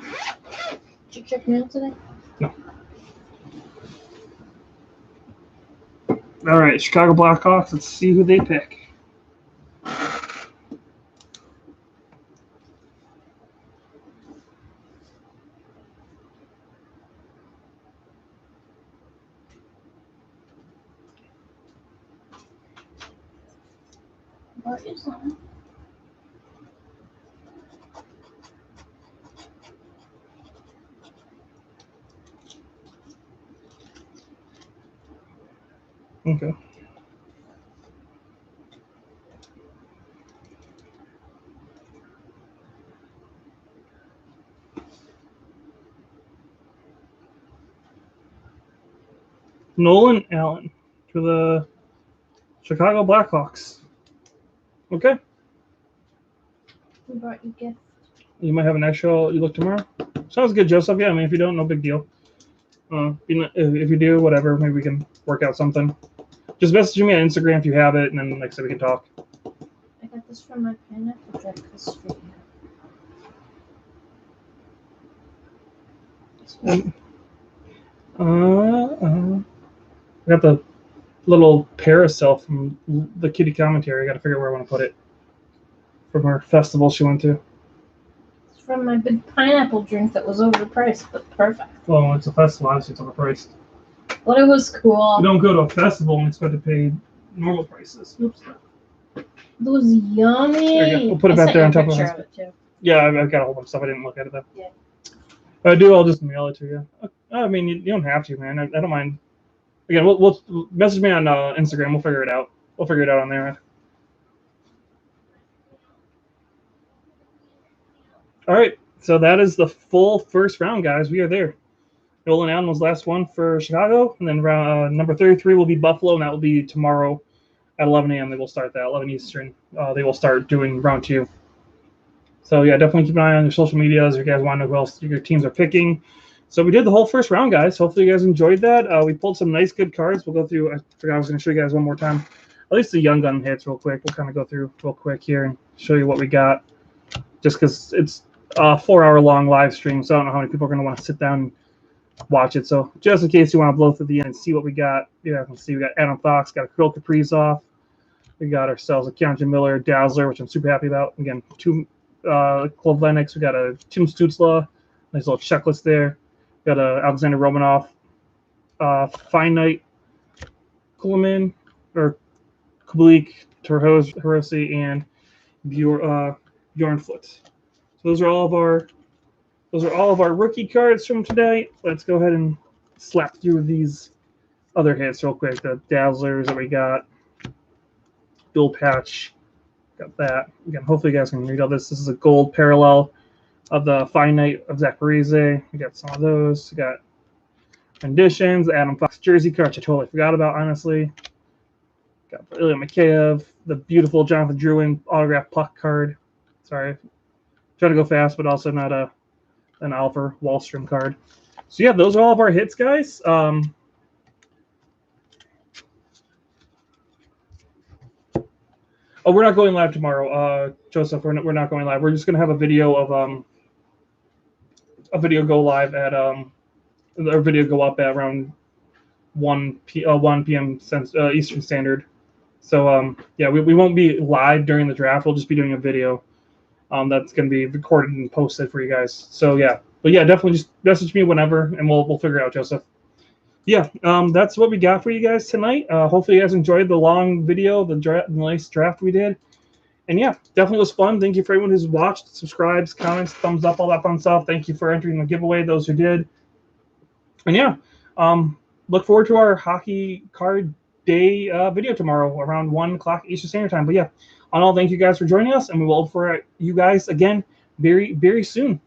you check mail today? No. All right, Chicago Blackhawks. Let's see who they pick. What is that? Okay. Nolan Allen for the Chicago Blackhawks. Okay. Who brought you gift? You might have an extra. You look tomorrow. Sounds good, Joseph. Yeah, I mean, if you don't, no big deal. If you do, whatever, maybe we can work out something. Just message me on Instagram if you have it, and then like I said, we can talk. I got this from my pineapple breakfast street. I got the little parasail from the kitty commentary. I got to figure out where I want to put it. From her festival she went to. It's from my big pineapple drink that was overpriced, but perfect. Well, it's a festival, obviously it's overpriced. But it was cool. You don't go to a festival and expect to pay normal prices. Oops. It was yummy. There you go. We'll put it back there on top of it too. Yeah, I've got a whole bunch of stuff. I didn't look at it though. Yeah. If I do, I'll just mail it to you. I mean, you don't have to, man. I don't mind. Again, we'll message me on Instagram. We'll figure it out. We'll figure it out on there. All right, so that is the full first round, guys. We are there. Nolan Allen was the last one for Chicago, and then round number 33 will be Buffalo, and that will be tomorrow at 11 a.m. They will start that, 11 Eastern. They will start doing round 2. So yeah, definitely keep an eye on your social medias if you guys want to know who else your teams are picking. So we did the whole first round, guys. Hopefully you guys enjoyed that. We pulled some nice, good cards. We'll go through. I forgot I was going to show you guys one more time. At least the Young Gun hits real quick. We'll kind of go through real quick here and show you what we got. Just because it's a 4-hour-long live stream, so I don't know how many people are going to want to sit down and watch it. So just in case you want to blow through the end and see what we got, you guys can see we got Adam Fox, got a Kirill Kaprizov. We got ourselves a Keontae Miller Dazzler, which I'm super happy about. Again, 2 Klub Lennox. We got a Tim Stutzla. Nice little checklist there. Got a Alexander Romanov, Finite, Kuhlman, or Kubalik, Hiroshi, and Bjorn Foot. So those are all of our those are all of our rookie cards from today. Let's go ahead and slap through these other hits real quick. The Dazzlers that we got. Bill Patch. Got that. Again, hopefully you guys can read all this. This is a gold parallel of the Finite of Zach Parise. We got some of those. We got renditions, Adam Fox jersey card, which I totally forgot about, honestly. Got Ilya Mikheyev, the beautiful Jonathan Drouin autograph puck card. Sorry. Trying to go fast, but also not an Alfred Wallstrom card. So yeah, those are all of our hits, guys. Oh, we're not going live tomorrow, Joseph. We're not going live. We're just gonna have a video of a video go live at our video go up at around 1 p.m. Eastern Standard. So yeah, we won't be live during the draft. We'll just be doing a video that's gonna be recorded and posted for you guys. So yeah, but yeah, definitely just message me whenever, and we'll figure it out, Joseph. Yeah, that's what we got for you guys tonight. Hopefully you guys enjoyed the long video, the nice draft we did. And yeah, definitely was fun. Thank you for everyone who's watched, subscribes, comments, thumbs up, all that fun stuff. Thank you for entering the giveaway, those who did. And yeah, look forward to our hockey card day video tomorrow around 1 o'clock Eastern Standard Time. But yeah, on all, thank you guys for joining us, and we will look for you guys again very, very soon.